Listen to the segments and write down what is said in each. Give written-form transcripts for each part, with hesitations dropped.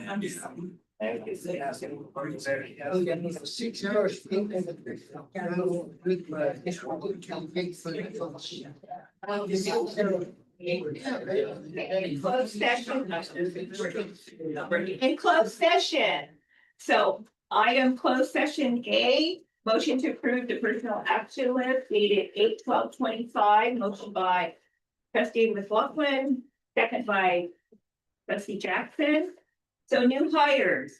I'm just. 6 hours. Closed session. In closed session. So item closed session A, motion to approve the personnel action list dated 8/12/25, motion by trustee McLaughlin, second by trustee Jackson. So new hires.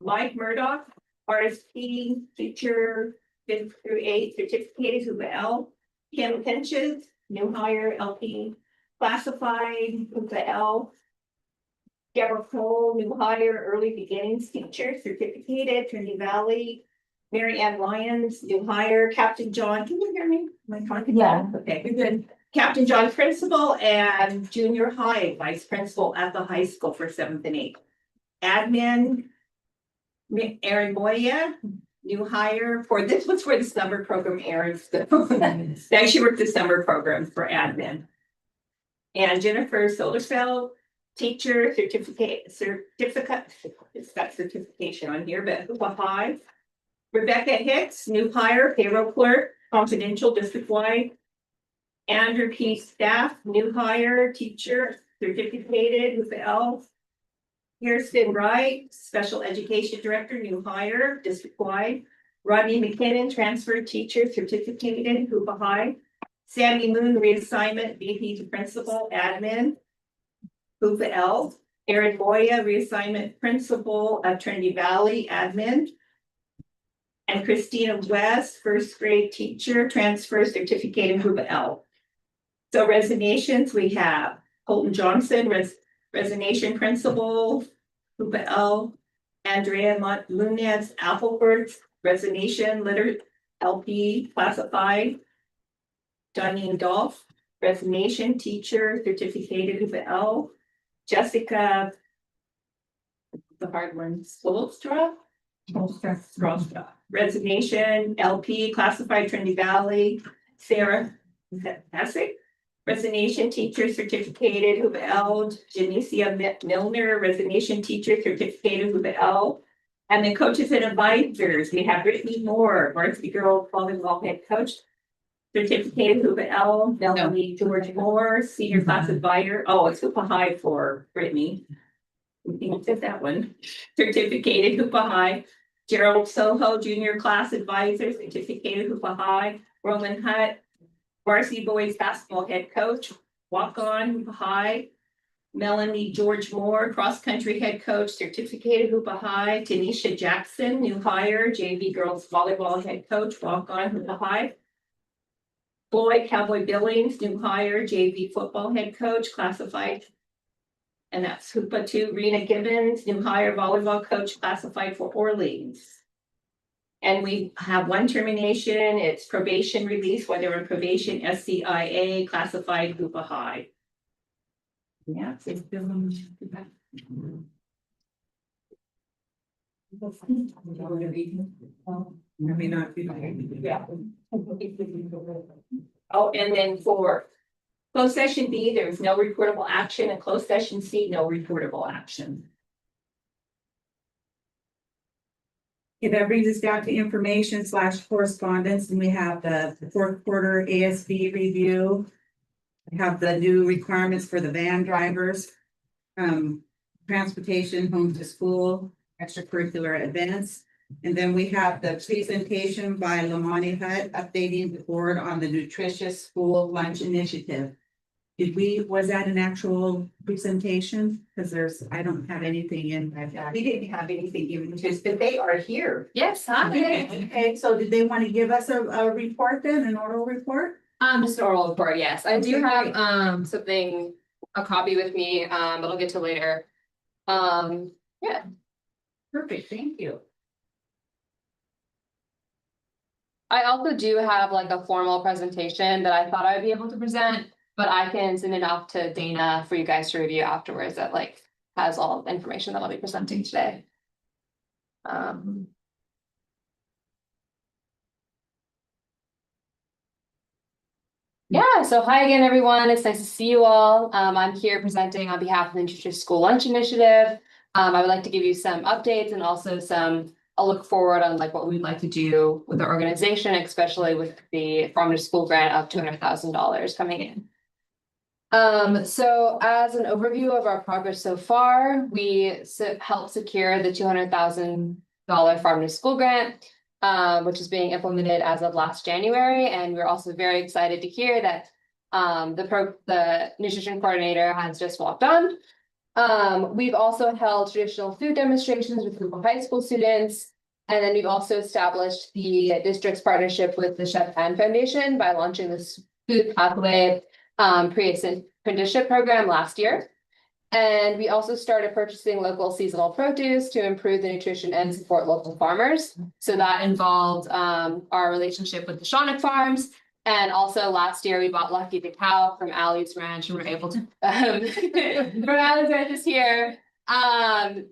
Mike Murdoch, RSP teacher, 5th through 8th, certificated who L. Kim Pinches, new hire, LP, classified who L. Deborah Cole, new hire, early beginnings teacher, certificated, Trinity Valley. Mary Ann Lyons, new hire, Captain John, can you hear me? Am I talking? Yeah. Okay, you're good. Captain John, principal, and junior high vice principal at the high school for 7th and 8th. Admin, Erin Moya, new hire for, this was for the summer program, Erin's. Now she worked the summer program for admin. And Jennifer Soderfeld, teacher, certificate, it's got certification on here, but Hoopa High. Rebecca Hicks, new hire, payroll clerk, confidential district-wide. Andrew P. Staff, new hire, teacher, certificated, Hoopa L. Kirsten Wright, special education director, new hire, district-wide. Rodney McKinnon, transfer teacher, certificated, Hoopa High. Sammy Moon, reassignment, VP to principal, admin, Hoopa L. Erin Moya, reassignment principal at Trinity Valley, admin. And Christina West, first grade teacher, transfer certificate, Hoopa L. So resignations, we have Colton Johnson, resignation principal, Hoopa L. Andrea Lunez Appleford, resignation, letter LP, classified. Donnie Dolph, resignation, teacher, certificated, Hoopa L. Jessica, the hard one, Spolstra, resignation, LP, classified, Trinity Valley. Sarah Essick, resignation, teacher, certificated, Hoopa L. Janicia Milner, resignation, teacher, certificated, Hoopa L. And then coaches and advisors, we have Brittany Moore, varsity girls volleyball head coach, certificated, Hoopa L. Melanie George Moore, senior class advisor. Oh, it's Hoopa High for Brittany. We did that one. Certificated, Hoopa High. Gerald Soho, junior class advisor, certificated, Hoopa High. Roman Hutt, varsity boys basketball head coach, walk on, Hoopa High. Melanie George Moore, cross country head coach, certificated, Hoopa High. Tanisha Jackson, new hire, JV girls volleyball head coach, walk on, Hoopa High. Floyd Cowboy Billings, new hire, JV football head coach, classified. And that's Hoopa 2. Rena Gibbons, new hire, volleyball coach, classified for Orleans. And we have one termination, it's probation release, while they're in probation, SCIA, classified, Hoopa High. Yeah. Yeah. Oh, and then for closed session B, there's no reportable action, and closed session C, no reportable action. Okay, that brings us down to information / correspondence, and we have the fourth quarter ASB review. We have the new requirements for the van drivers, transportation, home to school, extracurricular events. And then we have the presentation by Lamani Hutt updating the board on the nutritious school lunch initiative. Was that an actual presentation? Because I don't have anything in that. We didn't have anything given to us, but they are here. Yes, hi. Okay, so did they want to give us a report then, an oral report? Just an oral report, yes. I do have something, a copy with me, but I'll get to later. Yeah. Perfect, thank you. I also do have like a formal presentation that I thought I would be able to present, but I can send it off to Dana for you guys to review afterwards that like has all the information that I'll be presenting today. Yeah, so hi again, everyone. It's nice to see you all. I'm here presenting on behalf of the Nutritious School Lunch Initiative. I would like to give you some updates and also a look forward on like what we'd like to do with our organization, especially with the Farm to School grant of $200,000 coming in. So as an overview of our progress so far, we helped secure the $200,000 Farm to School grant, which is being implemented as of last January. And we're also very excited to hear that the nutrition coordinator has just walked on. We've also held traditional food demonstrations with local high school students. And then we've also established the district's partnership with the Chef Ann Foundation by launching this food pathway pre-apprenticeship program last year. And we also started purchasing local seasonal produce to improve the nutrition and support local farmers. So that involved our relationship with the Shawnick Farms. And also last year we bought Lucky the cow from Allie's Ranch and we're able to from Allie's Ranch this year to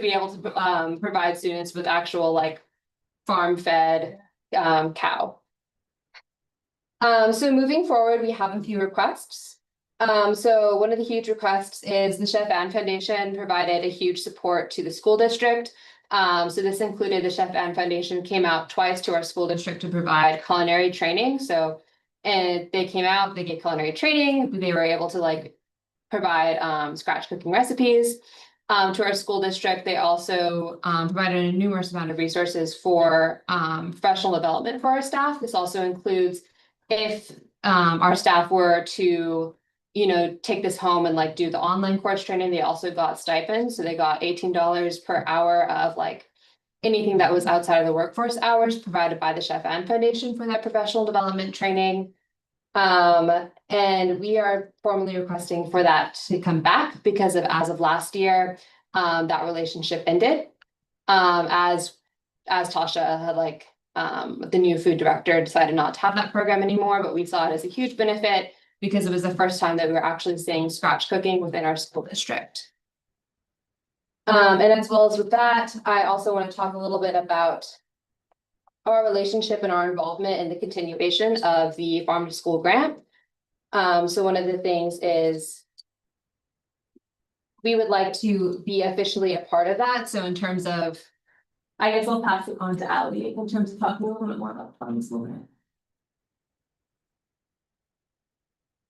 be able to provide students with actual like farm fed cow. So moving forward, we have a few requests. So one of the huge requests is the Chef Ann Foundation provided a huge support to the school district. So this included the Chef Ann Foundation came out twice to our school district to provide culinary training. So, and they came out, they gave culinary training, they were able to like provide scratch cooking recipes to our school district. They also provided a numerous amount of resources for professional development for our staff. This also includes if our staff were to, take this home and like do the online course training, they also got stipends. So they got $18 per hour of like anything that was outside of the workforce hours provided by the Chef Ann Foundation for that professional development training. And we are formally requesting for that to come back because as of last year, that relationship ended. As Tasha had like, the new food director decided not to have that program anymore, but we saw it as a huge benefit because it was the first time that we were actually seeing scratch cooking within our school district. And as well as with that, I also want to talk a little bit about our relationship and our involvement in the continuation of the Farm to School grant. So one of the things is we would like to be officially a part of that. So in terms of, I guess I'll pass it on to Allie in terms of talking a little bit more about Farm to School grant.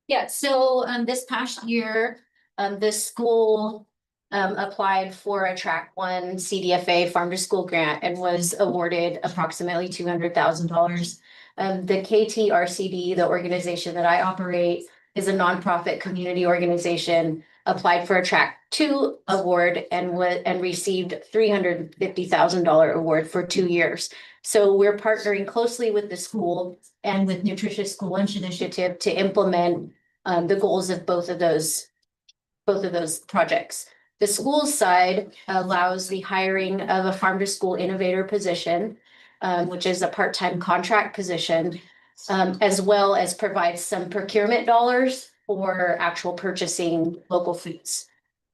Yeah, so this past year, the school applied for a Track 1 CDFA Farm to School grant and was awarded approximately $200,000. The KTRCD, the organization that I operate, is a nonprofit community organization, applied for a Track 2 award and received $350,000 award for 2 years. So we're partnering closely with the school and with Nutritious School Lunch Initiative to implement the goals of both of those projects. The school side allows the hiring of a farm to school innovator position, which is a part-time contract position, as well as provides some procurement dollars for actual purchasing local foods.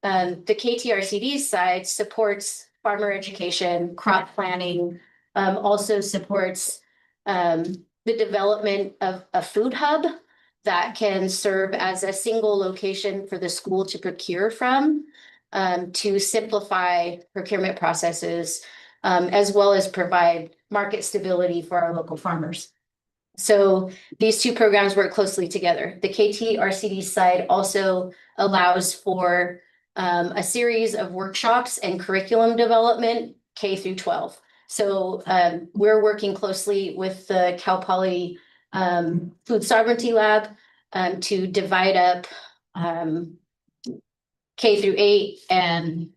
The KTRCD side supports farmer education, crop planning, also supports the development of a food hub that can serve as a single location for the school to procure from, to simplify procurement processes, as well as provide market stability for our local farmers. So these two programs work closely together. The KTRCD side also allows for a series of workshops and curriculum development K through 12. So we're working closely with the Cal Poly Food Sovereignty Lab to divide up K through 8 and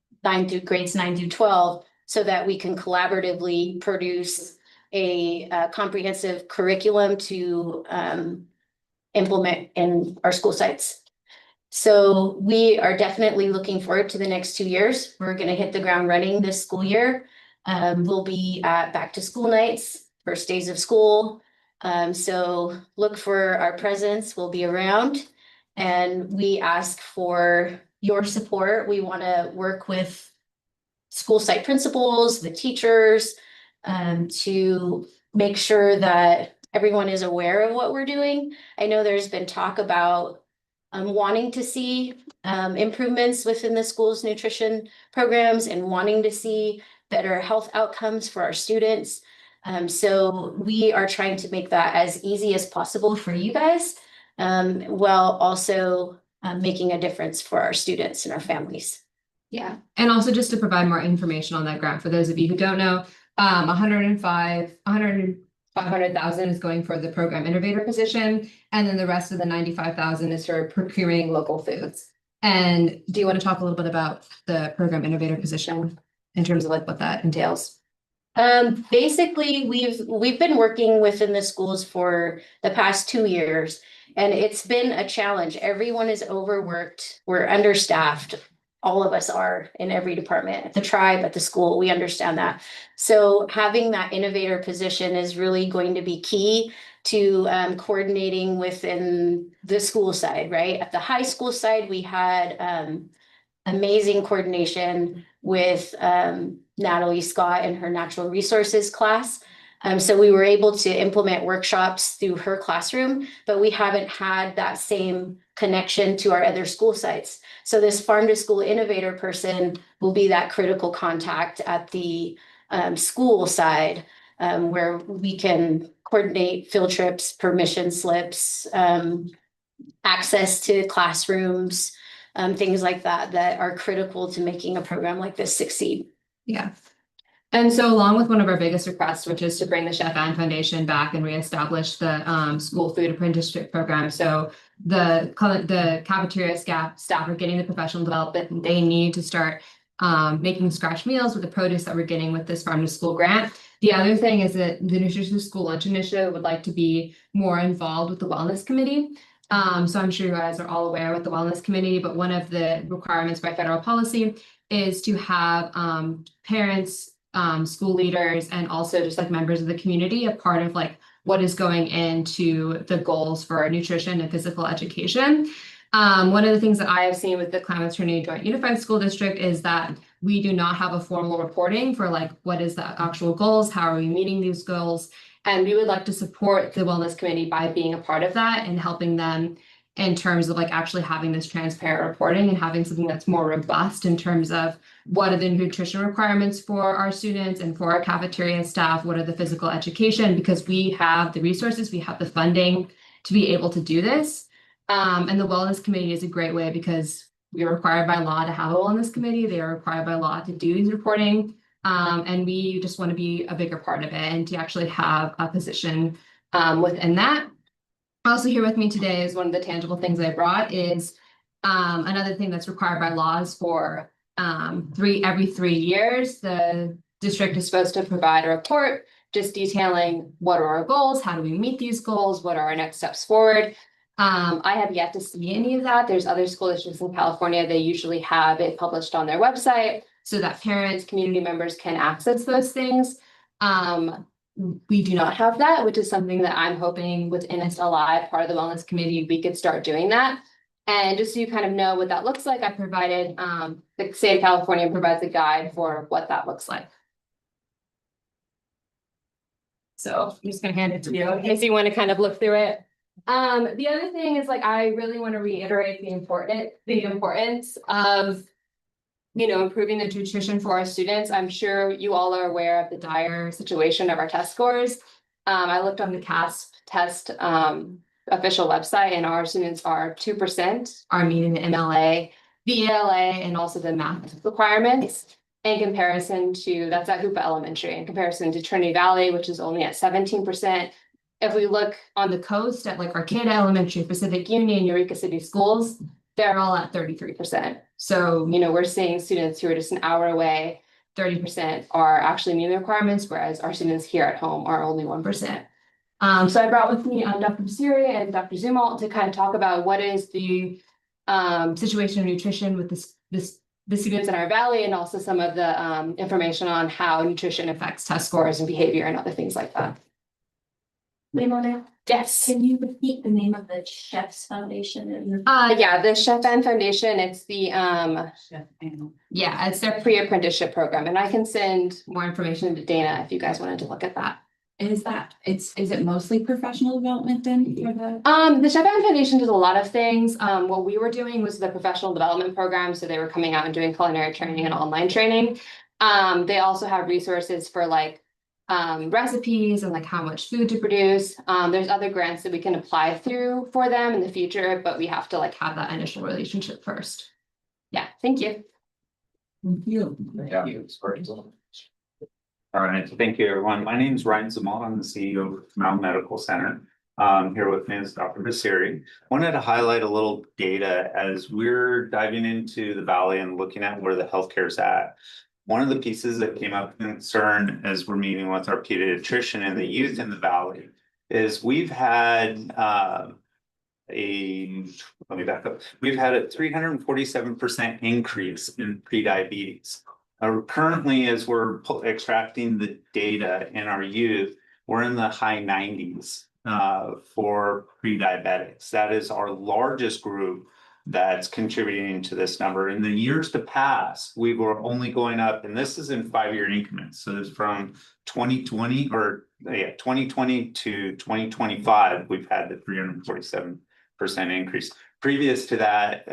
grades 9 through 12 so that we can collaboratively produce a comprehensive curriculum to implement in our school sites. So we are definitely looking forward to the next 2 years. We're going to hit the ground running this school year. We'll be at back to school nights, first days of school. So look for our presence. We'll be around, and we ask for your support. We want to work with school site principals, the teachers, to make sure that everyone is aware of what we're doing. I know there's been talk about wanting to see improvements within the school's nutrition programs and wanting to see better health outcomes for our students. So we are trying to make that as easy as possible for you guys, while also making a difference for our students and our families. Yeah, and also just to provide more information on that grant, for those of you who don't know, 500,000 is going for the program innovator position, and then the rest of the 95,000 is for procuring local foods. And do you want to talk a little bit about the program innovator position in terms of like what that entails? Basically, we've been working within the schools for the past 2 years, and it's been a challenge. Everyone is overworked, we're understaffed. All of us are in every department, at the tribe, at the school, we understand that. So having that innovator position is really going to be key to coordinating within the school side, right? At the high school side, we had amazing coordination with Natalie Scott and her natural resources class. So we were able to implement workshops through her classroom, but we haven't had that same connection to our other school sites. So this farm to school innovator person will be that critical contact at the school side, where we can coordinate field trips, permission slips, access to classrooms, things like that, that are critical to making a program like this succeed. Yeah. And so along with one of our biggest requests, which is to bring the Chef Ann Foundation back and reestablish the school food apprenticeship program. So the cafeteria staff are getting the professional development they need to start making scratch meals with the produce that we're getting with this farm to school grant. The other thing is that the Nutritious School Lunch Initiative would like to be more involved with the wellness committee. So I'm sure you guys are all aware with the wellness committee, but one of the requirements by federal policy is to have parents, school leaders, and also just like members of the community a part of like what is going into the goals for nutrition and physical education. One of the things that I have seen with the Klamath Trinity Joint Unified School District is that we do not have a formal reporting for like what is the actual goals, how are we meeting these goals, and we would like to support the wellness committee by being a part of that and helping them in terms of like actually having this transparent reporting and having something that's more robust in terms of what are the nutrition requirements for our students and for our cafeteria staff, what are the physical education, because we have the resources, we have the funding to be able to do this. And the wellness committee is a great way because we are required by law to have a wellness committee. They are required by law to do these reporting. And we just want to be a bigger part of it and to actually have a position within that. Also here with me today is one of the tangible things I brought is another thing that's required by laws for every 3 years. The district is supposed to provide a report just detailing what are our goals, how do we meet these goals, what are our next steps forward. I have yet to see any of that. There's other school districts in California, they usually have it published on their website so that parents, community members can access those things. We do not have that, which is something that I'm hoping within It's Alive, part of the wellness committee, we could start doing that. And just so you kind of know what that looks like, I provided, the state of California provides a guide for what that looks like. So I'm just gonna hand it to you in case you want to kind of look through it. The other thing is like, I really want to reiterate the importance of, you know, improving the nutrition for our students. I'm sure you all are aware of the dire situation of our test scores. I looked on the CASP test official website and our students are 2% are meeting the MLA, the ELA, and also the math requirements in comparison to, that's at Hoopa Elementary, in comparison to Trinity Valley, which is only at 17%. If we look on the coast at like Arcata Elementary, Pacific Union, Eureka City Schools, they're all at 33%. So, you know, we're seeing students who are just an hour away, 30% are actually meeting the requirements, whereas our students here at home are only 1%. So I brought with me Dr. Basiri and Dr. Zumalt to kind of talk about what is the situation of nutrition with the students in our valley, and also some of the information on how nutrition affects test scores and behavior and other things like that. Yes. Can you repeat the name of the Chef's Foundation? Yeah, the Chef Ann Foundation, it's the Chef Ann. yeah, it's their pre-apprenticeship program, and I can send more information to Dana if you guys wanted to look at that. is it mostly professional development then for the? The Chef Aaron Foundation does a lot of things. What we were doing was the professional development program, so they were coming out and doing culinary training and online training. They also have resources for like recipes and like how much food to produce. There's other grants that we can apply through for them in the future, but we have to like have that initial relationship first. Yeah, thank you. Thank you. Yeah. All right, thank you, everyone. My name is Ryan Zamal. I'm the CEO of Mountain Medical Center. Here with me is Dr. Basiri. Wanted to highlight a little data as we're diving into the valley and looking at where the healthcare is at. One of the pieces that came up concern as we're meeting with our pediatrician and the youth in the valley is we've had let me back up. We've had a 347% increase in prediabetes. Currently, as we're extracting the data in our youth, we're in the high 90s for pre-diabetics. That is our largest group that's contributing to this number. In the years to pass, we were only going up, and this is in 5-year increments. So it's from 2020 to 2025, we've had the 347% increase. Previous to that,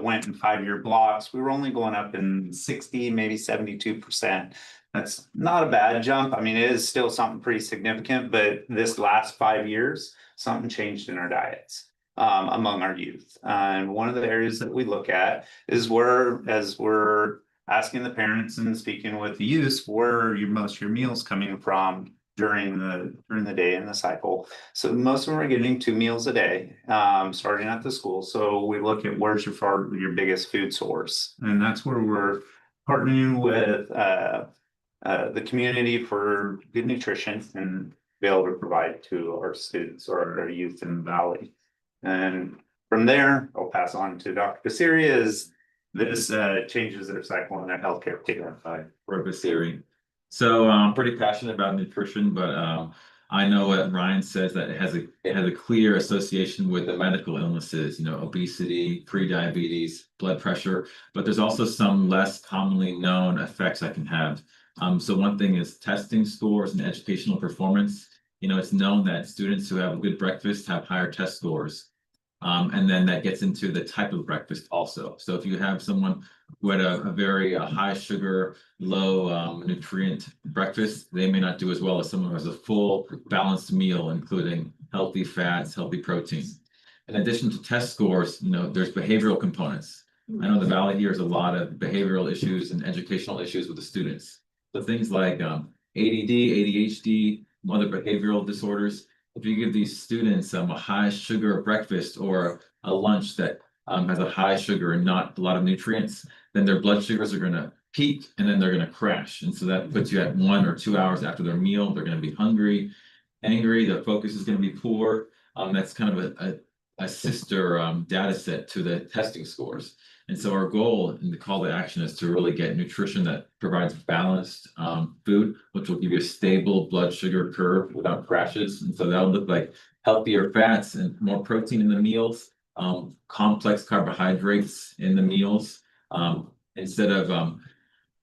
went in 5-year blocks. We were only going up in 60, maybe 72%. That's not a bad jump. I mean, it is still something pretty significant, but this last 5 years, something changed in our diets among our youth. And one of the areas that we look at is as we're asking the parents and speaking with the youth, where are most of your meals coming from during the day in the cycle. So most of them are getting 2 meals a day, starting at the school. So we look at where's your biggest food source, and that's where we're partnering with the community for good nutrition and be able to provide to our students or our youth in the valley. And from there, I'll pass on to Dr. Basiri as this changes their cycle and their healthcare care. Hi, Rob Basiri. So I'm pretty passionate about nutrition, but I know what Ryan says, that it has a clear association with the medical illnesses, obesity, pre-diabetes, blood pressure, but there's also some less commonly known effects that can have. So one thing is testing scores and educational performance. It's known that students who have a good breakfast have higher test scores. And then that gets into the type of breakfast also. So if you have someone who had a very high sugar, low nutrient breakfast, they may not do as well as someone who has a full balanced meal, including healthy fats, healthy protein. In addition to test scores, there's behavioral components. I know the Valley here has a lot of behavioral issues and educational issues with the students. So things like ADD, ADHD, other behavioral disorders. If you give these students a high sugar breakfast or a lunch that has a high sugar and not a lot of nutrients, then their blood sugars are going to peak and then they're going to crash. And so that puts you at 1 or 2 hours after their meal. They're going to be hungry, angry, their focus is going to be poor. That's kind of a sister data set to the testing scores. And so our goal and the call to action is to really get nutrition that provides balanced food, which will give you a stable blood sugar curve without crashes. And so that'll look like healthier fats and more protein in the meals, complex carbohydrates in the meals, instead of,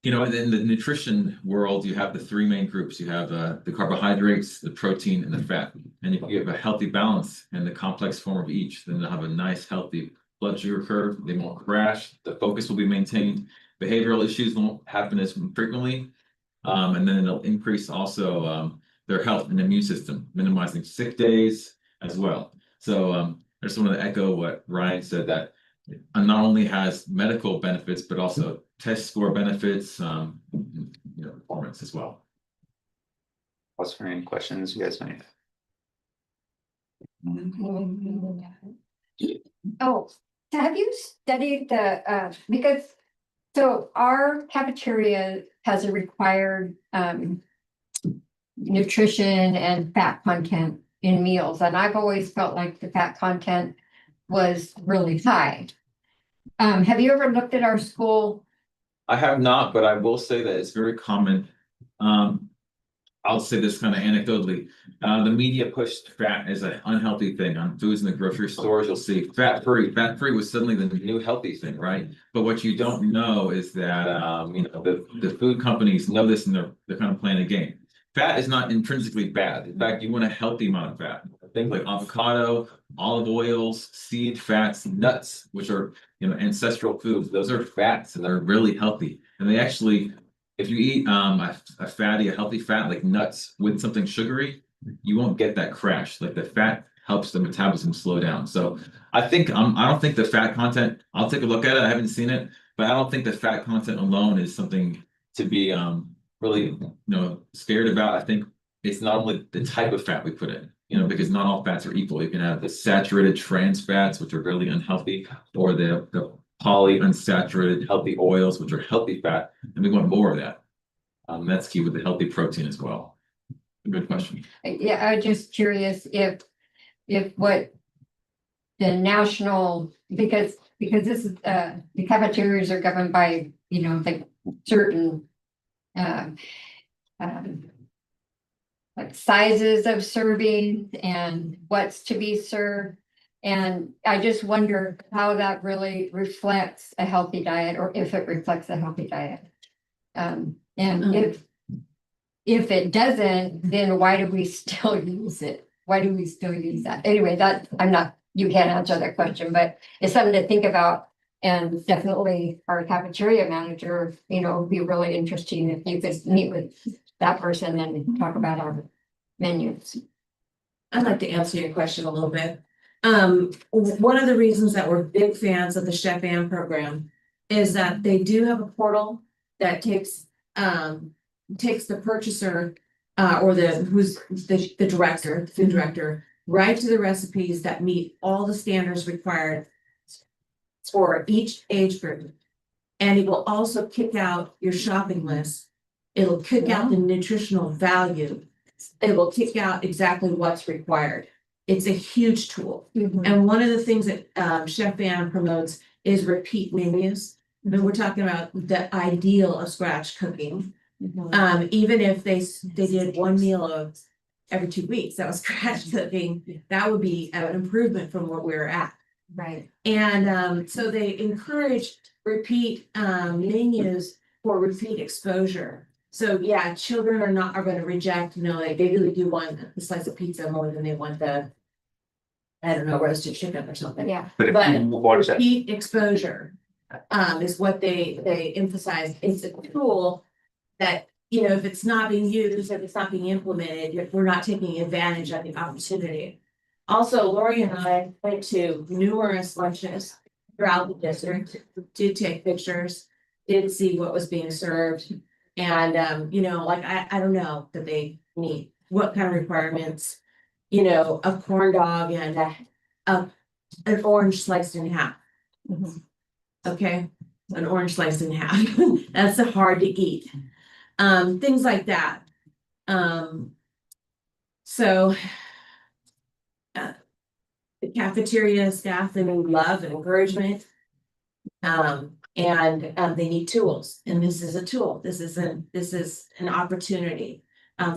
in the nutrition world, you have the 3 main groups. You have the carbohydrates, the protein, and the fat. And if you have a healthy balance and the complex form of each, then they'll have a nice, healthy blood sugar curve. They won't crash. The focus will be maintained. Behavioral issues won't happen as frequently. And then it'll increase also their health and immune system, minimizing sick days as well. So I just wanted to echo what Ryan said, that not only has medical benefits, but also test score benefits, performance as well. What's for any questions you guys may have? Oh, have you studied the, so our cafeteria has a required nutrition and fat content in meals, and I've always felt like the fat content was really high. Have you ever looked at our school? I have not, but I will say that it's very common. I'll say this kind of anecdotally. The media pushed fat as an unhealthy thing on foods in the grocery stores. You'll see fat free. Fat free was suddenly the new healthy thing, right? But what you don't know is that the food companies know this, and they're kind of playing a game. fat is not intrinsically bad. In fact, you want a healthy amount of fat. Things like avocado, olive oils, seed fats, nuts, which are, ancestral foods. Those are fats and they're really healthy. And they actually, if you eat a healthy fat like nuts with something sugary, you won't get that crash. Like the fat helps the metabolism slow down. So I don't think the fat content, I'll take a look at it. I haven't seen it, but I don't think the fat content alone is something to be really scared about. I think it's not only the type of fat we put in, because not all fats are equal. You can have the saturated trans fats, which are really unhealthy, or the polyunsaturated healthy oils, which are healthy fat, and we want more of that. That's key with the healthy protein as well. Good question. Yeah, I'm just curious if what the national, because this is, the cafeterias are governed by, like certain like sizes of serving and what's to be served. And I just wonder how that really reflects a healthy diet, or if it reflects a healthy diet. And if it doesn't, then why do we still use it? Why do we still use that? Anyway, you can't answer that question, but it's something to think about. And definitely our cafeteria manager, would be really interesting if you could meet with that person and talk about our menus. I'd like to answer your question a little bit. One of the reasons that we're big fans of the Chef Ann program is that they do have a portal that takes the purchaser or who's the director, the food director, right to the recipes that meet all the standards required for each age group. And it will also kick out your shopping list. It'll kick out the nutritional value. It will kick out exactly what's required. It's a huge tool. And one of the things that Chef Ann promotes is repeat menus. And we're talking about the ideal of scratch cooking. Even if they did one meal of every 2 weeks, that was scratch cooking, that would be an improvement from where we're at. Right. And so they encourage repeat menus for repeat exposure. So yeah, children are going to reject, they really do want a slice of pizza more than they want the, I don't know, roasted chicken or something. Yeah. But if But you watch that, repeat exposure is what they emphasize. It's a tool that, if it's not being used, if it's not being implemented, we're not taking advantage of the opportunity. Also, Lori and I went to numerous lunches throughout the district, did take pictures, did see what was being served. And, I don't know that they need, what kind of requirements, a corn dog and an orange sliced in half. Okay, an orange sliced in half. That's hard to eat. Things like that. So the cafeteria staff, they need love and encouragement. And they need tools, and this is a tool. This is an opportunity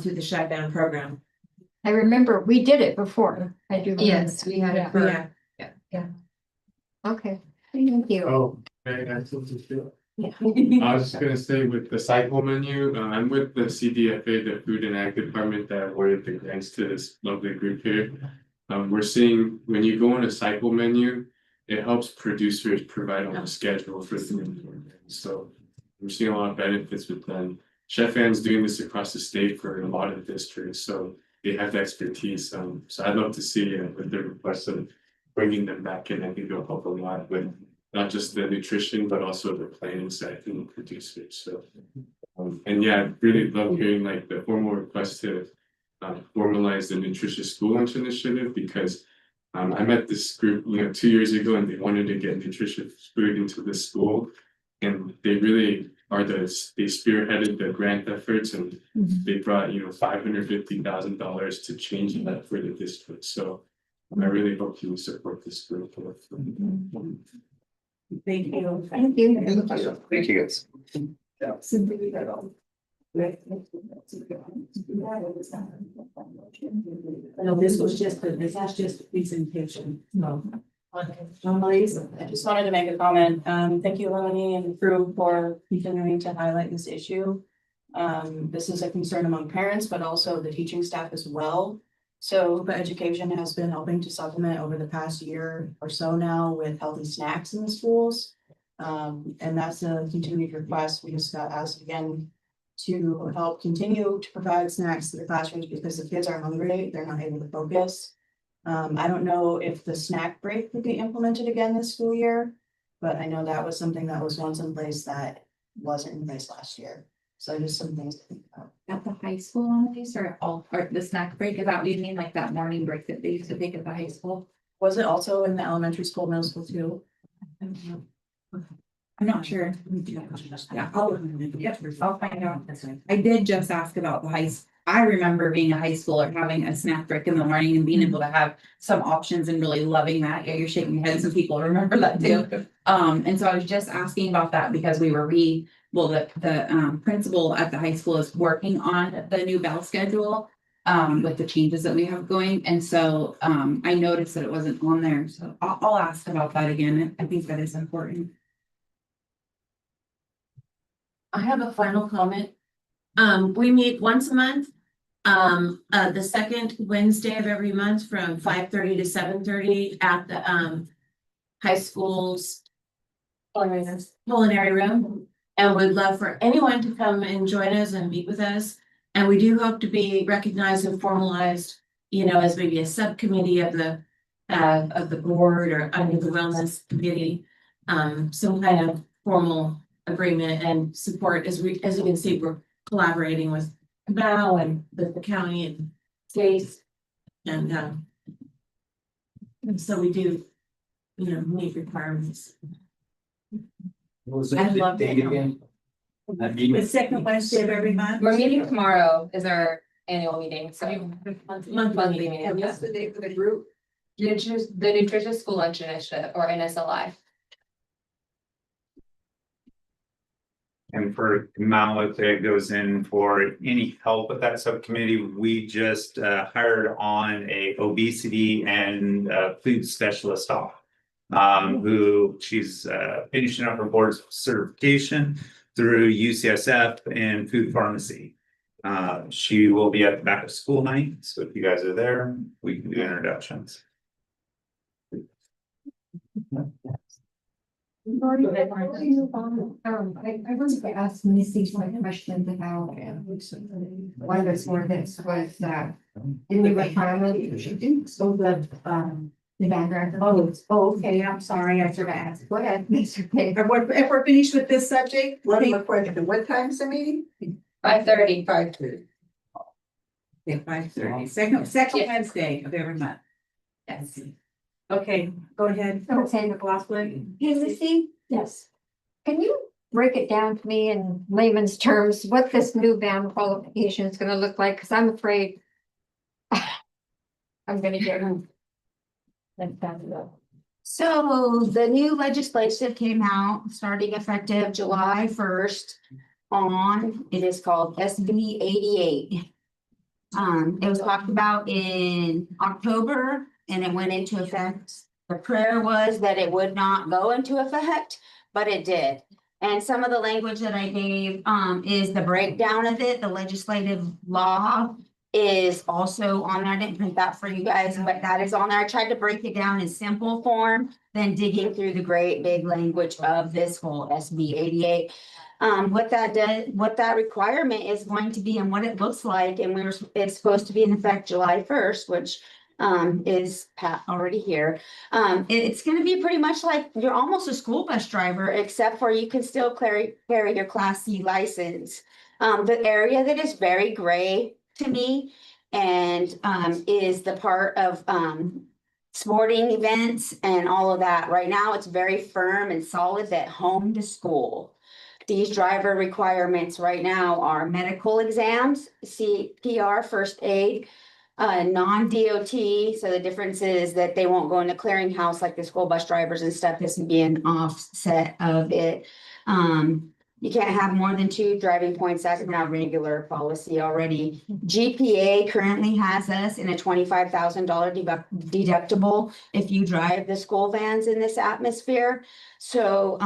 through the Chef Ann program. I remember we did it before. I do. remember Yes, that. we had it for. Yeah. Okay, thank you. Oh, okay, I too. Yeah. I was just gonna say with the cycle menu, I'm with the CDFA, the Food and Ag Department that awarded the grants to this lovely group here. We're seeing when you go on a cycle menu, it helps producers provide on a schedule for the. So we're seeing a lot of benefits with them. Chef Ann's doing this across the state for a lot of districts, so they have the expertise. So I'd love to see with the request of bringing them back in. I think it'll help a lot with not just the nutrition, but also the planning side and the producers. So, and yeah, I really love hearing like the formal request to formalize the nutritious school lunch initiative, because I met this group 2 years ago and they wanted to get nutritious food into the school, and they really are they spearheaded the grant efforts, and they brought $550,000 to change that for the district. So I really hope you support this group. Thank you. Thank you. thank you guys. No, this is just a presentation. No. Elise, I just wanted to make a comment. Thank you, Melanie and the crew, for continuing to highlight this issue. This is a concern among parents, but also the teaching staff as well. So the education has been helping to supplement over the past year or so now with healthy snacks in the schools. And that's a continued request. We just got asked again to help continue to provide snacks to the classrooms because the kids are hungry, they're not able to focus. I don't know if the snack break would be implemented again this school year, but I know that was something that was once in place that wasn't in place last year. So just some things to think about. At the high school on these or all, or the snack break, is that what you mean, like that morning break that they used to take at the high school? Was it also in the elementary school, middle school too? I'm not sure. Yeah, I'll find out. I did just ask about the I remember being a high schooler, having a snack break in the morning and being able to have some options and really loving that. Yeah, you're shaking your head, some people remember that too. And so I was just asking about that because we were the principal at the high school is working on the new bell schedule. With the changes that we have going, and so I noticed that it wasn't on there, so I'll ask about that again. I think that is important. I have a final comment. We meet once a month. The second Wednesday of every month from 5:30 to 7:30 at the high school's culinary room. And we'd love for anyone to come and join us and meet with us. And we do hope to be recognized and formalized, as maybe a subcommittee of the board or under the wellness committee. Some kind of formal agreement and support. As you can see, we're collaborating with Cal and the county and states. And so we do, meet requirements. What was I'd the love to date know. again? That meeting? The second Wednesday of every month. We're meeting tomorrow is our annual meeting, so. Monthly meeting. And yeah. what's the date for the group? The Nutritious School Lunch Initiative or NSLI. And for Kamala that goes in for any help with that subcommittee, we just hired on a obesity and food specialist off. Who she's finishing up her board certification through UCSF and food pharmacy. She will be at the back of school night, so if you guys are there, we can do introductions. I wanted to ask Missy some questions about. One of the more this was in the requirement, so the background. Oh, okay, I'm sorry, I should have asked. Go ahead, Mr. Page. If we're finished with this subject, one more question. What time is the meeting? 5:30. 5:30. Okay, 5:30. Second Wednesday of every month. Yes. Okay, go ahead. Okay, McLaughlin. Hey, Missy, Yes. can you break it down to me in layman's terms, what this new band qualification is gonna look like? Cause I'm afraid I'm gonna get them. So the new legislation came out starting effective July 1st on, it is called SB 88. It was talked about in October and it went into effect. The prayer was that it would not go into effect, but it did. And some of the language that I gave is the breakdown of it, the legislative law is also on there. I didn't print that for you guys, but that is on there. I tried to break it down in simple form, then digging through the great big language of this whole SB 88. What that does, what that requirement is going to be and what it looks like, and it's supposed to be in effect July 1st, which is already here. It's going to be pretty much like you're almost a school bus driver, except for you can still carry your Class C license. The area that is very gray to me and is the part of sporting events and all of that. Right now, it's very firm and solid that home to school. These driver requirements right now are medical exams, CPR, first aid, non-DOT. So the difference is that they won't go in a clearinghouse like the school bus drivers and stuff. This would be an offset of it. You can't have more than 2 driving points. That's not regular policy already. GPA currently has us in a $25,000 deductible if you drive the school vans in this atmosphere. So,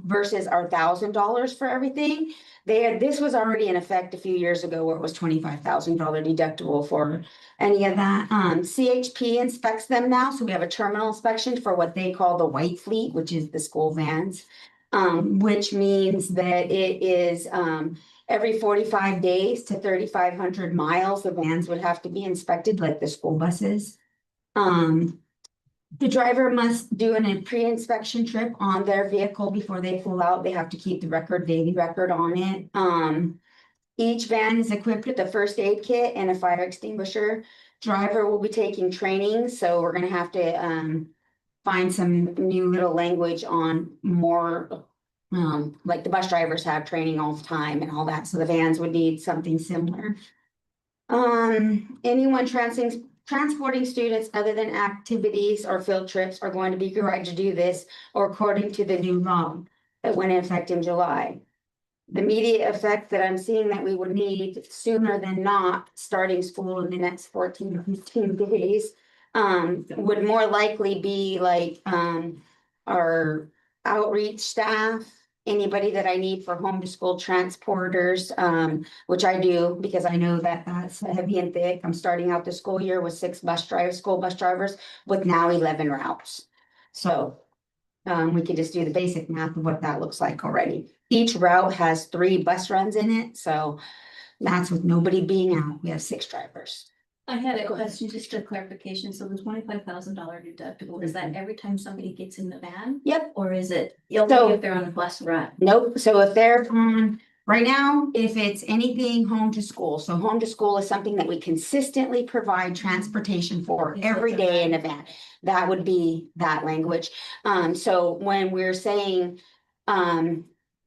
versus our $1,000 for everything. This was already in effect a few years ago where it was $25,000 deductible for any of that. CHP inspects them now, so we have a terminal inspection for what they call the white fleet, which is the school vans. Which means that it is, every 45 days to 3,500 miles, the vans would have to be inspected like the school buses. The driver must do a pre-inspection trip on their vehicle before they pull out. They have to keep the daily record on it. Each van is equipped with a first aid kit and a fire extinguisher. Driver will be taking training, so we're gonna have to, find some new little language on more, like the bus drivers have training all the time and all that, so the vans would need something similar. Anyone transporting students other than activities or field trips are going to be required to do this, or according to the new law that went into effect in July. The immediate effect that I'm seeing that we would need sooner than not, starting school in the next 14 to 15 days, would more likely be like, our outreach staff, anybody that I need for home to school transporters, which I do because I know that that's heavy and thick. I'm starting out the school year with 6 school bus drivers with now 11 routes. So, we could just do the basic math of what that looks like already. Each route has 3 bus runs in it, so that's with nobody being out. We have 6 drivers. I had a question, just a clarification. So the $25,000 deductible, is that every time somebody gets in the van? Yep. Or is it So- only if they're on a bus run? Nope, so if they're on, right now, if it's anything home to school, so home to school is something that we consistently provide transportation for every day in a van. That would be that language. So when we're saying,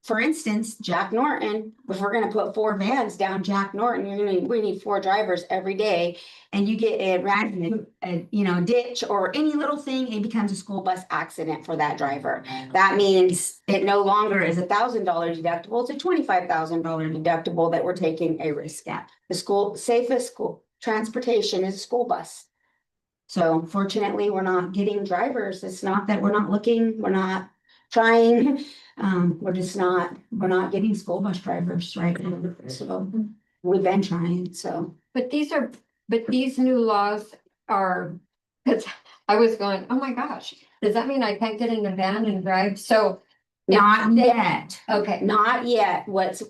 for instance, Jack Norton, if we're gonna put 4 vans down Jack Norton, we need 4 drivers every day. And you get a random, ditch or any little thing, it becomes a school bus accident for that driver. That means it no longer is $1,000 deductible, it's a $25,000 deductible that we're taking a risk at. The safest school transportation is a school bus. So fortunately, we're not getting drivers. It's not that we're not looking, we're not trying. We're not getting school bus drivers right now. So we've been trying, so. But these new laws are, because I was going, oh my gosh, does that mean I can't get in a van and drive? So. Not yet. Okay. Not yet. What's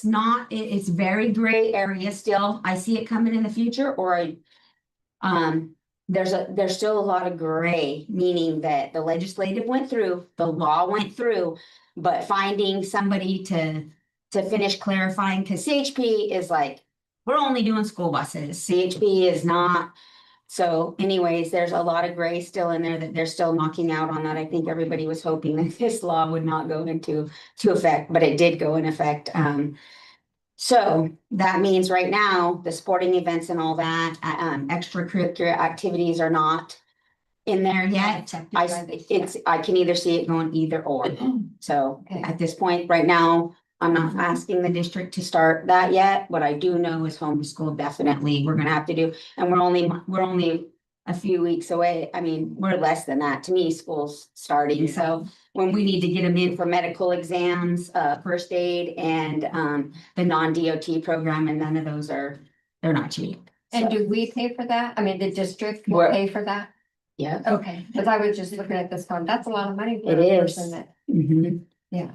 not, it's very gray area still. I see it coming in the future, or there's still a lot of gray, meaning that the legislative went through, the law went through, but finding somebody to finish clarifying, because CHP is like, we're only doing school buses. CHP is not. So anyways, there's a lot of gray still in there that they're still knocking out on that. I think everybody was hoping that this law would not go into effect, but it did go in effect. So that means right now, the sporting events and all that, extracurricular activities are not in there yet. I can either see it going either or. So Okay. at this point, right now, I'm not asking the district to start that yet. What I do know is homeschool definitely we're gonna have to do, and we're only a few weeks away. I mean, we're less than that. To me, school's starting, so when we need to get them in for medical exams, first aid and the non-DOT program, and none of those they're not cheap. And So, do we pay for that? I mean, the district will We're- pay for that? yeah. Okay, because I was just looking at this one. That's a lot of money. for It a is. person that- Mhm. Yeah,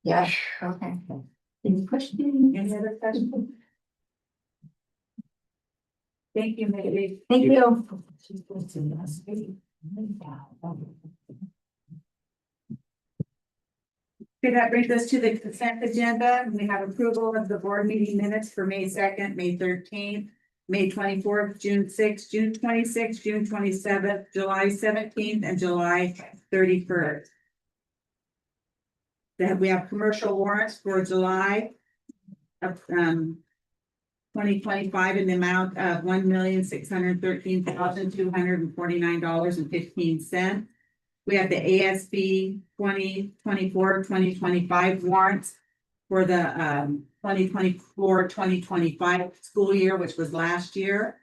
Yeah. okay. Any questions? Any other questions? Thank you, Maylee. Thank you. Okay, that brings us to the consent agenda. We have approval of the board meeting minutes for May 2nd, May 13th, May 24th, June 6th, June 26th, June 27th, July 17th, and July 31st. Then we have commercial warrants for July of 2025 in the amount of $1,613,249.15. We have the ASB 2024-2025 warrants for the 2024-2025 school year, which was last year.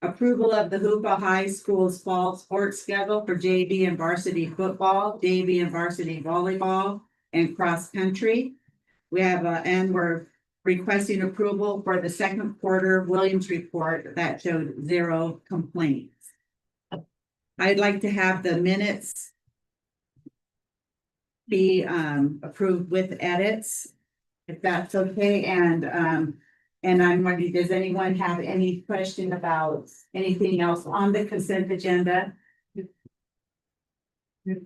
Approval of the Hoopa High School's fall sports schedule for JV and varsity football, JV and varsity volleyball, and cross country. We have, and we're requesting approval for the second quarter Williams report that showed 0 complaints. I'd like to have the minutes be approved with edits, if that's okay, and I'm wondering, does anyone have any question about anything else on the consent agenda? I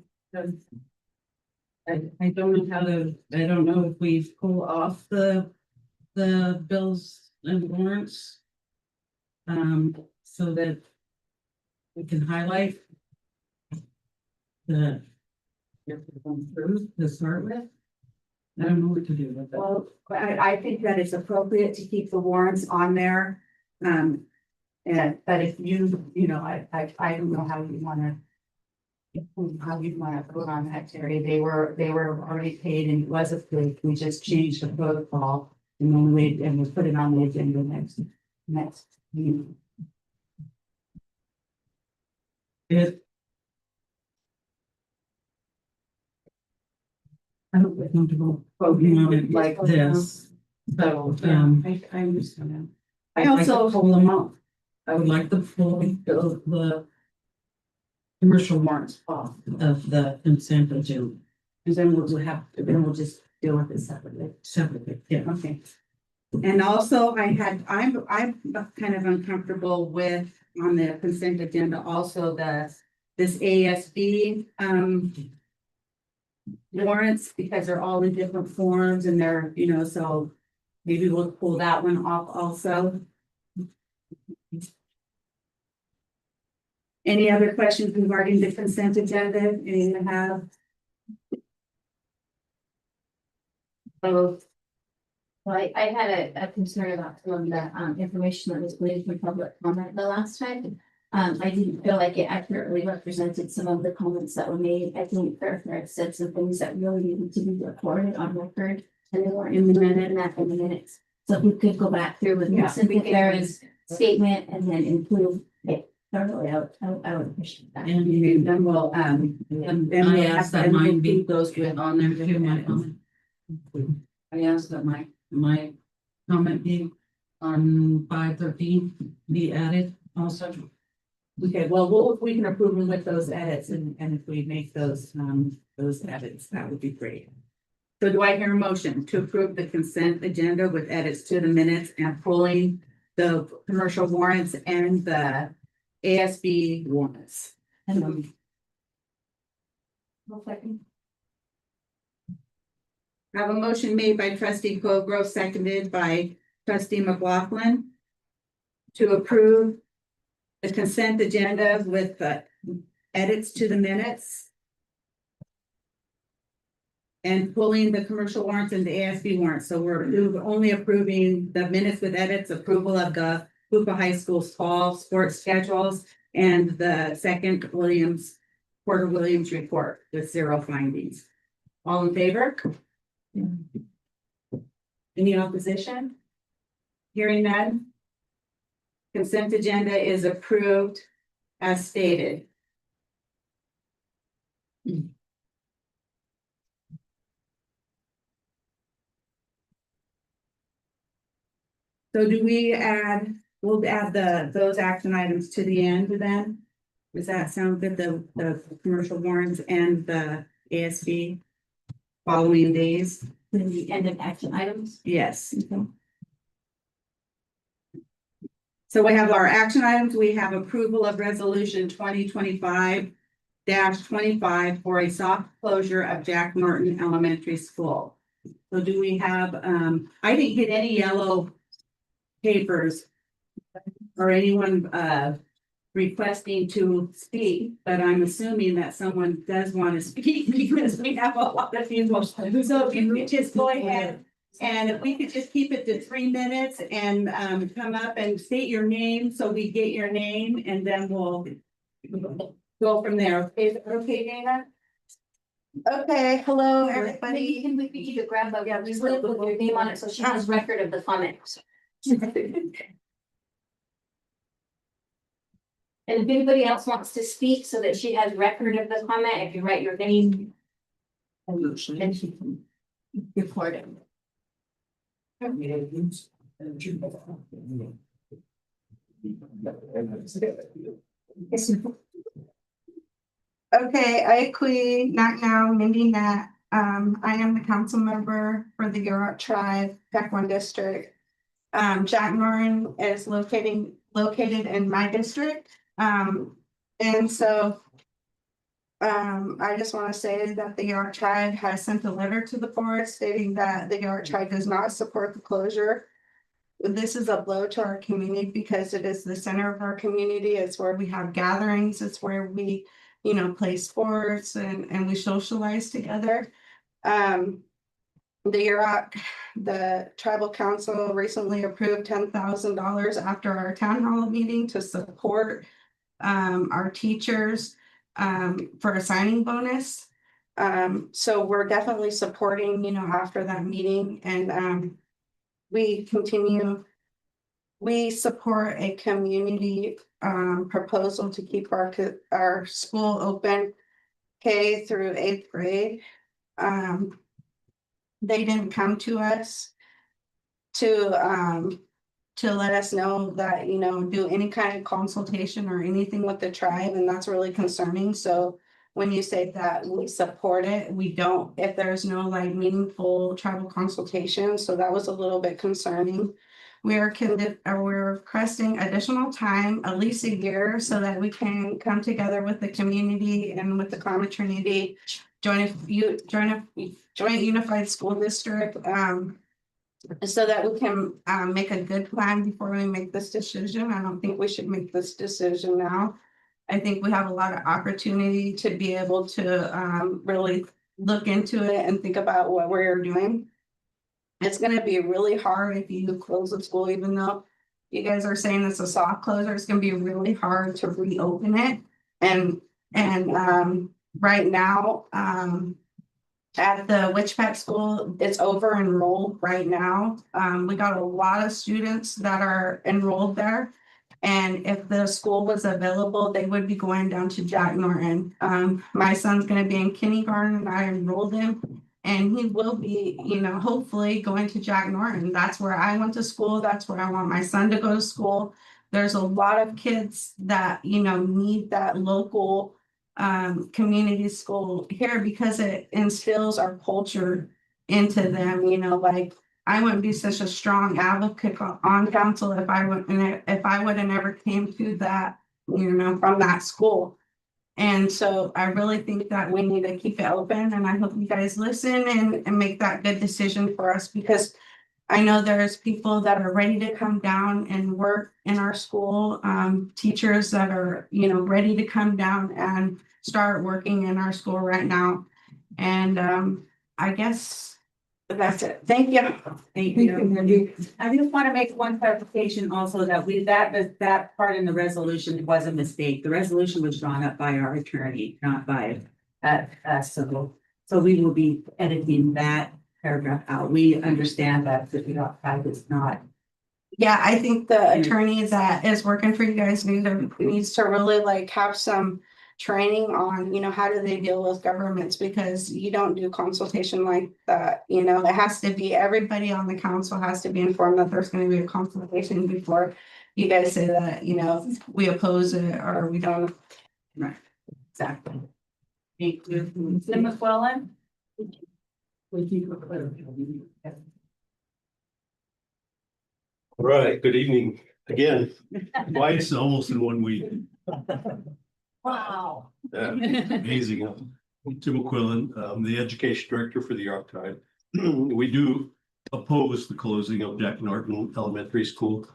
don't know how to, I don't know if we pull off the bills and warrants. So that we can highlight the to start with. I don't know what to do with that. Well, I think that it's appropriate to keep the warrants on there. And, but if you know, I don't know how you wanna. How you wanna vote on that, Terry. They were already paid and it was approved. We just changed the protocol. And then we put it on the agenda next meeting. I don't feel comfortable voting on it like this, so, I understand that. I also pull them up. I would like to pull the commercial warrants off of the consent agenda. And then we'll just deal with it separately. Yeah. Okay. And also I'm kind of uncomfortable with on the consent agenda also this ASB warrants, because they're all in different forms and they're, you know, so maybe we'll pull that one off also. Any other questions regarding the consent agenda? Anything to have? Well, I had a concern about some of the information that was gleaned from public comment the last time. I didn't feel like it accurately represented some of the comments that were made. I think Fairfax said some things that really needed to be recorded on record, and they weren't implemented in the minutes. So if we could go back through with Cynthia Farah's statement and then include it thoroughly, I would appreciate that. And then we'll I asked that mine be those with on there too, my comment. I asked that my comment be on 513 be added also. Okay, well, we can approve them with those edits and if we make those edits, that would be great. So do I hear a motion to approve the consent agenda with edits to the minutes and pulling the commercial warrants and the ASB warrants? And I have a motion made by trustee Colgrove, seconded by trustee McLaughlin to approve the consent agenda with the edits to the minutes and pulling the commercial warrants and the ASB warrants. So we're only approving the minutes with edits, approval of the Hoopa High School's fall sports schedules and the second Porter Williams report with 0 findings. All in favor? Any opposition? Hearing none. Consent agenda is approved as stated. So do we we'll add those action items to the end then? Does that sound good? The commercial warrants and the ASB following these? the end of action items. Yes. So we have our action items. We have approval of resolution 2025-25 for a soft closure of Jack Martin Elementary School. So do we have, I didn't get any yellow papers or anyone requesting to speak, but I'm assuming that someone does want to speak because we have a lot of people. So if you could just go ahead and if we could just keep it to 3 minutes and come up and state your name, so we get your name and then we'll go from there. Is it okay, Dana? Okay, hello, everybody. Can we get you to grab a slip with your name on it so she has record of the comments? And if anybody else wants to speak so that she has record of the comment, if you write your name. Then she can record it. Okay, I agree, not now, Mindy Nat. I am the council member for the Yurok Tribe, Peck One District. Jack Norton is located in my district. And so I just want to say that the Yurok Tribe has sent a letter to the board stating that the Yurok Tribe does not support the closure. This is a blow to our community because it is the center of our community. It's where we have gatherings. It's where we, play sports and we socialize together. The tribal council recently approved $10,000 after our town hall meeting to support our teachers for a signing bonus. So we're definitely supporting, after that meeting, and we support a community proposal to keep our school open K through 8th grade. They didn't come to us to let us know that, do any kind of consultation or anything with the tribe, and that's really concerning. So when you say that we support it, we don't, if there's no meaningful tribal consultation, so that was a little bit concerning. We're requesting additional time, at least a year, so that we can come together with the community and with the Klamath Trinity, join a joint unified school district, so that we can make a good plan before we make this decision. I don't think we should make this decision now. I think we have a lot of opportunity to be able to really look into it and think about what we're doing. It's gonna be really hard if you close the school, even though you guys are saying it's a soft closure, it's gonna be really hard to reopen it. And right now, at the Witchpet School, it's over enrolled right now. We got a lot of students that are enrolled there. And if the school was available, they would be going down to Jack Norton. My son's gonna be in kindergarten and I enrolled him. And he will be, hopefully going to Jack Norton. That's where I went to school. That's where I want my son to go to school. There's a lot of kids that, need that local community school here because it instills our culture into them. I wouldn't be such a strong advocate on council if I would have never came to that, from that school. And so I really think that we need to keep it open, and I hope you guys listen and make that good decision for us, because I know there's people that are ready to come down and work in our school, teachers that are, ready to come down and start working in our school right now. And I guess that's it. Thank you. Thank you. I just want to make one clarification also that that part in the resolution was a mistake. The resolution was drawn up by our attorney, not by us. So we will be editing that paragraph out. We understand that the Tribe is not. Yeah, I think the attorney that is working for you guys needs to really have some training on, how do they deal with governments, because you don't do consultation like that. It has to be, everybody on the council has to be informed that there's going to be a consultation before you guys say that, we oppose it or we don't. Right, exactly. Thank you. Ms. McClellan? All right, good evening again, twice almost in 1 week. Wow. Amazing. I'm Tim McQuillan, I'm the education director for the Yurok Tribe. We do oppose the closing of Jack Norton Elementary School.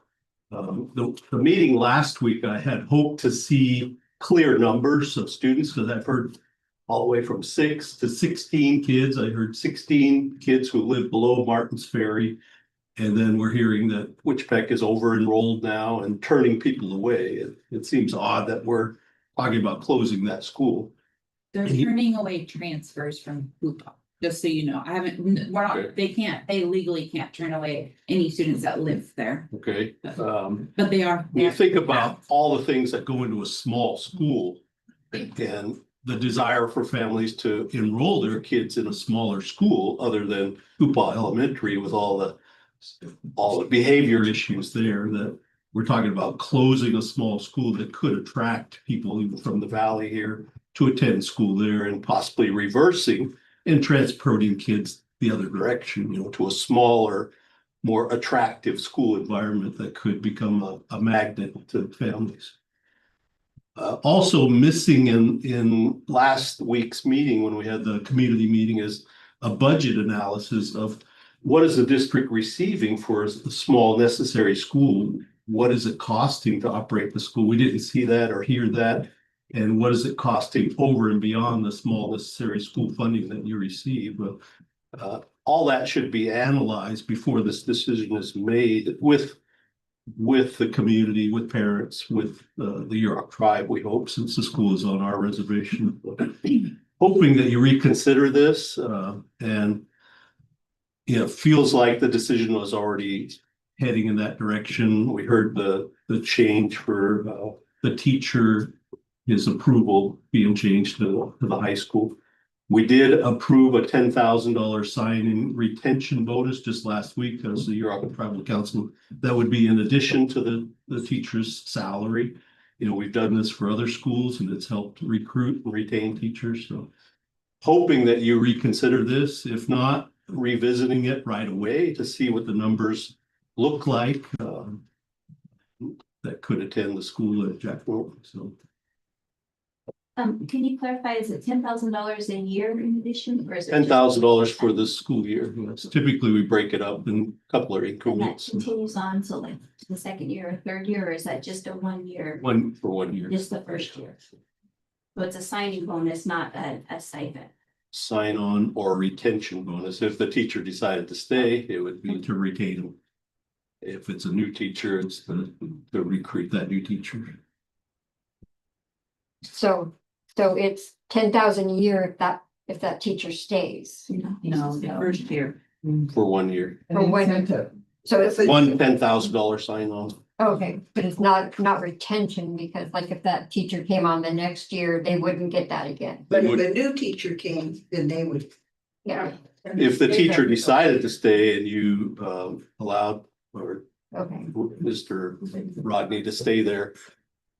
The meeting last week, I had hoped to see clear numbers of students, because I've heard all the way from 6 to 16 kids. I heard 16 kids who live below Martins Ferry. And then we're hearing that Witchpet is over enrolled now and turning people away. It seems odd that we're talking about closing that school. They're turning away transfers from Hoopa, just so you know. I haven't, we're Okay. not, they legally can't turn away any students that live there, Okay, but they are. when you think about all the things that go into a small school and the desire for families to enroll their kids in a smaller school other than Hoopa Elementary with all the behavior issues there, that we're talking about closing a small school that could attract people even from the valley here to attend school there, and possibly reversing and transporting kids the other direction, to a smaller, more attractive school environment that could become a magnet to families. Also missing in last week's meeting, when we had the community meeting, is a budget analysis of what is the district receiving for a small necessary school? What is it costing to operate the school? We didn't see that or hear that. And what is it costing over and beyond the small necessary school funding that you receive? All that should be analyzed before this decision is made with the community, with parents, with the Yurok tribe, we hope, since the school is on our reservation. Hoping that you reconsider this, and it feels like the decision was already heading in that direction. We heard the change for the teacher, his approval being changed to the high school. We did approve a $10,000 sign-in retention bonus just last week as the Yurok Tribal Council. That would be in addition to the teacher's salary. We've done this for other schools and it's helped recruit and retain teachers. So hoping that you reconsider this, if not, revisiting it right away to see what the numbers look like that could attend the school at Jack Norton. So. Can you clarify, is it $10,000 a year in addition, or is it? $10,000 for the school year. Typically, we break it up in a couple of And that increments. continues on, so like to the second year or third year, or is that just a 1 year? One for 1 year. Just the first year? So it's a signing bonus, not a stipend. Sign on or retention bonus. If the teacher decided to stay, it would be to retain them. If it's a new teacher, it's to recruit that new teacher. So it's 10,000 a year if that teacher stays. No, the first year. For 1 year. For when- So it's, One $10,000 sign on. okay, but it's not retention, because like if that teacher came on the next year, they wouldn't get that again. But if a new teacher came, then they would. Yeah, If the teacher decided to stay and you allowed or okay. Mr. Rodney to stay there,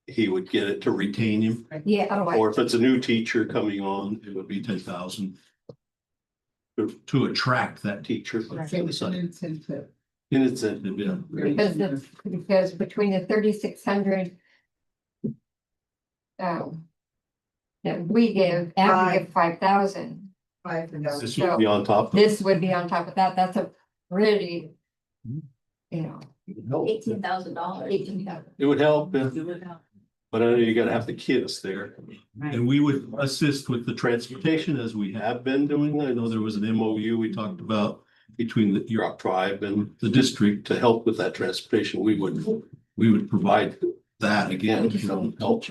he would get it to retain him. Yeah, otherwise, Or if it's a new teacher coming on, it would be 10,000. To attract that teacher. In incentive, yeah. because between the 3,600 that we give, and we give 5,000. This would be on top. This would be on top of that. That's a really, $18,000. 18,000. It would help, but I know you gotta have the kids there. And we would assist with the transportation as we have been doing. I know there was an MOU we talked about between the Yurok tribe and the district to help with that transportation. We would provide that again, help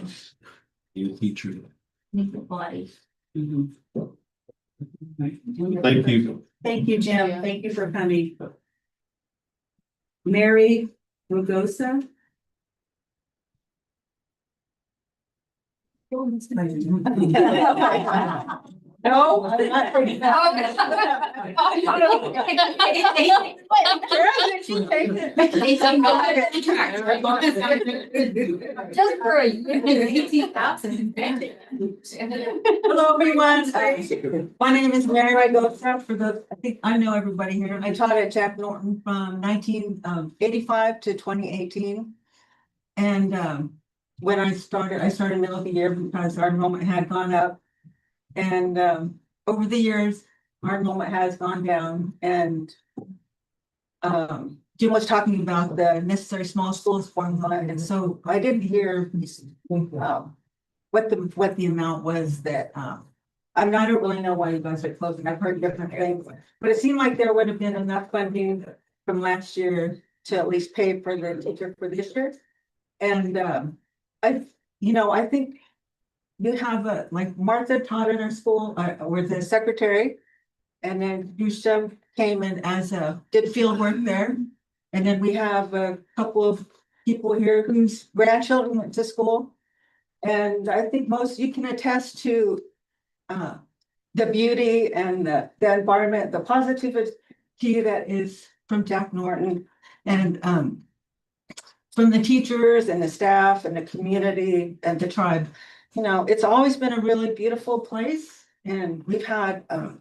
you teacher. Body. Thank you. Thank you, Jim. Thank you for coming. Mary Rugosa. No. Just for a year. 18,000. Hello, everyone. My name is Mary Ragosa. I think I know everybody here. I taught at Jack Norton from 1985 to 2018. And when I started middle of the year because our enrollment had gone up. And over the years, our enrollment has gone down, and Jim was talking about the necessary small schools formula, and so I didn't hear what the amount was that I don't really know why you guys are closing. I've heard different things, but it seemed like there would have been enough funding from last year to at least pay for the teacher for this year. And I think you have like Martha taught in our school, was the secretary. And then Yusuf came in as did field work there. And then we have a couple of people here whose grandchildren went to school. And I think most you can attest to the beauty and the environment, the positivity that is from Jack Norton. And from the teachers and the staff and the community and the tribe. You know, it's always been a really beautiful place. And we've had a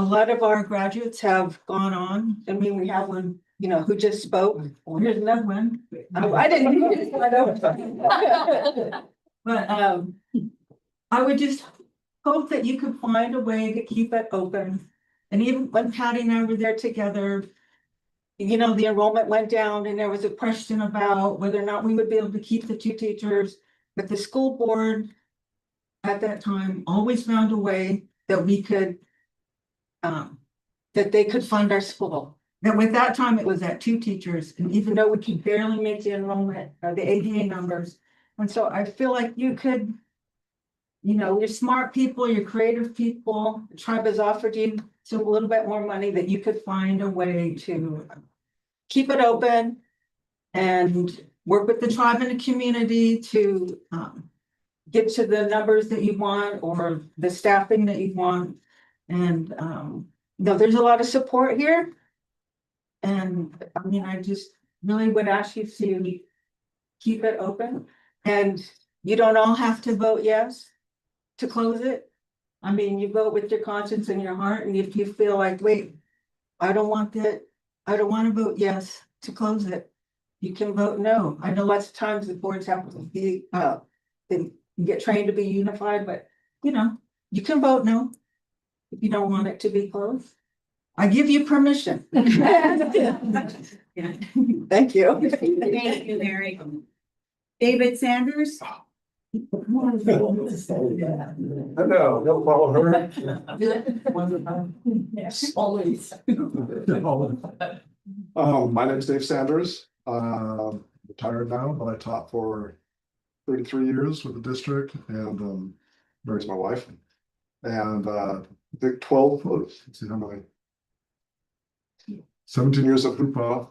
lot of our graduates have gone on. I mean, we have one, you know, who just spoke. Here's another one. Oh, I didn't. I know. But I would just hope that you could find a way to keep it open. And even when Patty and I were there together, you know, the enrollment went down and there was a question about whether or not we would be able to keep the 2 teachers. But the school board at that time always found a way that we could that they could fund our school. Now, with that time, it was at 2 teachers, and even though we could barely make the enrollment or the ADA numbers. And so I feel like you could, you know, you're smart people, you're creative people, the tribe has offered you some a little bit more money that you could find a way to keep it open and work with the tribe and the community to get to the numbers that you want or the staffing that you want. And you know, there's a lot of support here. And I mean, I just really would ask you to keep it open. And you don't all have to vote yes to close it. I mean, you vote with your conscience and your heart. And if you feel like, wait, I don't want that, I don't want to vote yes to close it, you can vote no. I know lots of times the boards have to be they get trained to be unified, but you know, you can vote no if you don't want it to be closed. I give you permission. Yeah. Thank you. Thank you, Mary. David Sanders? No, don't follow her. Yes, always. My name's Dave Sanders. Retired now, but I taught for 33 years with the district and Mary's my wife. And I think 12, let's see how many. 17 years at Hoopa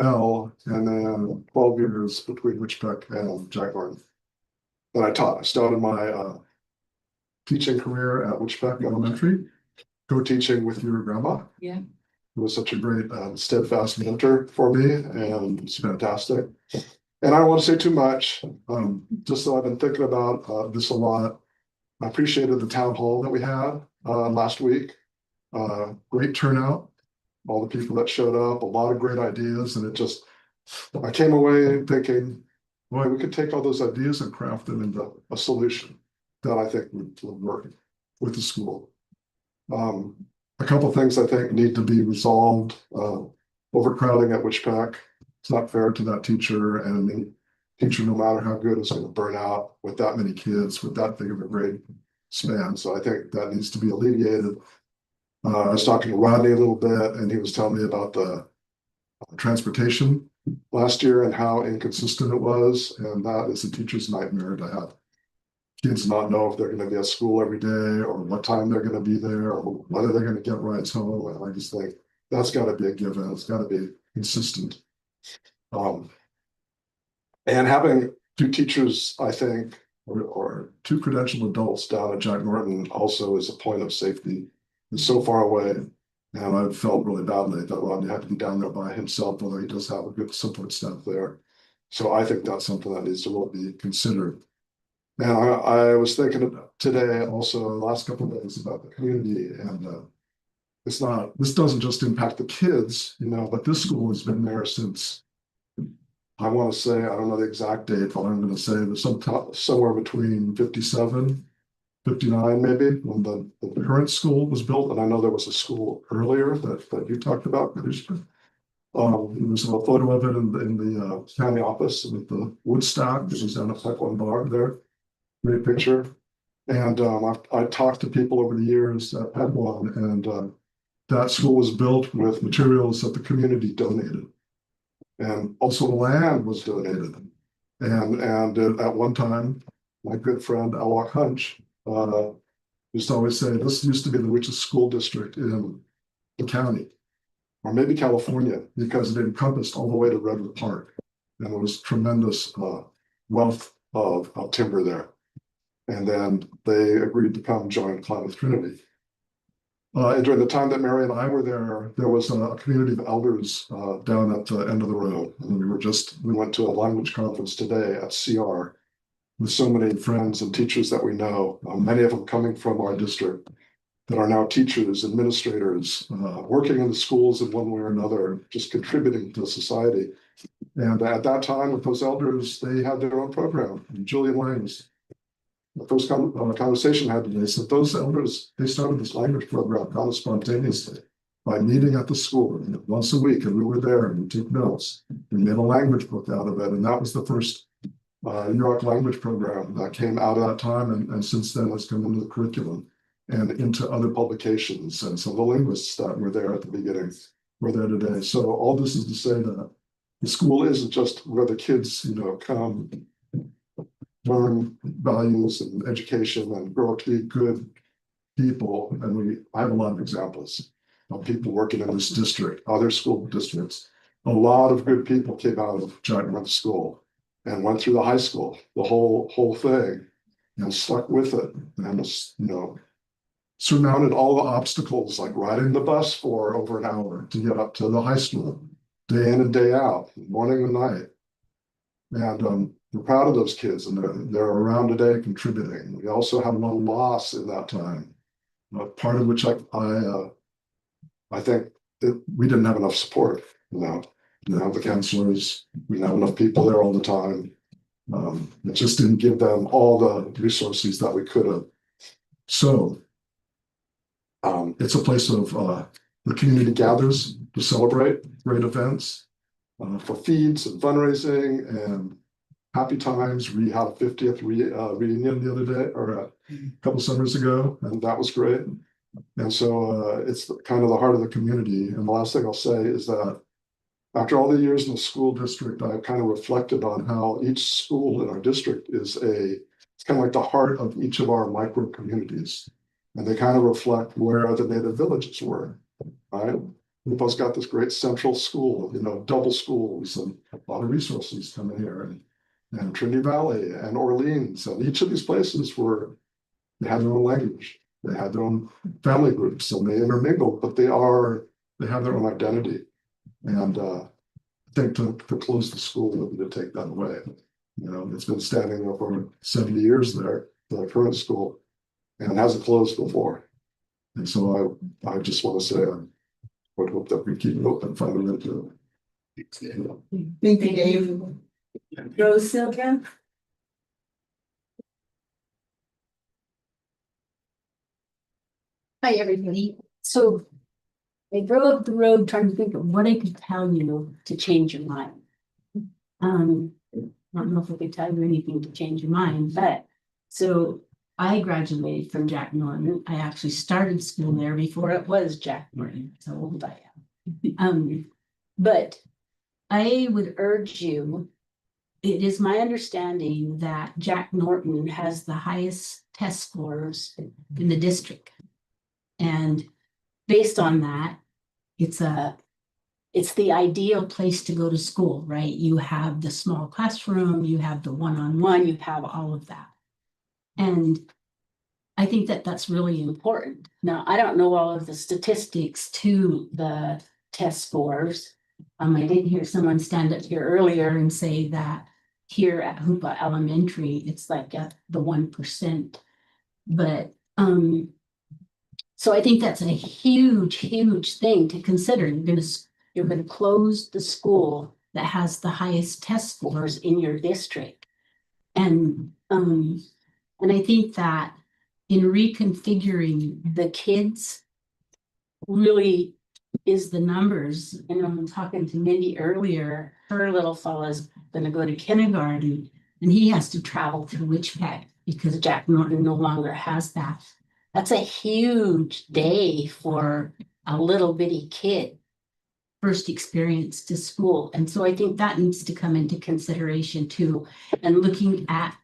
L, and then 12 years between Wichita and Jack Norton. That I taught. I started my teaching career at Wichita Elementary, co-teaching with your grandma. Yeah. It was such a great steadfast mentor for me, and it's fantastic. And I don't want to say too much, just so I've been thinking about this a lot. I appreciated the town hall that we had last week. Great turnout, all the people that showed up, a lot of great ideas, and it just, I came away thinking, boy, we could take all those ideas and craft them into a solution that I think would work with the school. A couple of things I think need to be resolved. Overcrowding at Witchpack. It's not fair to that teacher, and the teacher, no matter how good, is going to burn out with that many kids with that big of a grade span. So I think that needs to be alleviated. I was talking to Rodney a little bit, and he was telling me about the transportation last year and how inconsistent it was. And that is a teacher's nightmare to have kids not know if they're going to be at school every day or what time they're going to be there or whether they're going to get rides home. And I just think that's got to be a given. It's got to be consistent. And having 2 teachers, I think, or 2 credentialed adults down at Jack Norton also is a point of safety. It's so far away. And I felt really badly that Rodney had to be down there by himself, although he does have a good support staff there. So I think that's something that needs to really be considered. And I was thinking today also the last couple of days about the community, and it's not, this doesn't just impact the kids, you know, but this school has been there since, I want to say, I don't know the exact date, but I'm going to say there's somewhere between 57, 59 maybe, when the current school was built. And I know there was a school earlier that you talked about. There's a photo of it in the county office with the wood stack. This is down at Pipeline Bar there. Great picture. And I talked to people over the years at Pipeline, and that school was built with materials that the community donated. And also the land was donated. And at one time, my good friend Alwak Hunch, used to always say, this used to be the richest school district in the county, or maybe California, because it encompassed all the way to Redwood Park. And there was tremendous wealth of timber there. And then they agreed to come join Klamath Trinity. And during the time that Mary and I were there, there was a community of elders down at the end of the road. And we went to a language conference today at CR with so many friends and teachers that we know, many of them coming from our district, that are now teachers, administrators, working in the schools in one way or another, just contributing to society. And at that time, with those elders, they had their own program. And Julian Langs, the first conversation I had today, said those elders, they started this language program kind of spontaneously by meeting at the school once a week, and we were there and we took notes. We made a language book out of it, and that was the first New York language program that came out of that time, and since then has come into the curriculum and into other publications. And some of the linguists that were there at the beginning were there today. So all this is to say that the school isn't just where the kids, come, learn values and education and grow up to be good people. And I have a lot of examples of people working in this district, other school districts. A lot of good people came out of Jack Norton School and went through the high school, the whole thing, and stuck with it, and surmounted all the obstacles, like riding the bus for over an hour to get up to the high school, day in and day out, morning and night. And we're proud of those kids, and they're around today contributing. We also had one loss in that time, part of which I think we didn't have enough support. We didn't have the counselors, we didn't have enough people there all the time. It just didn't give them all the resources that we could have. So it's a place of the community gathers to celebrate great events, for feeds and fundraising and happy times. We had a 50th reunion the other day, or a couple summers ago, and that was great. And so it's kind of the heart of the community. And the last thing I'll say is that after all the years in the school district, I kind of reflected on how each school in our district it's kind of like the heart of each of our micro communities. And they kind of reflect where the native villages were, right? Lupo's got this great central school, double schools and a lot of resources coming here, and Trinity Valley and Orleans. And each of these places they had their own language, they had their own family groups, and they intermingled, but they have their own identity. And I think to close the school would be to take that away. It's been standing there for 70 years there, the current school, and it hasn't closed before. And so I just want to say I would hope that we keep it open fundamentally. Thank you, Dave. Rose Silka? Hi, everybody. So I drove up the road trying to think of what I could tell you to change your mind. I don't know if I could tell you anything to change your mind, but so I graduated from Jack Norton. I actually started school there before it was Jack Norton. So old I am. But I would urge you, it is my understanding that Jack Norton has the highest test scores in the district. And based on that, it's the ideal place to go to school, right? You have the small classroom, you have the one-on-one, you have all of that. And I think that that's really important. Now, I don't know all of the statistics to the test scores. I did hear someone stand up here earlier and say that here at Hoopa Elementary, it's like at the 1%. But so I think that's a huge, huge thing to consider. You're going to close the school that has the highest test scores in your district. And I think that in reconfiguring the kids really is the numbers. And I'm talking to Mindy earlier, her little fella's going to go to kindergarten and he has to travel through Witchpeg because Jack Norton no longer has that. That's a huge day for a little bitty kid, first experience to school. And so I think that needs to come into consideration too. And looking at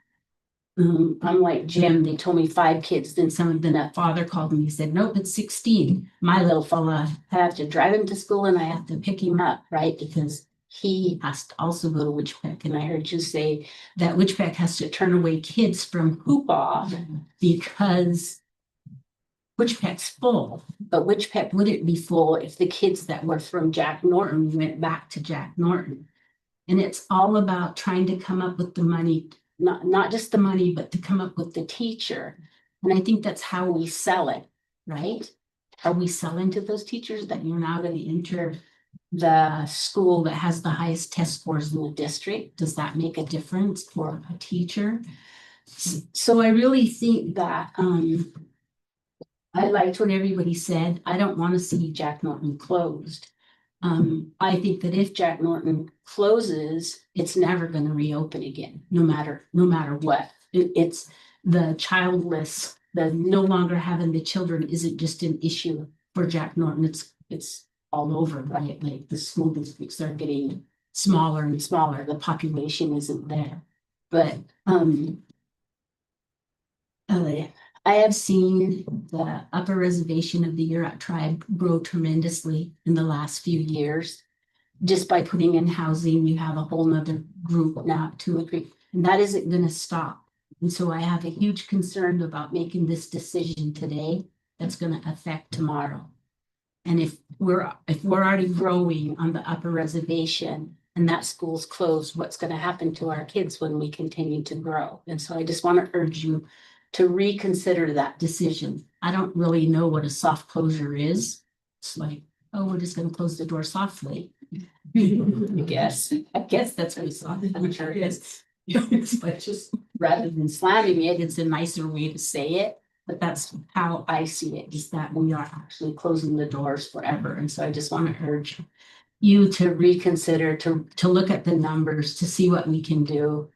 unlike Jim, they told me 5 kids, then that father called me, he said, nope, it's 16. My little fella, I have to drive him to school and I have to pick him up, right? Because he has to also go to Witchpeck. And I heard you say that Witchpeck has to turn away kids from Hoopaw because Witchpeck's full, but Witchpeck wouldn't be full if the kids that were from Jack Norton went back to Jack Norton. And it's all about trying to come up with the money, not just the money, but to come up with the teacher. And I think that's how we sell it, right? Are we selling to those teachers that you're now going to enter the school that has the highest test scores in the district? Does that make a difference for a teacher? So I really think that, I liked what everybody said. I don't want to see Jack Norton closed. I think that if Jack Norton closes, it's never going to reopen again, no matter what. It's the childless, the no longer having the children isn't just an issue for Jack Norton. It's all over, right? Like the school districts are getting smaller and smaller. The population isn't there. But I have seen the upper reservation of the Yurok tribe grow tremendously in the last few years. Just by putting in housing, you have a whole nother group now, 2 or 3, and that isn't going to stop. And so I have a huge concern about making this decision today that's going to affect tomorrow. And if we're already growing on the upper reservation and that school's closed, what's going to happen to our kids when we continue to grow? And so I just want to urge you to reconsider that decision. I don't really know what a soft closure is. It's like, oh, we're just going to close the door softly. I guess that's what a soft closure is. But just rather than slamming it, it's a nicer way to say it. But that's how I see it, is that we are actually closing the doors forever. And so I just want to urge you to reconsider, to look at the numbers, to see what we can do.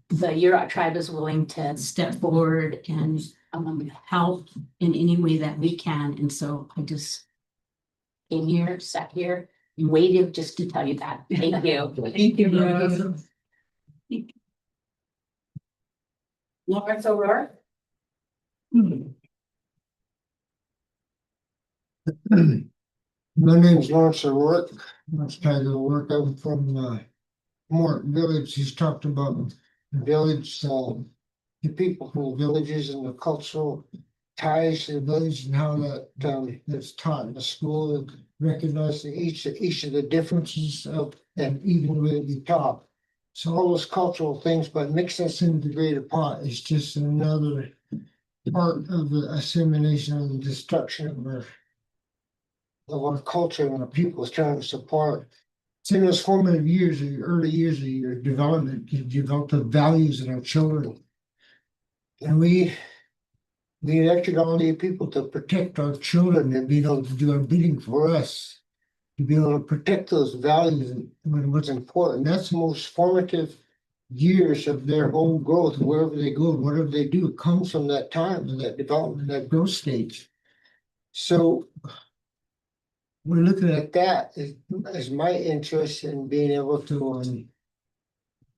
The Yurok tribe is willing to step forward and help in any way that we can. And so I just came here, sat here, and waited just to tell you that. Thank you. Thank you, Rose. Lawrence O'Rourke. My name's Lawrence O'Rourke. That's kind of the work. I'm from Morton Village. He's talked about village, the people from the villages and the cultural ties to the village and how that that's taught in the school, and recognizing each of the differences of and even way we taught. So all those cultural things, but mix us into the greater pot is just another part of the assimilation and the destruction of our culture and our people is trying to support. It's in those formative years, the early years of your development, you develop the values in our children. And we elected all the people to protect our children and be able to do our bidding for us, to be able to protect those values and what's important. That's the most formative years of their whole growth, wherever they go, whatever they do, it comes from that time and that development, that growth stage. So we're looking at that as my interest in being able to,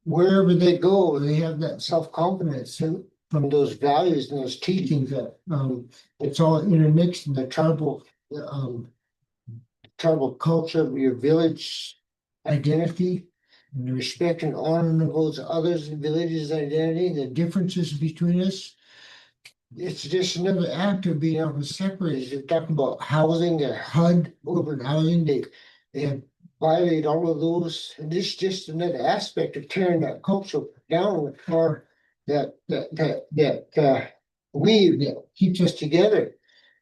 wherever they go, they have that self-confidence from those values and those teachings that it's all intermixed in the tribal culture of your village identity, and the respect and honor of those others in villages' identity, the differences between us. It's just another act of being able to separate. They're talking about housing, their HUD, urban housing, they have violated all of those. And this is just another aspect of tearing that culture down for that weave that keeps us together.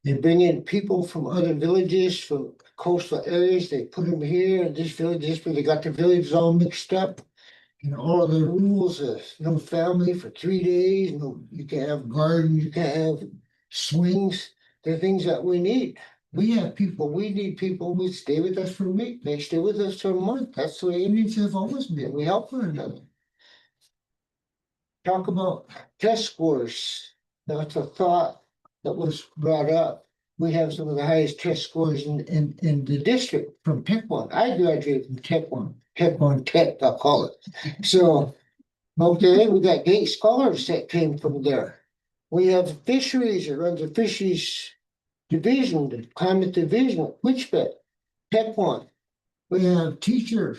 They bring in people from other villages, from coastal areas, they put them here in this village, they got the villages all mixed up. You know, all of the rules of no family for 3 days, no, you can't have garden, you can't have swings. They're things that we need. We have people, we need people who stay with us for a week, they stay with us for a month. That's the way Indians have always been. We help one another. Talk about test scores. That's a thought that was brought up. We have some of the highest test scores in the district from Tech One. I graduated from Tech One. Tech One Tech, I'll call it. So Okay, we got Gate Scholars that came from there. We have fisheries that runs a fisheries division, the climate division at Witchbet, Tequan. We have teachers.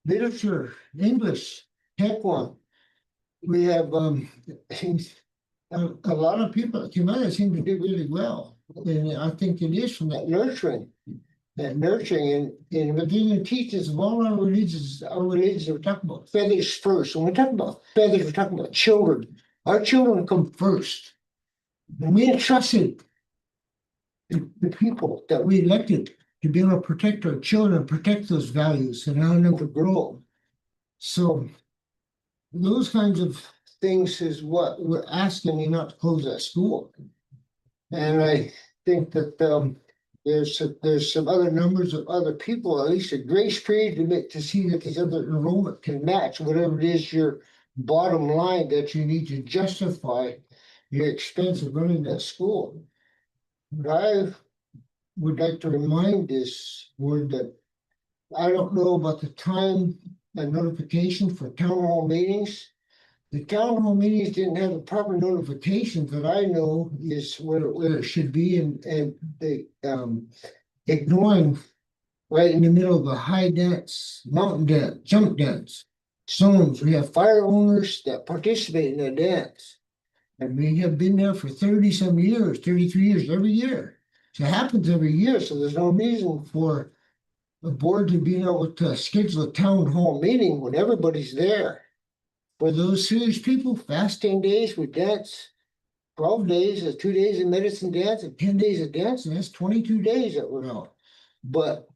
Literature, English, Tequan. We have a lot of people that came out that seem to do really well. And I think it is from that nurturing. And but then it teaches of all our religions we're talking about feathers first. When we talk about feathers, we're talking about children. Our children come first. And we entrusted the people that we elected to be able to protect our children, protect those values and allow them to grow. So those kinds of things is what we're asking you not to close that school. And I think that there's some other numbers of other people, at least a grace period to see that these other enrollment can match whatever it is your bottom line that you need to justify your expense of running that school. But I would like to remind this board that I don't know about the time and notification for town hall meetings. The town hall meetings didn't have the proper notifications that I know is where it should be, and they ignoring right in the middle of a high dance, mountain dance, jump dance zones. We have fire owners that participate in the dance. And we have been there for 30-some years, 33 years, every year. So it happens every year, so there's no reason for the board to be able to schedule a town hall meeting when everybody's there. For those serious people, fast 10 days, we dance 12 days, 2 days of medicine dance, and 10 days of dance, and that's 22 days that we're out. But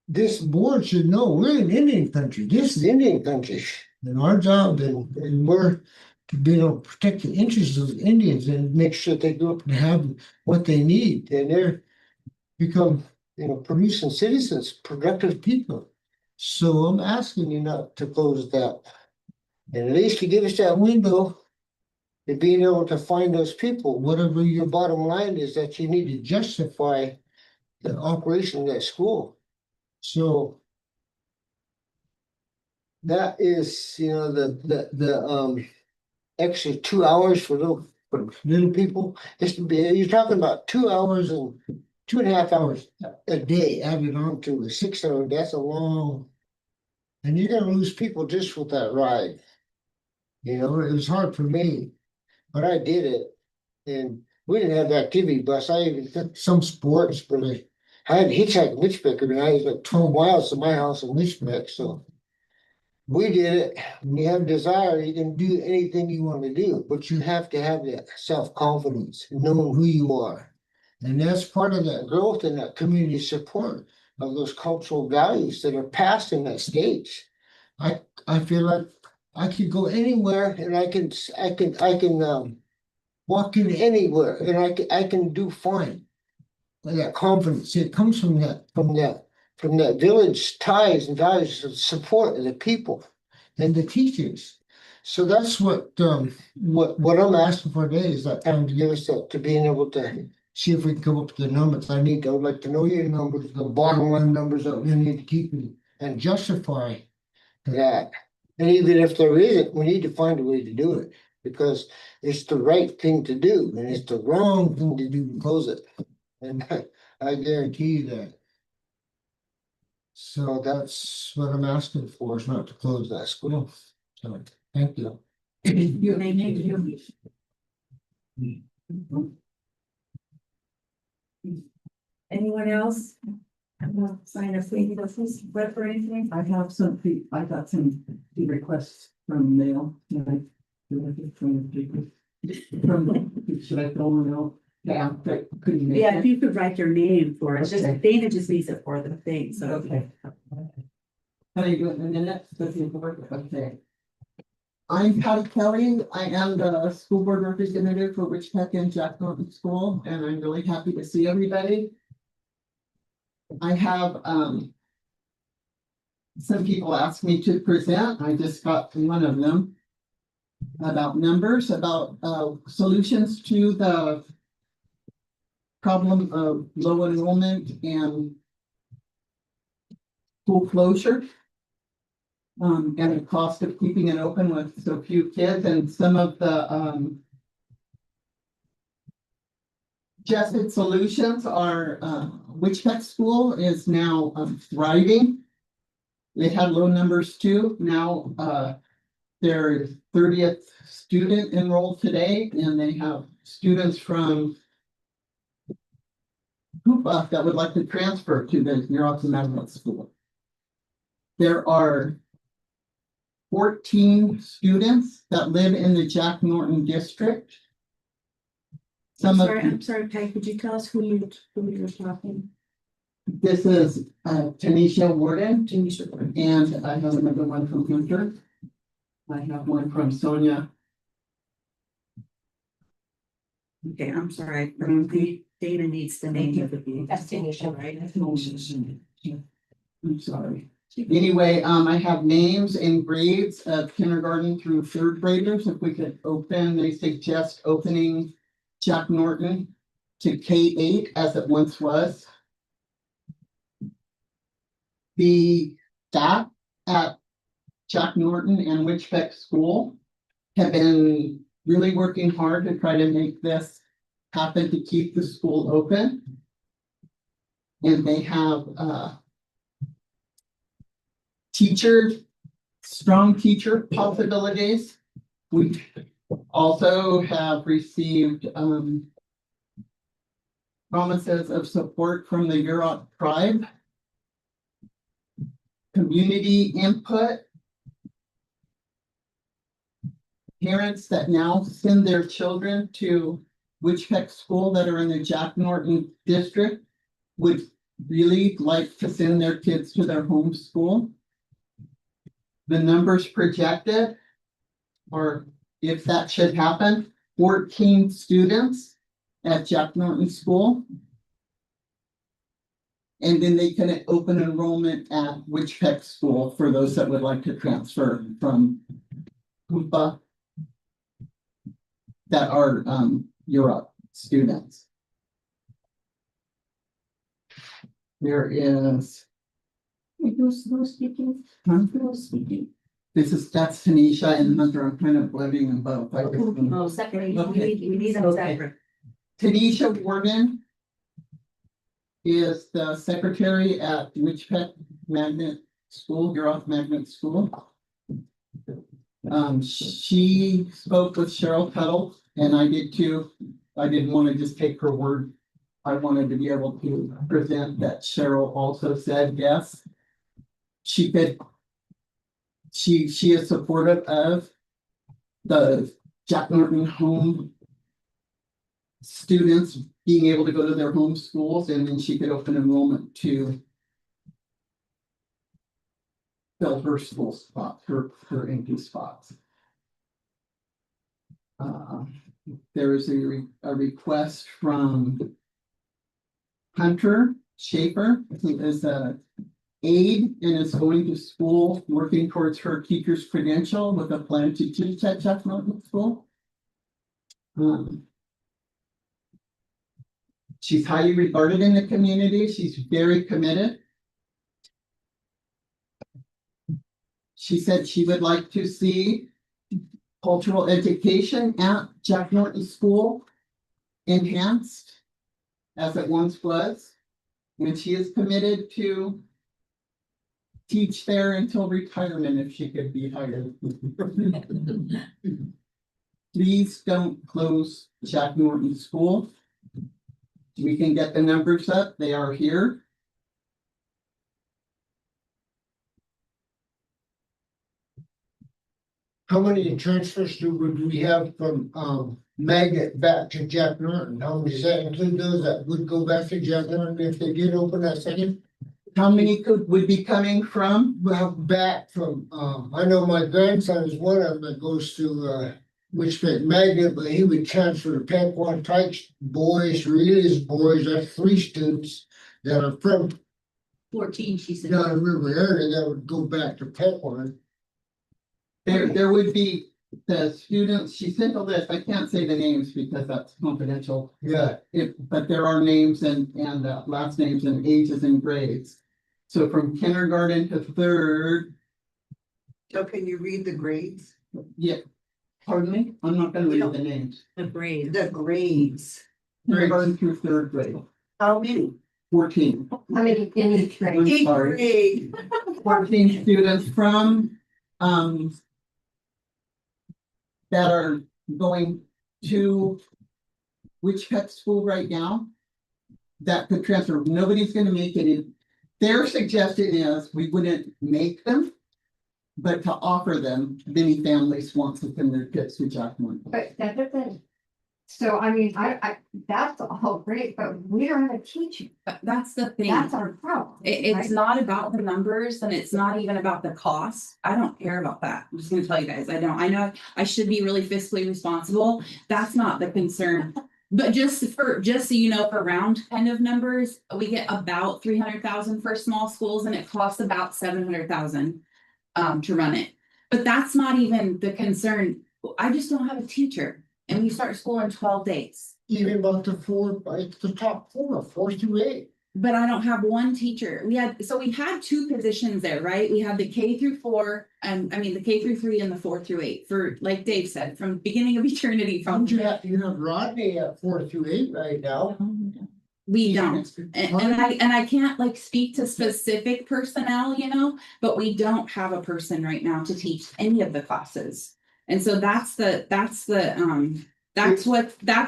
this board should know we're in Indian country. This is Indian country. And our job, and we're to be able to protect the interests of the Indians and make sure they go up and have what they need. And they're become, producing citizens, productive people. So I'm asking you not to close that. And at least to give us that window to being able to find those people, whatever your bottom line is that you need to justify the operation of that school. So that is, the extra 2 hours for little people. You're talking about 2 hours and 2.5 hours a day added on to a 6 hour. That's a long, and you're gonna lose people just with that ride. It was hard for me, but I did it. And we didn't have the activity bus. I even took some sports, but I had to hitchhike in Litchfield, and I was like 12 miles to my house in Litchfield. So we did it. When you have desire, you can do anything you want to do, but you have to have that self-confidence, knowing who you are. And that's part of that growth and that community support of those cultural values that are passed in that stage. I feel like I could go anywhere and I can walk in anywhere and I can do fine. That confidence, it comes from that village ties and values of support of the people and the teachers. So that's what I'm asking for today is that time to give us that, to being able to see if we can come up with the numbers. I would like to know your numbers, the bottom line numbers that we need to keep and justify that. And even if there isn't, we need to find a way to do it because it's the right thing to do and it's the wrong thing to do to close it. And I guarantee you that. So that's what I'm asking for, is not to close that school. So thank you. Anyone else? Sign a fee, web or anything? I got some fee requests from mail. Should I fill them out? Yeah. Yeah, if you could write your name for it, it's just Dana just needs it for the thing, so. Okay. How do you do it in a minute? Okay. I'm Patty Kelly. I am the school board representative for Rich Tech and Jack Norton School, and I'm really happy to see everybody. I have some people asked me to present. I just got one of them about numbers, about solutions to the problem of low enrollment and school closure. And the cost of keeping it open with so few kids and some of the, Jessup Solutions, our Witchpet School is now thriving. They had low numbers too. Now their 30th student enrolled today, and they have students from Hoopa that would like to transfer to the Neurotic Magnet School. There are 14 students that live in the Jack Norton district. I'm sorry, Peg, could you tell us who you're talking? This is Tanisha Warden. And I have another one from Hunter. I have one from Sonia. Okay, I'm sorry, Dana needs the name of the. That's Tanisha, right? I'm sorry. Anyway, I have names and grades of kindergarten through third graders. If we could open, they suggest opening Jack Norton to K-8 as it once was. The staff at Jack Norton and Witchpet School have been really working hard to try to make this happen to keep the school open. And they have strong teacher possibilities. We also have received promises of support from the Yurok tribe, community input, parents that now send their children to Witchpet School that are in the Jack Norton district would really like to send their kids to their home school. The numbers projected are, if that should happen, 14 students at Jack Norton School. And then they can open enrollment at Witchpet School for those that would like to transfer from Hoopa that are Europe students. There is. Who's speaking? Who's speaking? That's Tanisha and Hunter. I'm kind of blending them both. Oh, separate. Okay. We need them separate. Tanisha Warden is the secretary at Witchpet Magnet School, Europe Magnet School. She spoke with Cheryl Tuttle, and I did too. I didn't want to just take her word. I wanted to be able to present that Cheryl also said yes. She is supportive of the Jack Norton home students being able to go to their home schools, and then she could open enrollment to fill her school spot, her empty spots. There is a request from Hunter Schaefer, who is a aide and is going to school, working towards her teacher's credential with a plan to teach at Jack Norton School. She's highly regarded in the community. She's very committed. She said she would like to see cultural education at Jack Norton School enhanced as it once was. And she is committed to teach there until retirement if she could be hired. Please don't close Jack Norton School. We can get the numbers up. They are here. How many transfers would we have from Magnet back to Jack Norton? How many does that include those that would go back to Jack Norton if they did open that second? How many would be coming from? Well, back from, I know my grandson is one of them that goes to Witchpet Magnet, but he would transfer to Pequot Tykes boys, Relia's boys. That's 3 students that are from 14, she said. down the river area that would go back to Pequot. There would be the students, she sent a list, I can't say the names because that's confidential. Yeah. But there are names and last names and ages and grades. So from kindergarten to 3rd, So can you read the grades? Yeah. Pardon me? I'm not gonna read the names. The grade. The grades. Kindergarten through third grade, How many? 14. How many in each grade? I'm Eighth sorry. grade. 14 students from, that are going to Witch Pet School right now. That could transfer. Nobody's gonna make it in. Their suggestion is we wouldn't make them. But to offer them, many families want to send their kids to Jack Morton. But that's the thing. So I mean, that's all great, but we don't have a teacher. That's the thing. That's our problem. It's right? not about the numbers and it's not even about the cost. I don't care about that. I'm just gonna tell you guys, I don't. I know I should be really fiscally responsible. That's not the concern. But just so you know, for round kind of numbers, we get about 300,000 for small schools and it costs about 700,000 to run it. But that's not even the concern. I just don't have a teacher and we start school in 12 days. Even about the top 4 through 8. But I don't have one teacher. We had 2 positions there, right? We had the K through 4, and the K through 3 and the 4 through 8 for, like Dave said, from beginning of eternity from. You have Rodney at 4 through 8 right now. We don't, and I can't like speak to specific personnel, you know, but we don't have a person right now to teach any of the classes. And so that's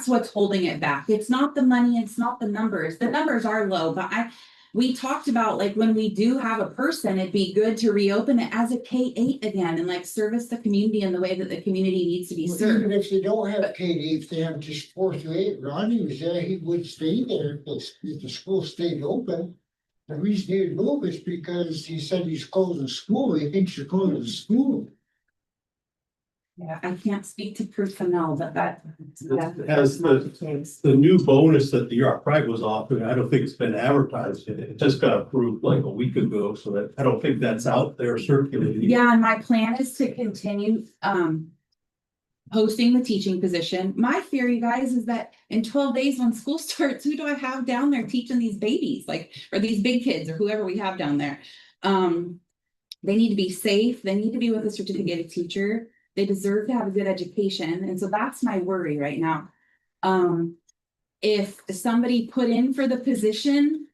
what's holding it back. It's not the money, it's not the numbers. The numbers are low, but we talked about like when we do have a person, it'd be good to reopen it as a K-8 again and like service the community in the way that the community needs to be Well, served. even if you don't have K-8, if they have just 4 through 8, Rodney was there, he would stay there if the school stayed open. The reason he would move is because he said he's closing school, he thinks you're closing the school. Yeah, I can't speak to personnel, but that. As the new bonus that the York Pride was offering, I don't think it's been advertised yet. It just got approved like a week ago, so that I don't think that's out there circulating. Yeah, and my plan is to continue posting the teaching position. My fear, you guys, is that in 12 days when school starts, who do I have down there teaching these babies, like, or these big kids or whoever we have down there? They need to be safe, they need to be with a certificated teacher, they deserve to have a good education, and so that's my worry right now. If somebody put in for the position,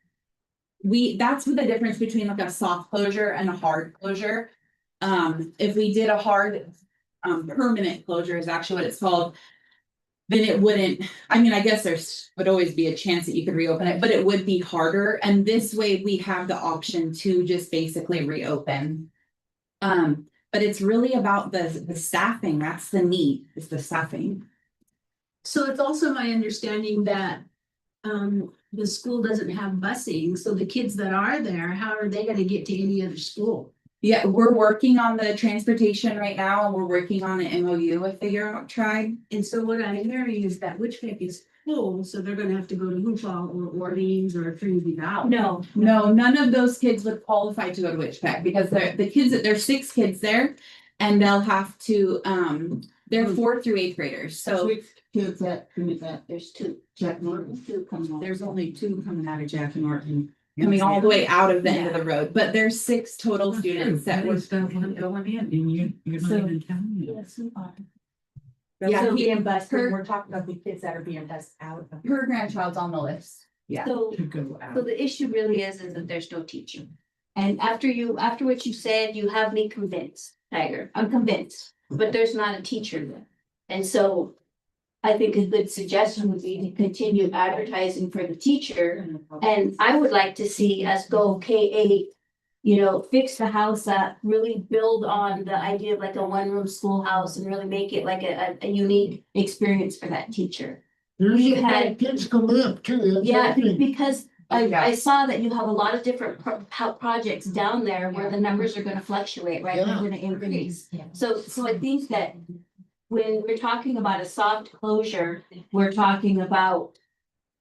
that's what the difference between like a soft closure and a hard closure. If we did a hard permanent closure is actually what it's called, then it wouldn't, I guess would always be a chance that you could reopen it, but it would be harder. And this way we have the option to just basically reopen. But it's really about the staffing. That's the need, is the staffing. So it's also my understanding that the school doesn't have busing, so the kids that are there, how are they gonna get to any other school? Yeah, we're working on the transportation right now, and we're working on an MOU with the York Tribe. And so what I'm hearing is that Witchpeck is full, so they're gonna have to go to Hoopa or Orleans or Trinity Valley. No, none of those kids would qualify to go to Witchpeck because there's 6 kids there. And they'll have to, they're 4th through 8th graders, so. Kids that, There's 2. Jack Morton. 2 coming on. There's only 2 coming out of Jack Morton, coming all the way out of the end of the road, but there's 6 total students that were. Going in and you're not even telling me. Yes, we are. Yeah, So being bused, we're talking about the kids that are being bused out. Her grandchild's on the list. Yeah. So, To go so out. the issue really is that there's no teacher. And after what you said, you have me convinced, Tiger, I'm convinced, but there's not a teacher there. And so I think a good suggestion would be to continue advertising for the teacher. And I would like to see us go K-8, fix the house up, really build on the idea of like a one-room schoolhouse and really make it like a unique experience for that teacher. There's had kids coming up too. Yeah, because I saw that you have a lot of different projects down there where the numbers are gonna fluctuate, right? They're Yeah. gonna increase. So I think that when we're talking about a soft closure, we're talking about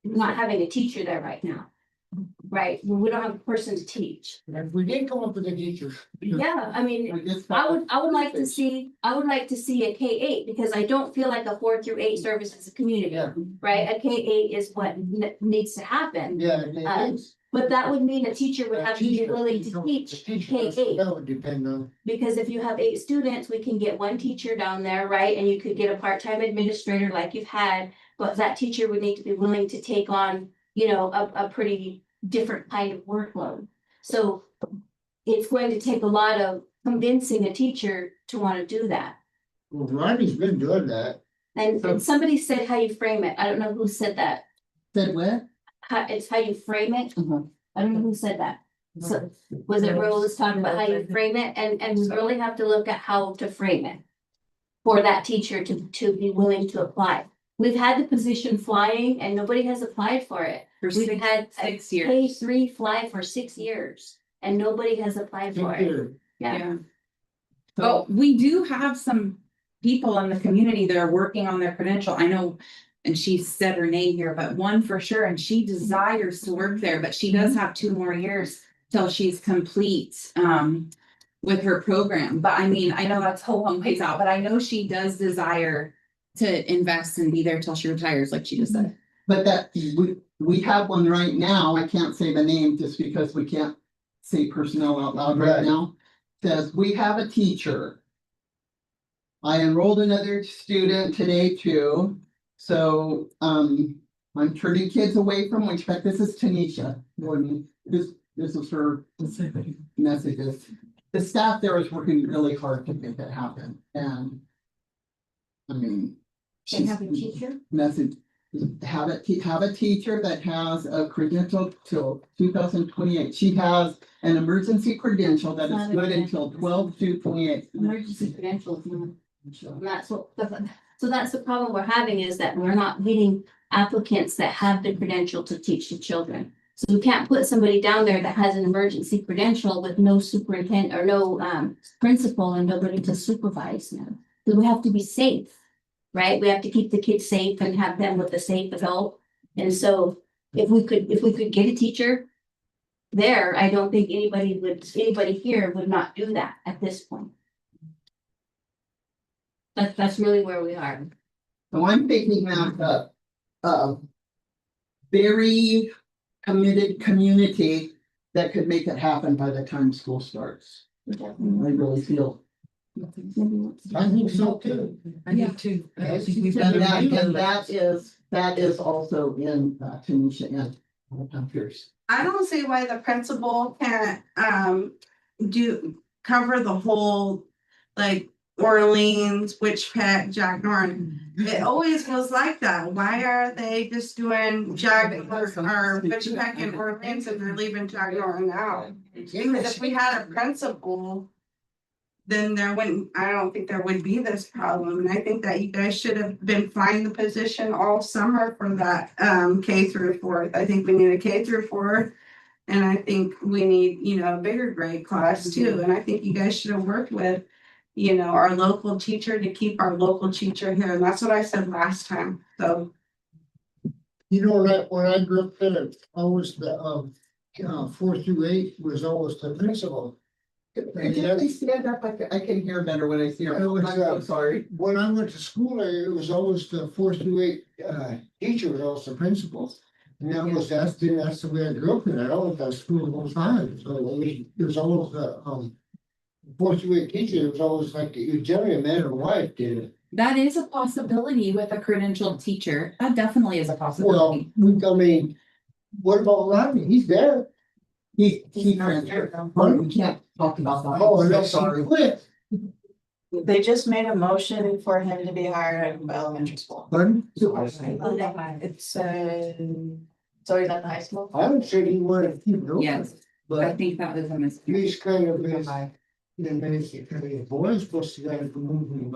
not having a teacher there right now. Right? We don't have a person to teach. If we did come up with a teacher. Yeah, I would like to see a K-8 because I don't feel like a 4 through 8 service as a community, Yeah. right? A K-8 is what needs to happen. Yeah, it is. But that would mean a teacher would have to be willing to teach K-8. That would depend on. Because if you have 8 students, we can get 1 teacher down there, right? And you could get a part-time administrator like you've had. But that teacher would need to be willing to take on, you know, a pretty different kind of workload. So it's going to take a lot of convincing a teacher to want to do that. Well, Ronnie's been doing that. And somebody said how you frame it. I don't know who said that. Said what? It's how you frame it. Mhm. I don't know who said that. So was it Rose talking about how you frame it? And we really have to look at how to frame it. For that teacher to be willing to apply. We've had the position flying and nobody has applied for it. We've had 6 years. K3 fly for 6 years and nobody has applied for it. Yeah. But we do have some people in the community that are working on their credential. I know, and she said her name here, but one for sure, and she desires to work there, but she does have 2 more years till she's complete with her program. But I mean, I know that's a long ways out, but I know she does desire to invest and be there till she retires, like she just said. But that, we have one right now, I can't say the name just because we can't say personnel out loud right Right. now. Says, we have a teacher. I enrolled another student today too, so, I'm turning kids away from which, but this is Tanisha. This is her messages. The staff there is working really hard to make that happen, and I mean. And have a teacher? Message, have a teacher that has a credential till 2028. She has an emergency credential that is good until 12/2/28. Emergency credentials. And that's what, so that's the problem we're having is that we're not getting applicants that have the credential to teach the children. So you can't put somebody down there that has an emergency credential with no superintendent or no principal and nobody to supervise them. So we have to be safe, right? We have to keep the kids safe and have them with a safe adult. And so if we could get a teacher there, I don't think anybody here would not do that at this point. That's really where we are. So I'm thinking that very committed community that could make it happen by the time school starts. I really feel. I think so too. I do too. And that is also in Tanisha and Pierce. I don't see why the principal can't cover the whole, like, Orleans, Witch Pet, Jack Norton. It always was like that. Why are they just doing Jack or Witch Peck and Orleans and they're leaving Jack Norton out? Because if we had a principal, then I don't think there would be this problem. And I think that you guys should have been finding the position all summer for that K through 4th. I think we need a K through 4th. And I think we need, a bigger grade class too. And I think you guys should have worked with, our local teacher to keep our local teacher here. And that's what I said last time. So. When I grew up there, always the 4 through 8 was always the principal. Can you please stand up? I can hear better when I see her. I'm so sorry. When I went to school there, it was always the 4 through 8 teacher was always the principal. And that's the way I grew up in. I always got school the whole time. So it was always the 4 through 8 teacher. It was always like generally a man or wife did it. That is a possibility with a credentialed teacher. That definitely is a possibility. Well, I mean, what about Rodney? He's there. He transferred. We can't talk about that. Oh, I'm so that's sorry. quit. They just made a motion for him to be hired at elementary school. Pardon? It's so he's at the high school? I would say he wanted to keep going. Yes, I But think that was a mistake. he's kind of his boy's supposed to go to move him,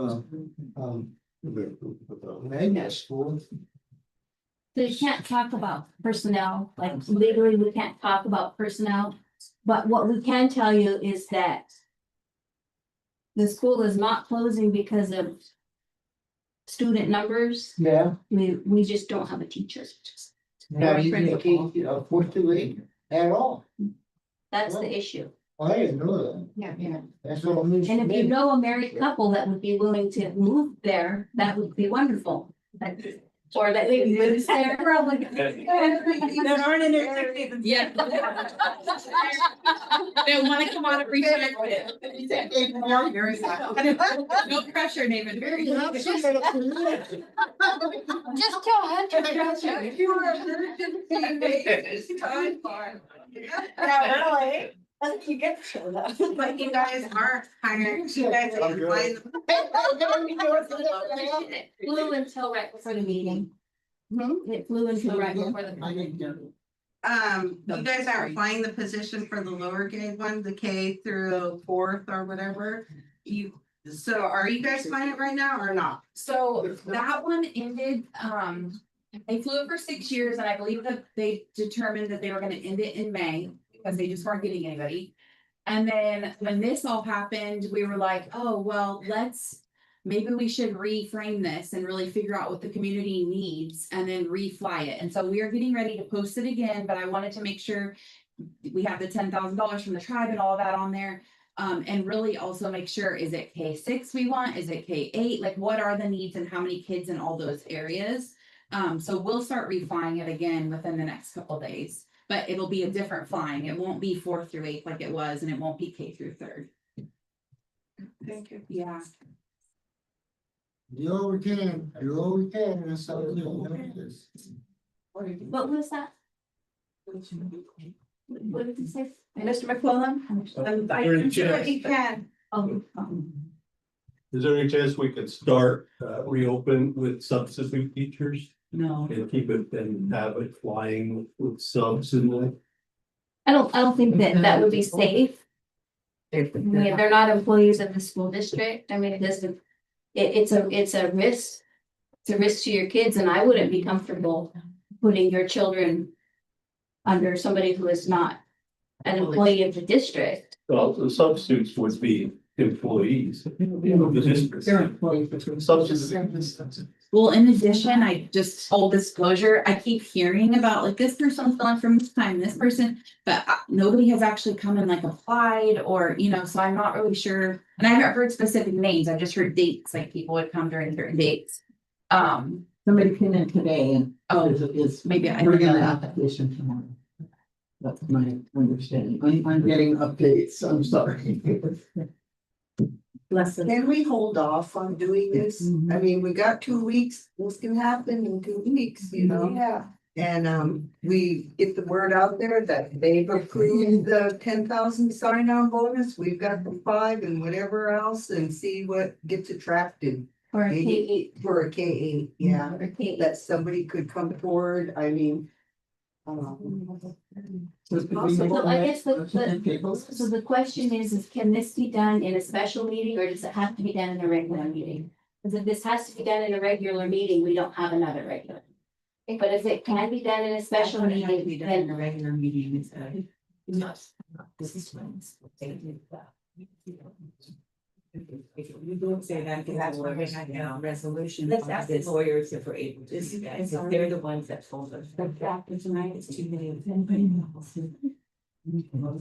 the magnet school. So you can't talk about personnel, like legally, we can't talk about personnel. But what we can tell you is that the school is not closing because of student numbers. Yeah. We just don't have a teacher. Now you can 4 through 8 at all. That's the issue. I didn't know that. Yeah. That's what I'm. And if you know a married couple that would be willing to move there, that would be wonderful. But Or that they lives there. That aren't in their. Yeah. They wanna come on and retirement. No pressure, David. Just tell Hunter. You get to show that. But you guys aren't hiring, you guys are flying. It flew until right before the meeting. It flew until right before the meeting. You guys aren't applying the position for the lower grade one, the K through fourth or whatever. So are you guys flying it right now or not? So that one ended, they flew it for 6 years and I believe that they determined that they were gonna end it in May because they just weren't getting anybody. And then when this all happened, we were like, oh, well, maybe we should reframe this and really figure out what the community needs and then refly it. And so we are getting ready to post it again, but I wanted to make sure we have the $10,000 from the tribe and all of that on there. And really also make sure, is it K6 we want? Is it K8? Like what are the needs and how many kids in all those areas? So we'll start reflying it again within the next couple days, but it'll be a different flying. It won't be 4th through 8th like it was, and it won't be K through 3rd. Thank you. Yeah. Do all we can, that's all we do. What was that? What did you say? Mr. McClellan? I'm sure you can. Oh, Is there any chance we could start, reopen with substitute teachers No. and keep it and have it flying with subs and like? I don't think that would be safe. I mean, they're not employees of the school district. I mean, it doesn't, it's a risk. It's a risk to your kids, and I wouldn't be comfortable putting your children under somebody who is not an employee of the district. Well, the substitutes would be employees of the district. They're employees. Substitutes. Well, in addition, I just full disclosure, I keep hearing about like this person's filling from this time, this person, but nobody has actually come and like applied or, so I'm not really sure. And I haven't heard specific names. I've just heard dates, like people would come during certain dates. Somebody came in today and. Maybe I. We're getting an application tomorrow. That's my understanding. I'm getting updates, I'm sorry. Can we hold off on doing this? I mean, we got 2 weeks, this can happen in 2 weeks, Yeah. And we get the word out there that they've approved the 10,000 sign-on bonus, we've got the 5 and whatever else, and see what gets attracted. Or a Maybe K8. For a K8, yeah, Or a K8. that somebody could come forward, I mean. So I guess so the question is can this be done in a special meeting or does it have to be done in a regular meeting? Because if this has to be done in a regular meeting, we don't have another regular. But if it can be done in a special meeting, then a regular meeting, yes. this is when. You don't say that, because that's why we had a resolution. Let's ask the lawyers if we're able to do that, so they're the ones that told us. But after tonight, it's 2 million.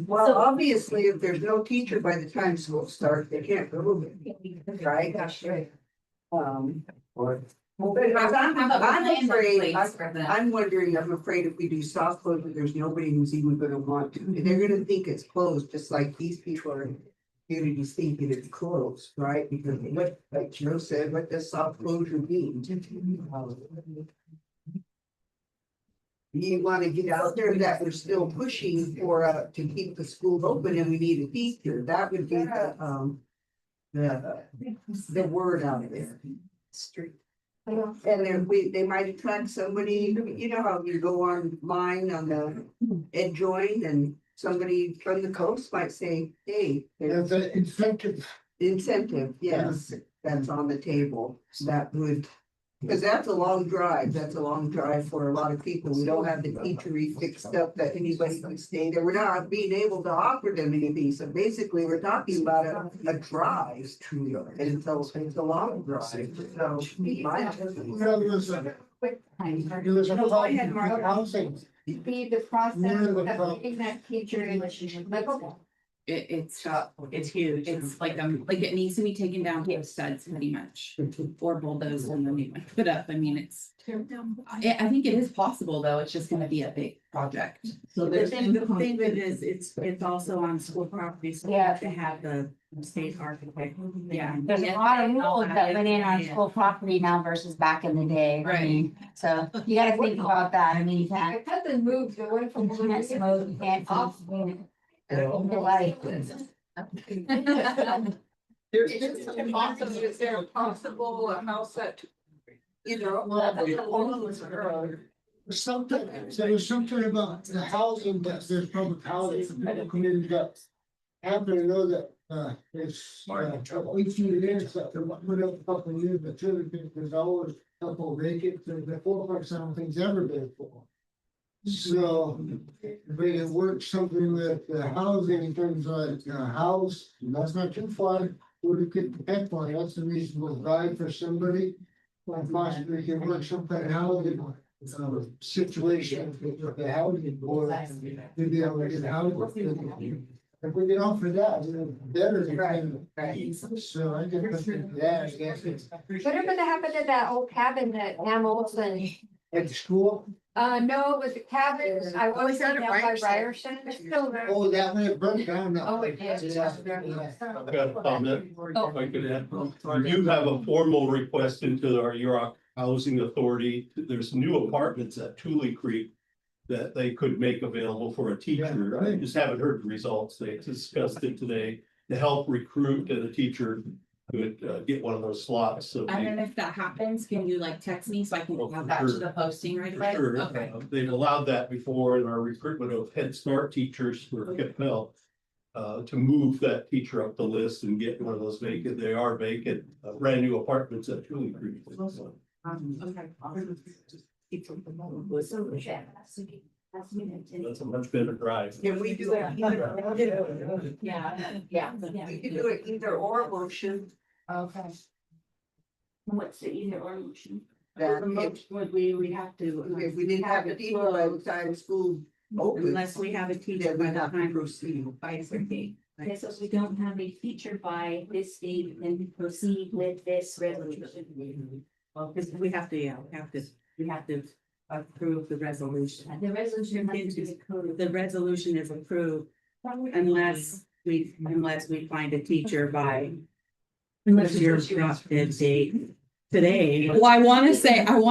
Well, obviously, if there's no teacher by the time school starts, they can't remove it, right? That's right. Because I'm afraid, I'm wondering, I'm afraid if we do soft closure, there's nobody who's even gonna want to, they're gonna think it's closed, just like these people are. Communities thinking it's closed, right? Because what, like Joe said, what does soft closure mean? You wanna get out there that we're still pushing for, to keep the schools open and we need a teacher, that would be the word out there. Street. And then they might attract somebody, how you go online on the EdJoin and somebody from the coast might say, hey. There's an incentive. Incentive, yes, that's on the table, that would, because that's a long drive, for a lot of people, we don't have the teachery fixed up that anybody can stay there, we're not being able to offer them anything, so basically, we're talking about a drive. And so it's a long drive, so. It was a problem, housing. Be the process of getting that teacher in livable. It's huge. It's like, it needs to be taken down to studs pretty much, or bulldozed and then we put up. I mean, I think it is possible though. It's just gonna be a big project. So The there's. thing of it is, it's also on school property, so you have to have the state architect. Yeah. There's a lot of rules that went in on school property now versus back in the day. I mean, so you gotta think about that. I mean, you can't. Cut the moves away from. You can't smoke, you can't. There's is there possible a house that, you know. Something, so there's something about the housing, that there's public housing, the community got. Happen to know that, it's, 18 years, that they put up a couple of years, but really, there's always a couple vacant, the 4% I don't think's ever been full. So, but it works something with the housing in terms of like house, that's not too far, where you could depend on, that's a reasonable guide for somebody. Or possibly can work some kind of housing, situation with the housing board, to be able to get housing. If we get off of that, then better. So I just think that, I guess it's. Whatever happened to that old cabin that animals and, At the school? no, it was a cabin, I was down by Ryerson, it's still there. Oh, that one, it burnt down now. Oh, it did. I've got a comment. If I could add. You have a formal request into our Yurok Housing Authority. There's new apartments at Tule Creek that they could make available for a teacher. I just haven't heard the results. They discussed it today to help recruit a teacher could get one of those slots. So And then if that happens, can you like text me so I can add that to the posting right for away? sure, Okay. They've allowed that before in our recruitment of Head Start teachers for KPL. To move that teacher up the list and get one of those vacant, they are vacant, brand new apartments at Tule Creek. That's a much better drive. Can we do it either? Yeah. We can do it either or motion. Okay. What's the either or motion? Would we have to. If we didn't have a teacher by the time school open. Unless we have a teacher by the time proceed by certain. Okay, so if we don't have a teacher by this date, then we proceed with this resolution. Well, because we have to approve the resolution. The resolution has to be approved. The resolution is approved unless we find a teacher by. Unless your drop dead date today. Well, I wanna say our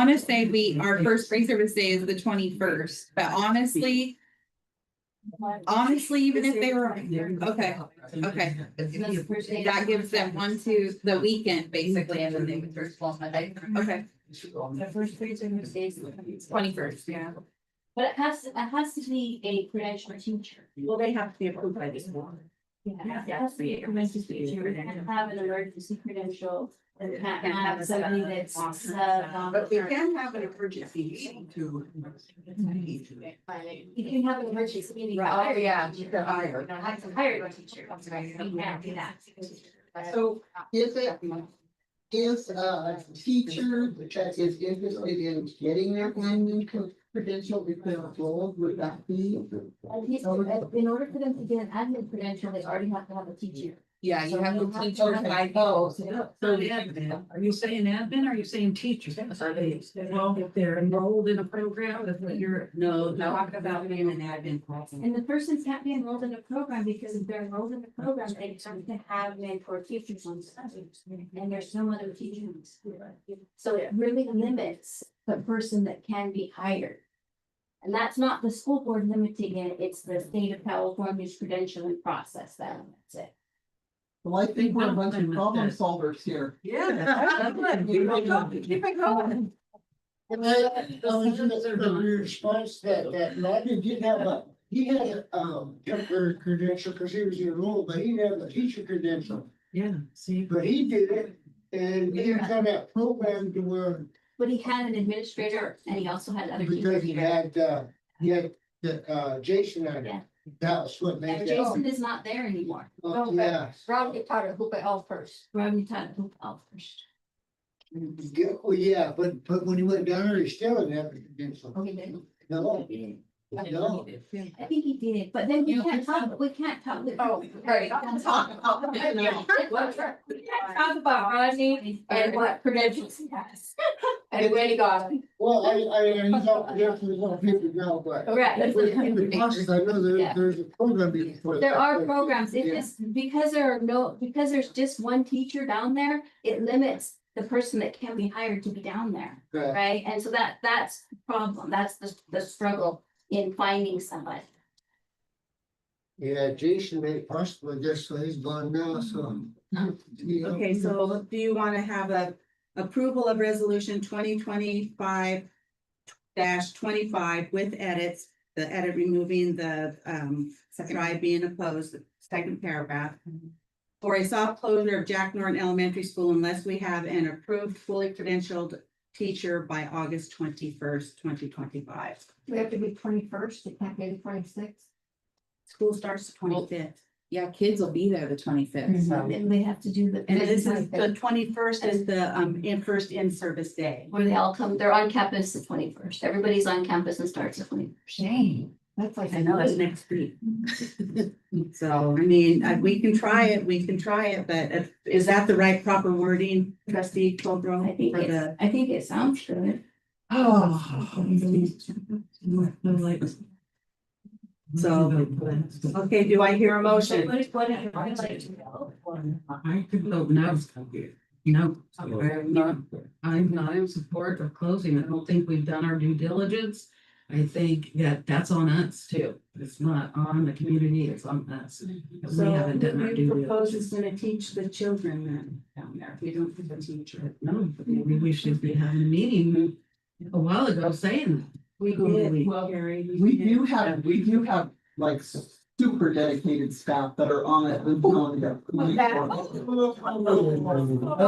first spring service day is the 21st, but honestly, even if they were, okay. That gives them the weekend basically, and then they would first fall Monday. Okay, The first three service days. 21st, yeah. But it has to be a credentialed teacher. Well, they have to be approved by this board. Yeah, it has to be a credentialed teacher. We can't have an emergency credential. And we can't have somebody that's. But we can have an emergency meeting to. You can have an emergency meeting. Right, yeah. You can hire. You don't have to hire a teacher. I'm sorry, you can't do that. So is a teacher that is interested in getting their planning credential if they're enrolled, would that be? In order for them to get an admin credential, they already have to have a teacher. Yeah, you have to teach to her by both. Are you saying admin, or are you saying teachers? Well, if they're enrolled in a program, that's what you're. No, talk about being an admin process. And the person can't be enrolled in a program because if they're enrolled in a program, they have to have mentor teachers on staff. And there's no other teachers. So it really limits the person that can be hired. And that's not the school board limiting it, it's the state of California's credentialing process, that's it. Well, I think we're a bunch of problem solvers here. Yeah. Keep it going. And I was in the response that Matthew did have he had a temporary credential because he was enrolled, but he didn't have a teacher credential. Yeah, see. But he did it and he had that program to where. But he had an administrator and he also had other Because teachers. he had Jason on it. Yeah. That was what made And that. Jason is not there anymore. Yeah. Rodney taught her who put all first. Rodney taught who else first. Well, yeah, but when he went down there, he still didn't have a credential. Oh, he didn't. No. I think he did, but then we can't talk. Oh, right. Talk about Rodney and what credentials he has. And where he got them. Well, he's out there for the paper now, but. Right. I know there's a program being put. There are programs, it just, because there's just one teacher down there, it limits the person that can be hired to be down there, right? And so that's the problem, that's the struggle in finding somebody. Yeah, Jason made possible, I guess, so he's gone now, so. Okay, so do you want to have a approval of resolution 2025-25 with edits? The edit removing the tribe being opposed, the second paragraph. For a soft closure of Jack Norton Elementary School unless we have an approved fully credentialed teacher by August 21st, 2025. We have to be 21st, it can't be the 26th. School starts the 25th. Yeah, kids will be there the 25th, so. And we have to do the. And this is the 21st is the first in-service day. Where they all come, they're on campus the 21st, everybody's on campus and starts the 21st. Dang, that's like. I know it's next week. So, I mean, we can try it, but is that the right proper wording, trustee Colbro? I think it sounds good. Oh. So, okay, do I hear a motion? I could vote no. No, I'm not in support of closing. I don't think we've done our due diligence. I think that that's on us too. It's not on the community, it's on us. We haven't done our due propose diligence. is gonna teach the children then down there, if we don't have a teacher. No, but maybe we should be having a meeting a while ago saying that. We did, well, Gary. We do have like super dedicated staff that are on it. and doing it. Oh,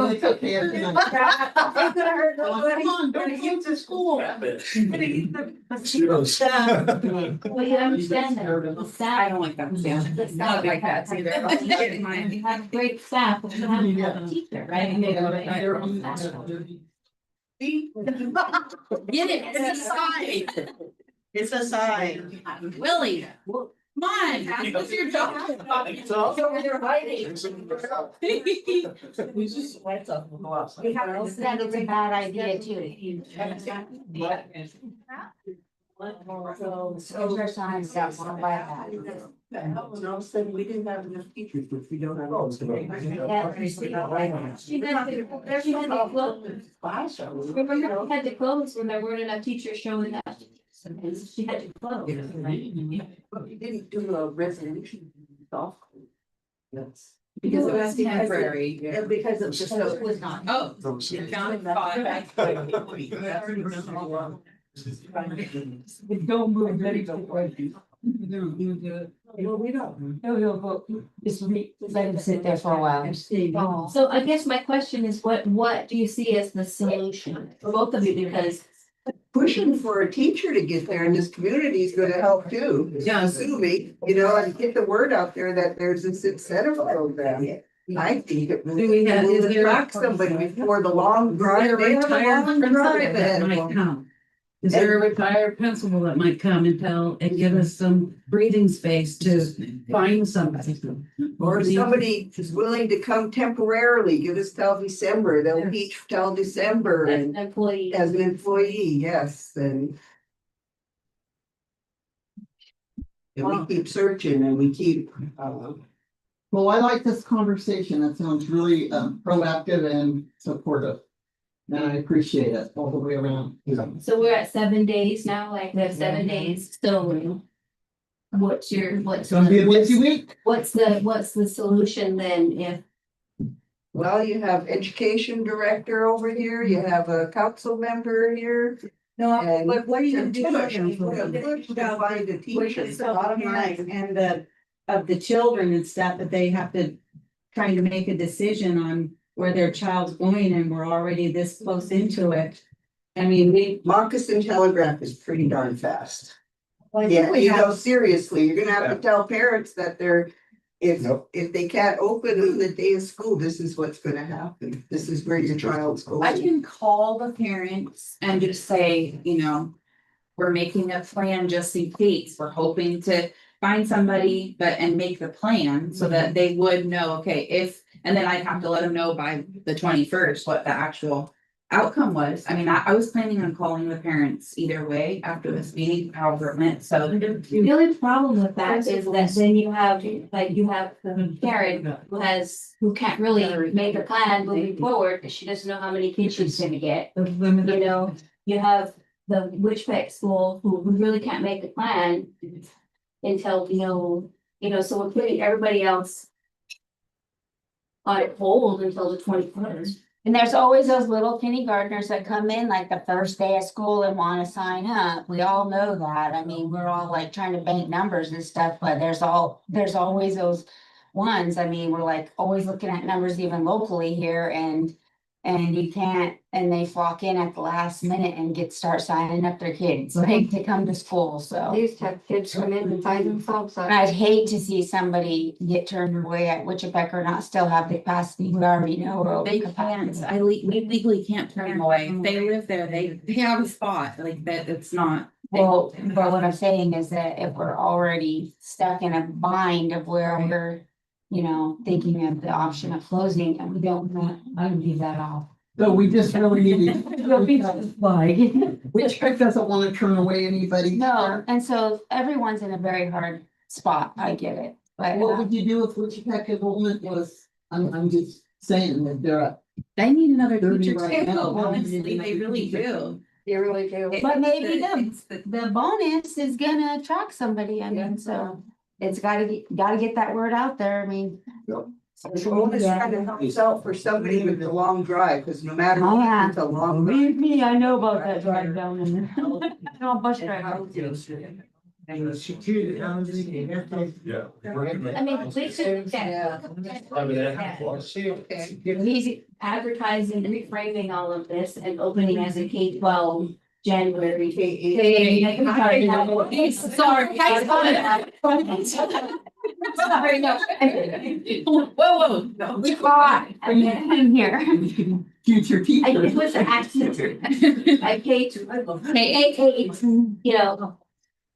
it's okay. Come on, don't get to school. Well, you understand that. The staff- I don't like that. the staff like that either. We have great staff, but we don't have a teacher, right? And they're on staff. Get it, it's a sign. It's a sign. Willie, come on, what's your job? It's over there hiding. We just went up. We have to send it's a bad idea too. Exercise, that's not by that. No, said we didn't have enough teachers, which we don't have. She had to close. Remember, we had to close when there weren't enough teachers showing up. She had to close. But we didn't do a resolution. Yes. Because it was temporary. Yeah, because it just So it was not. Oh. It counted five. Don't move, Well, we don't. Just let him sit there for a while. So I guess my question is, what do you see as the solution for both of you, because Pushing for a teacher to get there in this community is gonna help too. Yeah. Assuming, and get the word out there that there's this incentive program. I think it will attract somebody before the long drive. They have a long drive ahead of Might them. come. Is there a retired principal that might come and give us some breathing space to find somebody? Or if somebody is willing to come temporarily, give us till December, they'll teach till December as and an employee? as an employee, yes, and. And we keep searching and we keep, Well, I like this conversation. It sounds really proactive and supportive. And I appreciate it all the way around. So we're at 7 days now, like we have 7 days, so. What's It's gonna be a busy week. what's the solution then if? well, you have education director over here, you have a council member here. No, And but what are you to doing? push to find a Which teacher. is the bottom line and of the children and stuff that they have to trying to make a decision on where their child's going and we're already this close into it. I mean, Moccasin Telegraph is pretty darn fast. I Yeah, think we have, seriously, you're gonna have to tell parents that if they can't open on the day of school, this is what's gonna happen. This is where your child's I going. can call the parents and just say, we're making a plan just in case. We're hoping to find somebody, and make the plan so that they would know, okay, and then I'd have to let them know by the 21st what the actual outcome was. I mean, I was planning on calling the parents either way after this meeting, however it went, so. The only problem with that is that then you have Karen who can't really make a plan moving forward, because she doesn't know how many kids she's gonna get. You know, you have the Witchpeg school who really can't make a plan until, so we're putting everybody else on hold until the 21st. And there's always those little kindergartners that come in like the first day of school and wanna sign up. We all know that. I mean, we're all like trying to bank numbers and stuff, but there's always those ones. I mean, we're like always looking at numbers even locally here and you can't, and they flock in at the last minute and start signing up their kids like to come to school, so. They used to have kids come in and find themselves. And I'd hate to see somebody get turned away at Witchpeg or not still have the capacity. We already know. we're over They capacity. can't, we legally can't turn them away. If they live there, they have a spot, like that, it's not. Well, but what I'm saying is that if we're already stuck in a bind of where we're, thinking of the option of closing and we don't want, I would leave that off. So we just really need Like. Witchpeg doesn't want to turn away anybody. No, and so everyone's in a very hard spot. I get it, but What would you do if Witchpeg enrollment was, I'm just saying that they're. They need another 30 teacher right too, now. honestly, they really do. You really do. but maybe the bonus is gonna attract somebody. I mean, so it's gotta get that word out there. I mean. The bonus kind of helps out for somebody with a long drive, because no matter Oh, what, yeah. it's a long. Believe me, I know about that drive down in there. No, bus drive. Yeah. I mean, we should. He's advertising, reframing all of this and opening as a K-12 January. Sorry. Sorry, no. Whoa, no. We fought. I'm here. Future I teacher. it was an accident. I paid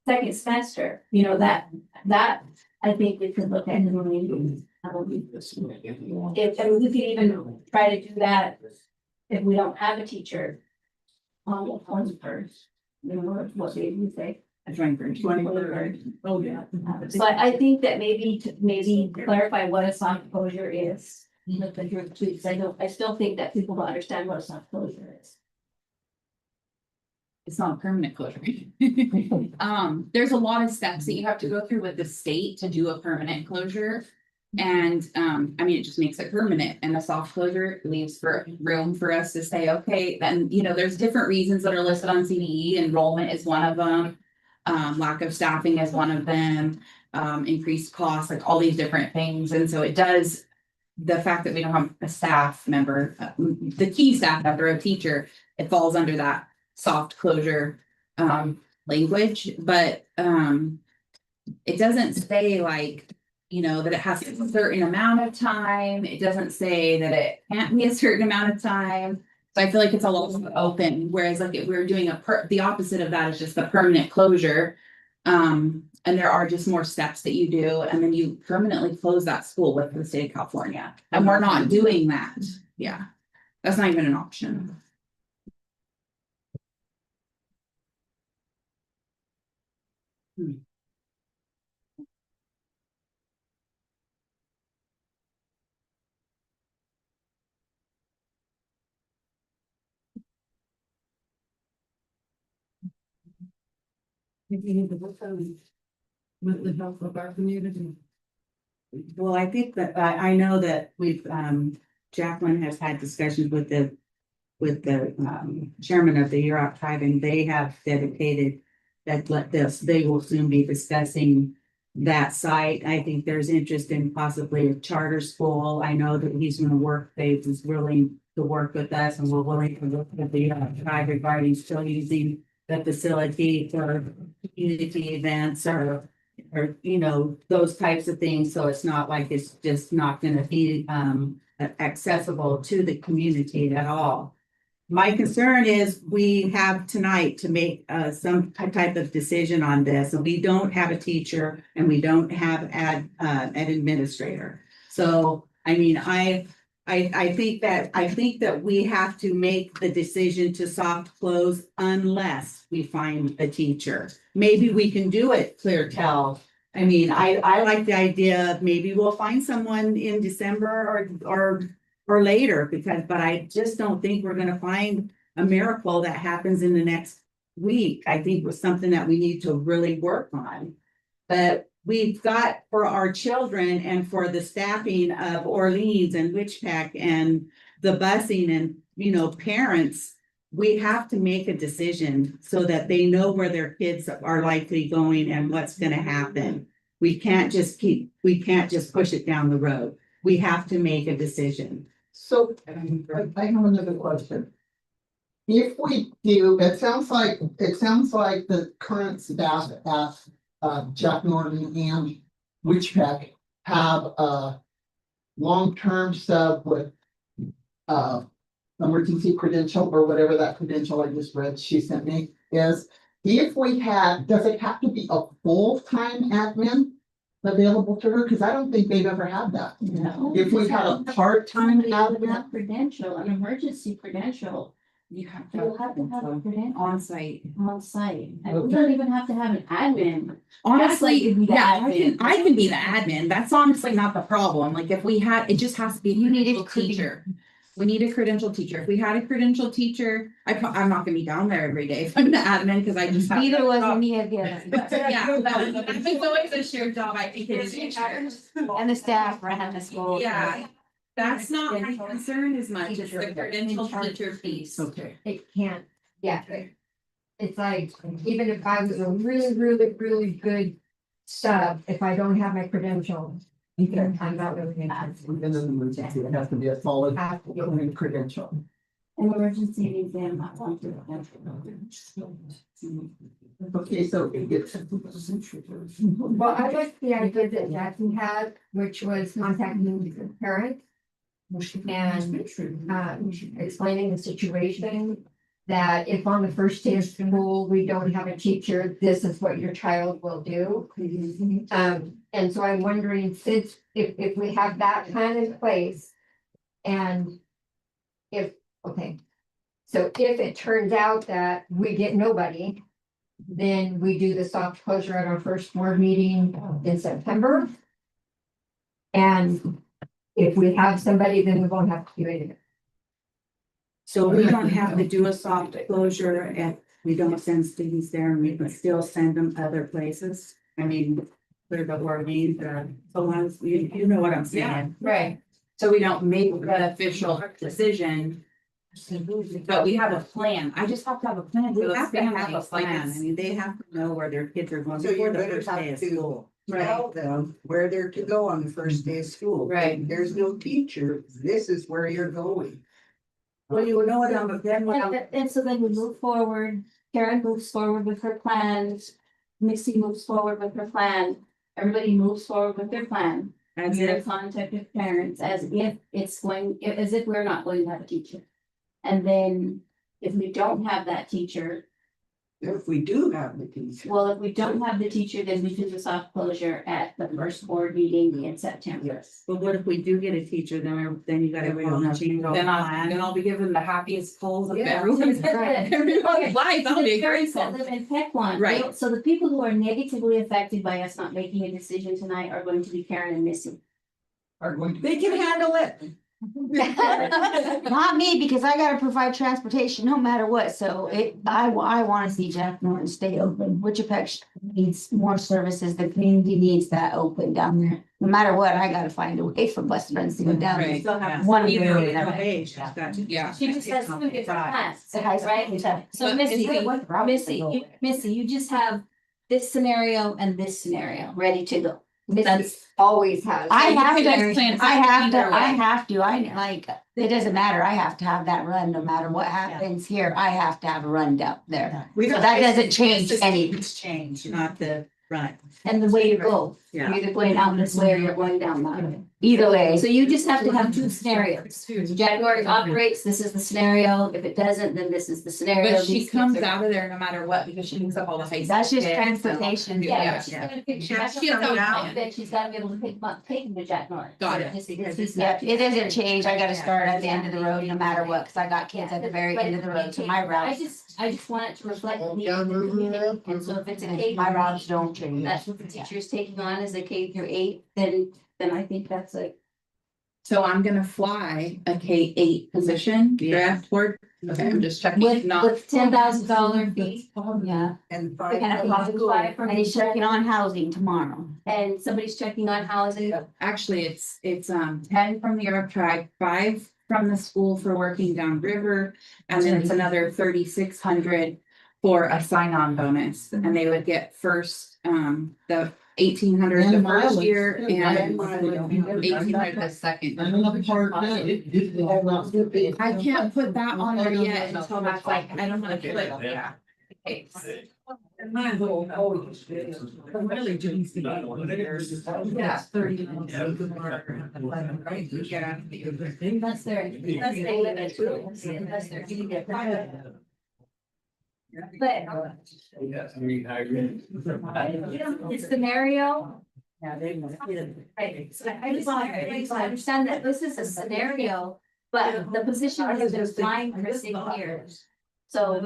second semester, that I think we could look at. If, we could even try to do that if we don't have a teacher. On the 21st, what did you say? That's right, for 23rd. Oh, yeah. But I think that maybe clarify what a soft closure is. Look at your tweets. I still think that people don't understand what a soft closure is. It's not a permanent closure. There's a lot of steps that you have to go through with the state to do a permanent closure. And, it just makes it permanent, and a soft closure leaves for room for us to say, okay, then, there's different reasons that are listed on CDE. Enrollment is one of them. Lack of staffing is one of them, increased costs, like all these different things. And so it does, the fact that we don't have a staff member, the key staff member, a teacher, it falls under that soft closure language, but it doesn't say like, that it has a certain amount of time. It doesn't say that it can't be a certain amount of time. So I feel like it's a little open, whereas like if we were doing the opposite of that is just the permanent closure. And there are just more steps that you do, and then you permanently close that school with the state of California. And we're not doing that. Yeah, that's not even an option. With the help of our community. Well, I think that, I know that Jacqueline has had discussions with the chairman of the Yurok tribe, and they have dedicated that they will soon be discussing that site. I think there's interest in possibly a charter school. I know that he's gonna work, he's willing to work with us, and we're willing to look at the tribe regarding still using the facility for community events or those types of things. So it's not like it's just not gonna be accessible to the community at all. My concern is we have tonight to make some type of decision on this, and we don't have a teacher and we don't have an administrator. So, I mean, I think that we have to make the decision to soft close unless we find a teacher. Maybe we can do it clear tell. I mean, I like the idea of maybe we'll find someone in December or later but I just don't think we're gonna find a miracle that happens in the next week. I think it was something that we need to really work on. But we've got for our children and for the staffing of Orleans and Witchpack and the busing and, you know, parents, we have to make a decision so that they know where their kids are likely going and what's gonna happen. We can't just push it down the road. We have to make a decision. So I have another question. If we do, it sounds like the current staff at Jack Norton and Witchpack have a long-term sub with emergency credential or whatever that credential I just read she sent me is. If we had, does it have to be a full-time admin available to her? Because I don't think they've ever had that. No. If we had a part-time With a admin. credential, an emergency credential, you'll have to have a credential On site. on site. And we don't even have to have an admin. Honestly, That's like the yeah, admin. I can be the admin. That's honestly not the problem. Like if we had, it just has to be a You need a credentialed teacher. We need a credentialed teacher. If we had a credentialed teacher, I'm not gonna be down there every day if I'm the admin, because I just have. Neither was any of the others. Yeah, it's always a shared job. I think it is. And the staff ran the school. Yeah, that's not my concern as much as the credentialed teacher piece. Okay. It can't, yeah. It's like, even if I was a really good sub, if I don't have my credential, I'm not really gonna have to. In an emergency, it has to be a solid Have to get credential. An emergency exam, not one to. Okay, so it gets. Well, I like the idea that Jackie had, which was contacting the parent and explaining the situation. That if on the first day of school, we don't have a teacher, this is what your child will do. And so I'm wondering, since if we have that plan in place. And so if it turns out that we get nobody. Then we do the soft closure at our first board meeting in September. And if we have somebody, then we won't have to do anything. So we don't have to do a soft closure and we don't send students there and we can still send them other places. I mean, clear the Orleans, so long as you know what I'm saying. Right. So we don't make the official decision. But we have a plan. I just have to have a plan for We those have to have a families. Like plan. I it's. mean, they have to know where their kids are going So you before the better first day have of to school. tell them where they're to go on the first day of school. Right. There's no teacher, this is where you're going. Well, you know what, And so then we move forward, Karen moves forward with her plans, Missy moves forward with her plan, everybody moves forward with their plan. As We if, contact with parents as if as if we're not going to have a teacher. And then if we don't have that teacher, If we do have the teacher. well, if we don't have the teacher, then we do the soft closure at the first board meeting in September. Yes. but what if we do get a teacher, then you gotta change all the Then plan. I'll be given the happiest pulls of Yeah. everyone's Right. everyone's life. That'll be The parents great. that live in Pequot. Right. So the people who are negatively affected by us not making a decision tonight are going to be Karen and Missy. Are going to. They can handle it. Not me, because I gotta provide transportation no matter what, so I wanna see Jack Norton stay open. Wichita needs more services, the community needs that open down there. No matter what, I gotta find a way for bus runs to go down there. Right. Still have One either year, way, whatever. hey, she's got to- Yeah. She just has two different plans, The high school, right? yeah. So But Missy, you just have this scenario and this scenario ready to go. Missy always has. I have to, Parents plan I like, it doesn't matter, I have to have that run, no matter what happens here, I have to have a run down there. We So don't- that doesn't change anything. It's change, not the, right, And the way you go, yeah. you're either going down this way or you're going down that way. either way. So you just have to have two scenarios. January operates, this is the scenario. If it doesn't, then this is the scenario. But she These comes kids are- out of there no matter what, because she picks up all the high. That's school just kids, so- transportation. Yeah, she's gonna pick, She that's has to what come I'm out. saying, that she's gotta be able to take them to Jack Norris. Got it. Just because he's Yeah, not- it doesn't change. I gotta start at the end of the road no matter what, cause I got kids at the very end of the road, so my I routes, just want it to reflect the needs of the community, and so if it's a K. my routes don't change. That's what the teacher is taking on as a K through 8, then I think that's a. So I'm gonna fly a K-8 position, correct, Ward? Okay, I'm just checking. With Not- $10,000 fee, yeah. And We can have a fly from and he's checking on housing tomorrow. and somebody's checking on housing. Actually, it's 10 from the Arab tribe, 5 from the school for working downriver. And then it's another 3,600 for a sign-on bonus, and they would get first, the 1,800 the And first mileage, year too. and And mileage. 1,800 the second. And another part, I can't put that on there yet until that's like, I don't wanna put, yeah. Okay. Really, James. Yeah, 30. Yeah. Unless they live in too, unless they're eating their private. But Yes, I mean, I agree. it's scenario. Right, so I just want everybody to understand that this is a scenario, but the position has been flying for 6 years. So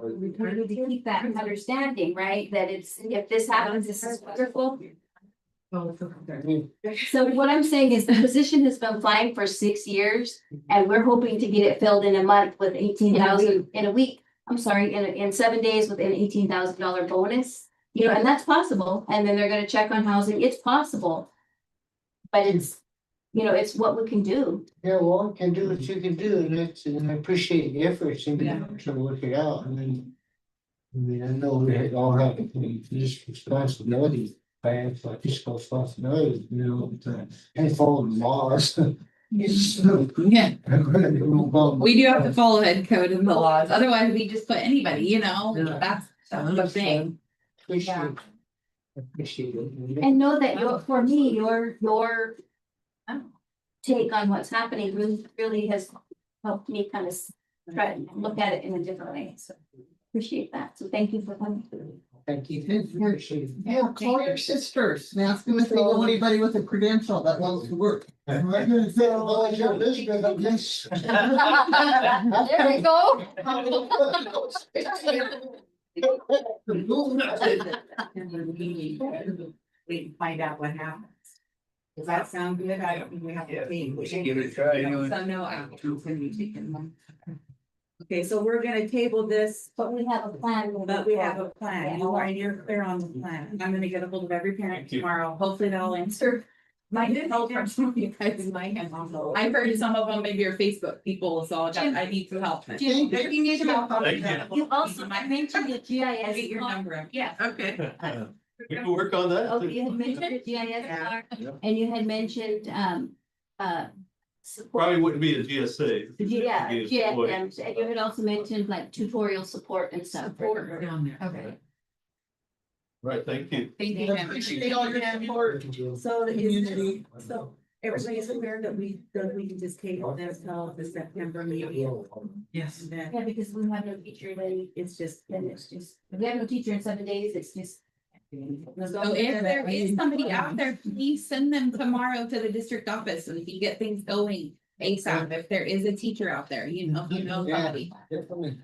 we need to keep that understanding, right, that it's, if this happens, this is wonderful. So what I'm saying is the position has been flying for 6 years and we're hoping to get it filled in a month with 18,000 in a week. I'm sorry, in 7 days with an $18,000 bonus, you know, and that's possible. And then they're gonna check on housing. It's possible. But it's, you know, it's what we can do. Yeah, well, can do what you can do, and I appreciate the efforts and to work it out, I mean, I know we all have this responsibility, financial, fiscal responsibility, you know, and follow the laws. Yeah. We do have to follow ed code and the laws, otherwise we just put anybody, you know, that's the thing. Appreciate it. And know that for me, your take on what's happening really has helped me kind of try to look at it in a different way. So appreciate that. So thank you for coming. Thank you. Appreciate it. Yeah, call your sisters and ask them if they know anybody with a credential that wants to work. I'm not gonna say, well, you're Elizabeth, I guess. There we go. We find out what happens. Does that sound good? I don't think we have to pay. We should give it a try, anyway. So no actions can be taken. Okay, so we're gonna table this, But we have a plan. but we have a plan. You're clear on the plan. I'm gonna get a hold of every parent tomorrow. Hopefully they'll answer. My help from some of you guys in my hand. I've heard some of them maybe are Facebook people, so I need some help. Jim, If you need help, I'll Thank be you. there. You also mentioned the GIS. I'll get your number. Yeah. Okay. We can work on that. Oh, you had mentioned the GIS, and you had mentioned, support. Probably wouldn't be a GSA. Yeah, Be a yeah, employee. and you had also mentioned like tutorial support and stuff. Down there. Okay. Right, thank you. Thank you. Appreciate all your support. So Community. so everybody is aware that we can just table this till the September meeting. Yes. And then Yeah, because we have no teacher, then it's just. if we have no teacher in 7 days, it's just. So if there is somebody out there, please send them tomorrow to the district office so we can get things going ASAP. If there is a teacher out there, you know somebody. Definitely.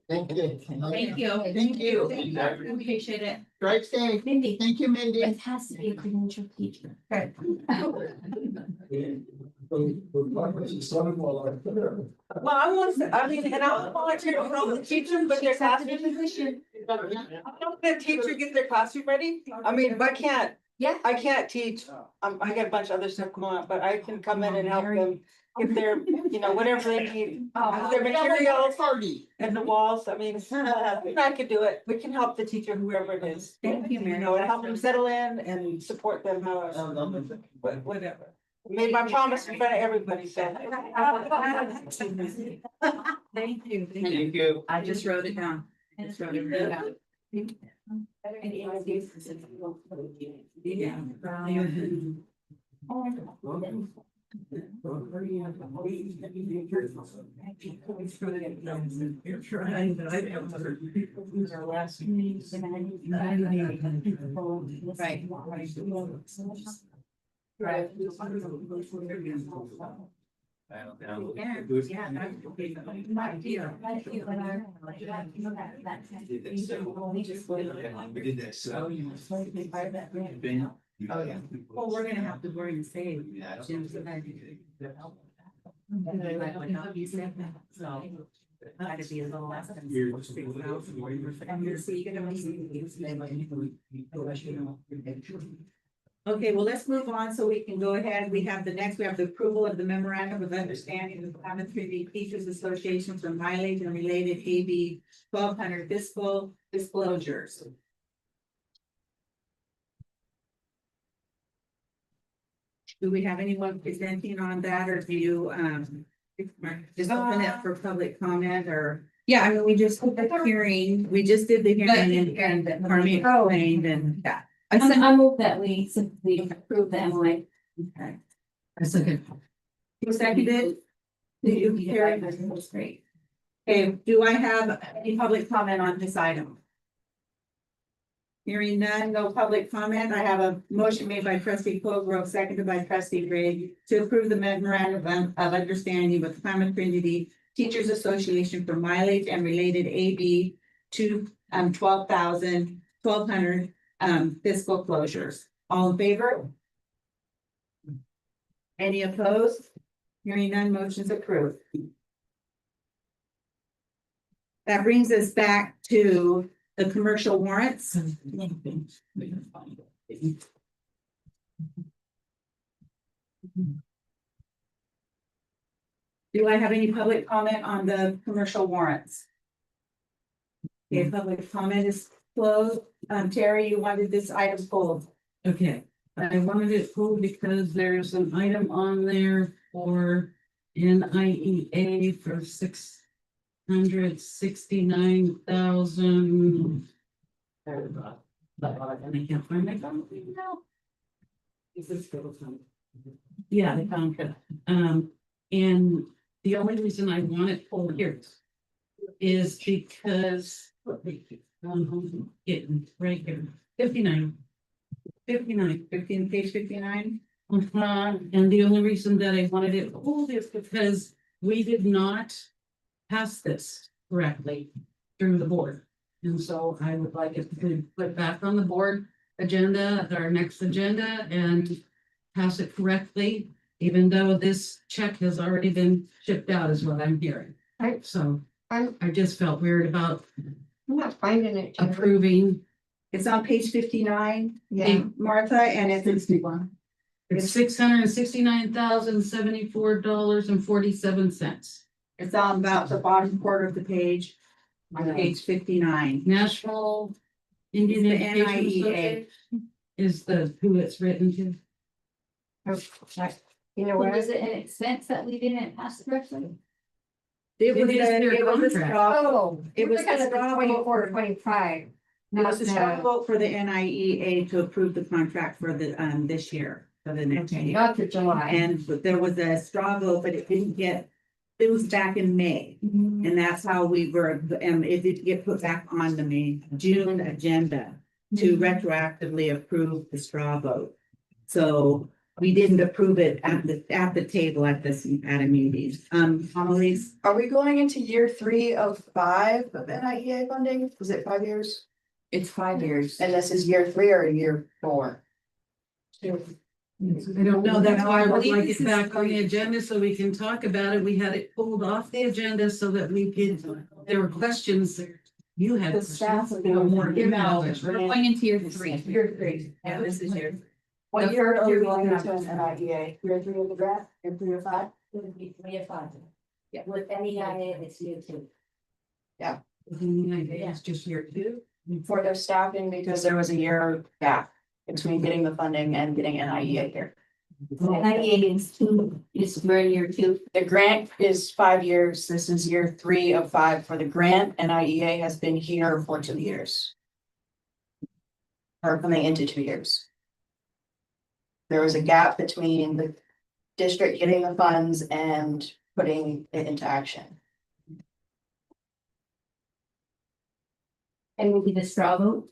Thank you. Thank you. Thank you. Appreciate it. Right, stay. Mindy, Thank you, Mindy. it has to be a credentialed teacher. Right. Well, I want to, I mean, and I volunteer to help the teachers, but their classroom. Help the teacher get their classroom ready. I mean, if I can't. Yeah. I can't teach, I got a bunch of other stuff going on, but I can come in and help them get their, you know, whatever they need. Their materials Party. and the walls, I mean, I could do it. We can help the teacher, whoever it is. Thank you, You Mary. know, and help them settle in and support them, whatever. Made my promise in front of everybody, so. Thank you. Thank you. I just wrote it down. I just wrote it down. Yeah. Oh, yeah. Well, we're gonna have to worry and say. Try to be a little less than. Okay, well, let's move on so we can go ahead. We have the approval of the memorandum of understanding with Klamath Community Teachers Association for mileage and related AB 1200 fiscal disclosures. Do we have anyone presenting on that, or do you, just open it for public comment, or? Yeah, I mean, we just did the hearing. We just did the hearing and Carmi explained, and yeah. I move that we simply approve the MOA. Okay. I second. Who seconded? You, Carrie? That's great. Okay, do I have any public comment on this item? Hearing none, no public comment. I have a motion made by trustee Colgrove, seconded by trustee Gray to approve the memorandum of understanding with Klamath Trinity Teachers Association for mileage and related AB 1200 fiscal closures. All in favor? Any opposed? Hearing none, motion's approved. That brings us back to the commercial warrants. Do I have any public comment on the commercial warrants? Okay, public comment is closed. Terry, you wanted this item pulled. Okay, I wanted it pulled because there's an item on there for NIEA for $669,000. And I can't find my phone now. Is this still something? Yeah, the contract. And the only reason I want it pulled here is because getting right here, 59. 59. 15, page 59. And the only reason that I wanted it pulled is because we did not pass this correctly through the board. And so I would like it to be put back on the board agenda, our next agenda, and pass it correctly, even though this check has already been shipped out, is what I'm hearing. Right. So I just felt weird about I'm not finding it. approving. It's on page 59, Yeah. Martha, and it's It's $669,074.47. It's on about the bottom quarter of the page, on page 59. National Indian It's the Education NIEA. Association is the, who it's written to. You know, where is it in its sense that we didn't pass it correctly? It was, It is their it was a contract. straw, Oh, it was kind a of straw vote 24, for, 25. it was a Not straw the- vote for the NIEA to approve the contract for the, this year, for the next year. Not the July. And there was a straw vote, but it didn't get, it was back in May. Mhm. And that's how we were, and it did get put back on the May, June agenda to retroactively approve the straw vote. So we didn't approve it at the table at a meeting. Annalise, Are we going into year 3 of 5 of NIEA funding? Was it 5 years? It's 5 years. And this is year 3 or year 4? I don't know, that's why I would believe like this it is back on the agenda so we can talk about it. We had it pulled off the agenda so that we could, there were questions that you had. The staff questions. There were more emails. We're going into year 3. Year 3. yeah, this is your. What year are we going into an NIEA? Year 3 of the grant? Year 3 of 5? We have 5. Yeah, with NEIA, it's year 2. It's just year 2. For their staffing, because there was a year gap between getting the funding and getting NIEA here. NIA is 2, we're in year 2. The grant is 5 years. This is year 3 of 5 for the grant. NIEA has been here for 2 years. Or coming into 2 years. there was a gap between the district getting the funds and putting it into action. And we did a straw vote?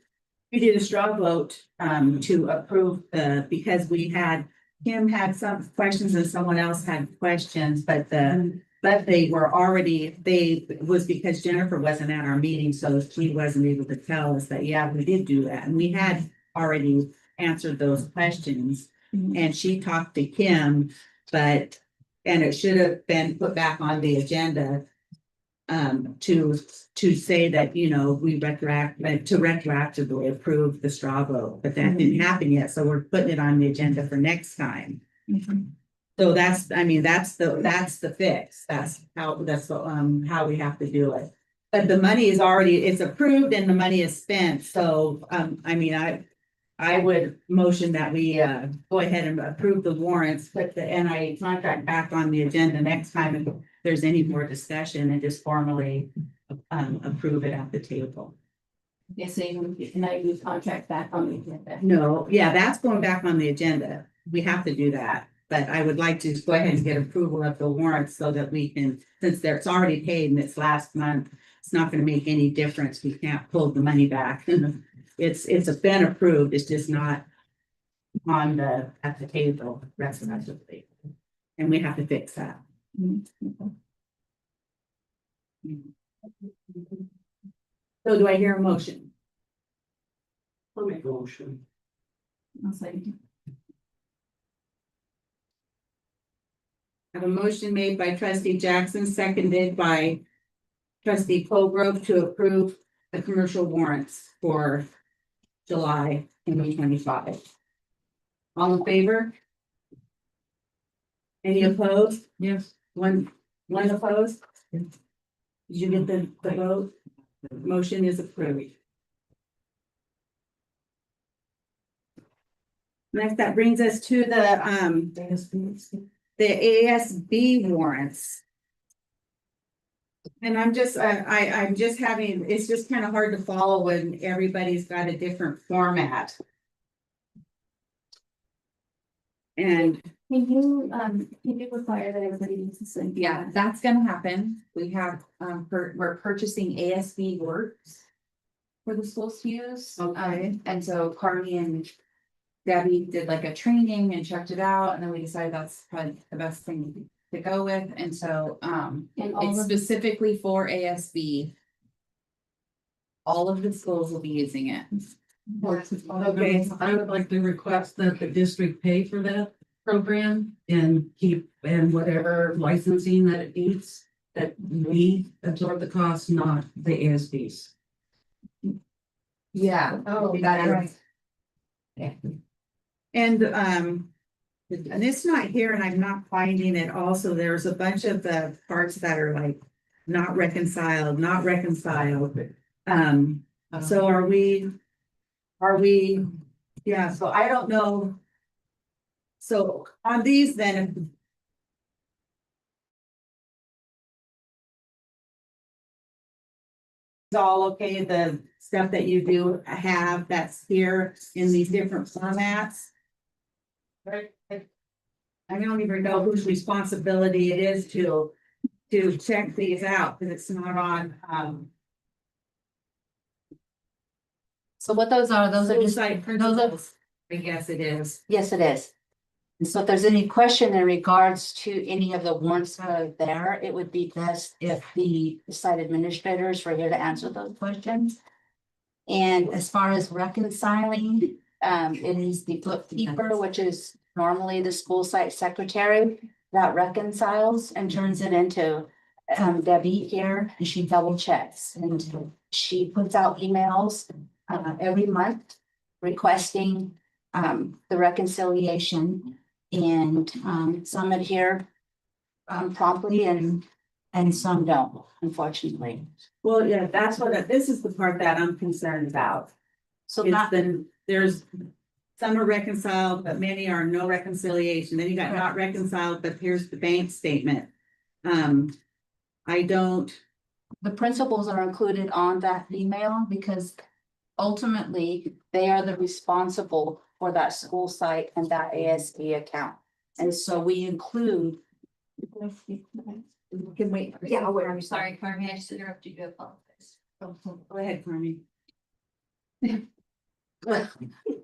We did a straw vote to approve because Kim had some questions and someone else had questions, but they were already, it was because Jennifer wasn't at our meeting, so she wasn't able to tell us that, yeah, we did do that. And we had already answered those questions. And she talked to Kim, and it should have been put back on the agenda to say that, you know, we retroactively approve the straw vote, but that didn't happen yet, so we're putting it on the agenda for next time. So that's the fix, that's how we have to do it. But the money is already, it's approved and the money is spent, so, I would motion that we go ahead and approve the warrants, put the NIA contract back on the agenda next time if there's any more discussion, and just formally approve it at the table. Yes, so you can I use contract back on the agenda. No, yeah, that's going back on the agenda. We have to do that. But I would like to go ahead and get approval of the warrants so that we can, since it's already paid and it's last month, it's not going to make any difference. We can't pull the money back. It's been approved. It's just not at the table retroactively. And we have to fix that. So do I hear a motion? I'll make a motion. I'll say. I have a motion made by trustee Jackson, seconded by trustee Colgrove to approve the commercial warrants for July 2025. All in favor? Any opposed? Yes. One opposed? Did you get the vote? Motion is approved. Next, that brings us to the ASB warrants. And I'm just having, it's just kind of hard to follow when everybody's got a different format. And Can you require that everybody needs to send? Yeah, that's gonna happen. We have, we're purchasing ASB works for the schools to use. Okay. And so Carly and Debbie did like a training and checked it out, and then we decided that's probably the best thing to go with, and so, And all it's of specifically for ASB. All of the schools will be using it. okay, I would like to request that the district pay for that program and whatever licensing that it needs, that we absorb the cost, not the ASBs. Yeah. Oh, that is right. Yeah. and it's not here and I'm not finding it. Also, there's a bunch of the parts that are like not reconciled. So are we, yeah, so I don't know. So on these then. It's all okay, the stuff that you do have that's here in these different formats. Right, I don't even know whose responsibility it is to check these out, because it's not on, So what those are just site those are, principles, I guess it is. yes, it is. And so if there's any question in regards to any of the warrants that are there, it would be best if the site administrators were here to answer those questions. And as far as reconciling, it is the bookkeeper, which is normally the school site secretary, that reconciles and turns it into Debbie here, and she double checks, and she puts out emails every month requesting the reconciliation, and some adhere promptly and some don't, unfortunately. Well, yeah, that's this is the part that I'm concerned about. So It's not, there's, some are reconciled, but many are no reconciliation. Then you got not reconciled, but here's the bank statement. I don't, the principals are included on that email because ultimately they are the responsible for that school site and that ASB account. And so we include. Can we? Yeah, I'm sorry, Carmen, I just interrupted you, I apologize. Go ahead, Carmen.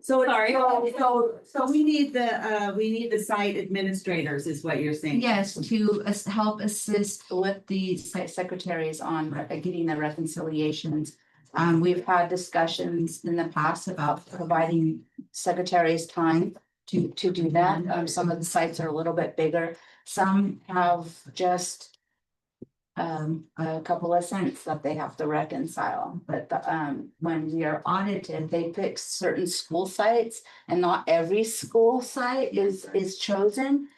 So, Sorry. So we need the site administrators is what you're saying. Yes, to help assist with the site secretaries on getting the reconciliations. We've had discussions in the past about providing secretaries time to do that. Some of the sites are a little bit bigger. Some have just a couple of cents that they have to reconcile, but when we are audited, they pick certain school sites and not every school site is chosen.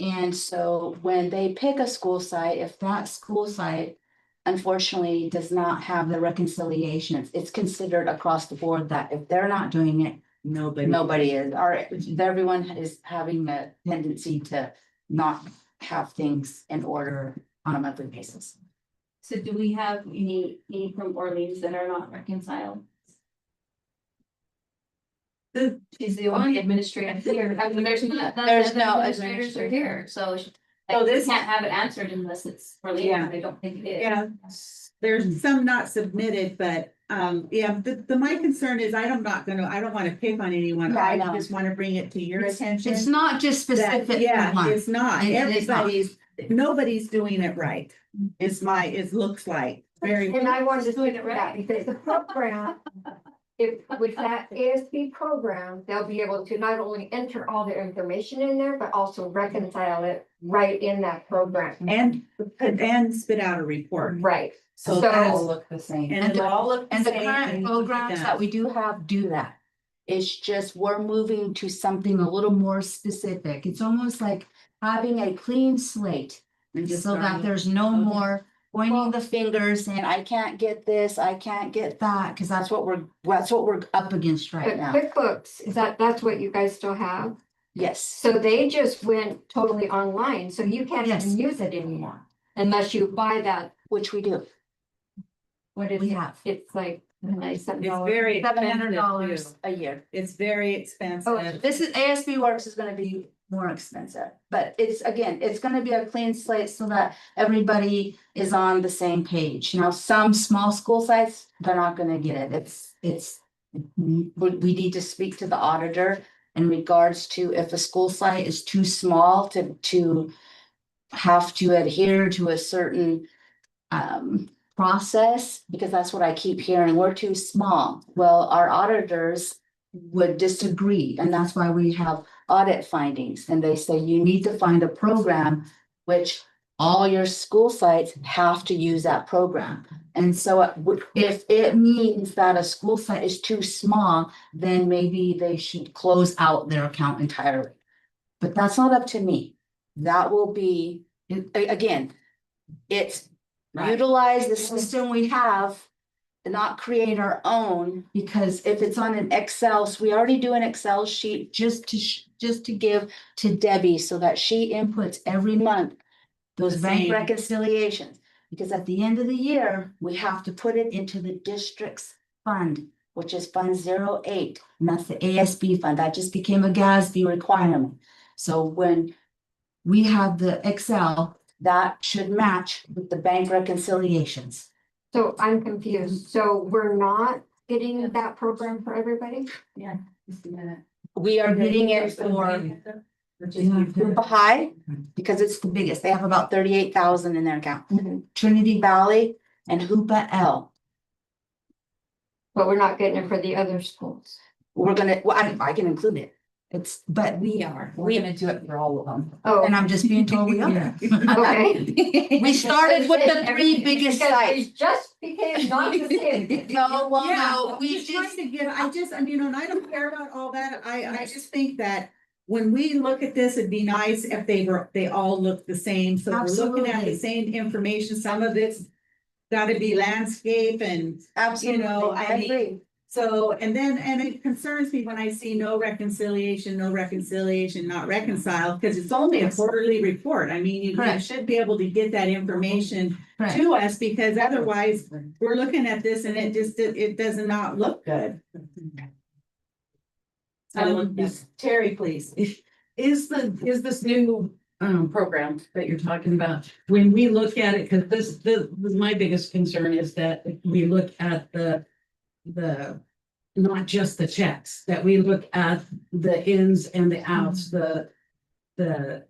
And so when they pick a school site, if that school site unfortunately does not have the reconciliations, it's considered across the board that if they're not doing it, nobody is, or everyone is having a tendency to not have things in order on a monthly basis. So do we have any from Orleans that are not reconciled? She's the only administrator here. I mean, there's not, There's no administrators are here, so. So This this- can't have it answered unless it's Orleans, Yeah. I don't think it is. Yeah, there's some not submitted, but yeah, my concern is I don't want to pick on anyone. Yeah, I I know. just want to bring it to your attention. It's not just that- specific. to Yeah, one. it's not. It's not. Nobody's doing it right. It looks like very. And I wanted to do it right, because the program, if with that ASB program, they'll be able to not only enter all the information in there, but also reconcile it right in that program. And spit out a report. Right. So So- that's. Look the same. And it'll all look the And the same current and programs that we do have do that. It's just we're moving to something a little more specific. It's almost like having a clean slate. And Just so that starting. there's no more pointing the fingers saying, I can't get this, I can't get that, because that's what we're up against right But now. QuickBooks, that's what you guys still have? Yes. So they just went totally online, so you can't Yes. even use it anymore unless you buy that. Which we do. What is We it? have. It's like It's very $700 expensive too. a year. It's very Oh, expensive. this is ASB Works is gonna be more expensive, but it's gonna be a clean slate so that everybody is on the same page. Now, some small school sites, they're not gonna get it. We need to speak to the auditor in regards to if a school site is too small to have to adhere to a certain process, because that's what I keep hearing, we're too small. Well, our auditors would disagree, and that's why we have audit findings, and they say you need to find a program which all your school sites have to use that program. And so if it means that a school site is too small, then maybe they should close out their account entirely. But that's not up to me. That will be, again, it's utilize the system we have and not create our own, because if it's on an Excel, so we already do an Excel sheet just to give to Debbie so that she inputs every month those The bank same. reconciliations. Because at the end of the year, we have to put it into the district's fund, which is Fund 08, and that's the ASB fund. That just became a GASB requirement. So when we have the Excel, that should match with the bank reconciliations. So I'm confused. So we're not getting that program for everybody? Yeah. We are getting it for Hoopa High, because it's the biggest. They have about 38,000 in their account. Trinity Valley and Hoopa L. But we're not getting it for the other schools. Well, I can include it. But we are. We're gonna do it for all of them. Oh. And I'm just being told we are. Okay. We started with the three biggest Because sites. we just became not the same. No, well, Yeah, no, we just trying to get, and I don't care about all that. I just think that when we look at this, it'd be nice if they all look the same. So we're looking at the Absolutely. same information. Some of it's gotta be landscape and, Absolutely, I I mean, agree. so, and it concerns me when I see no reconciliation, not reconciled, because it's only a quarterly report. I mean, you Correct. should be able to get that information Correct. to us, because otherwise we're looking at this and it does not look good. Terry, please, is this new program that you're talking about, when we look at it, because my biggest concern is that if we look at the not just the checks, that we look at the ins and the outs, the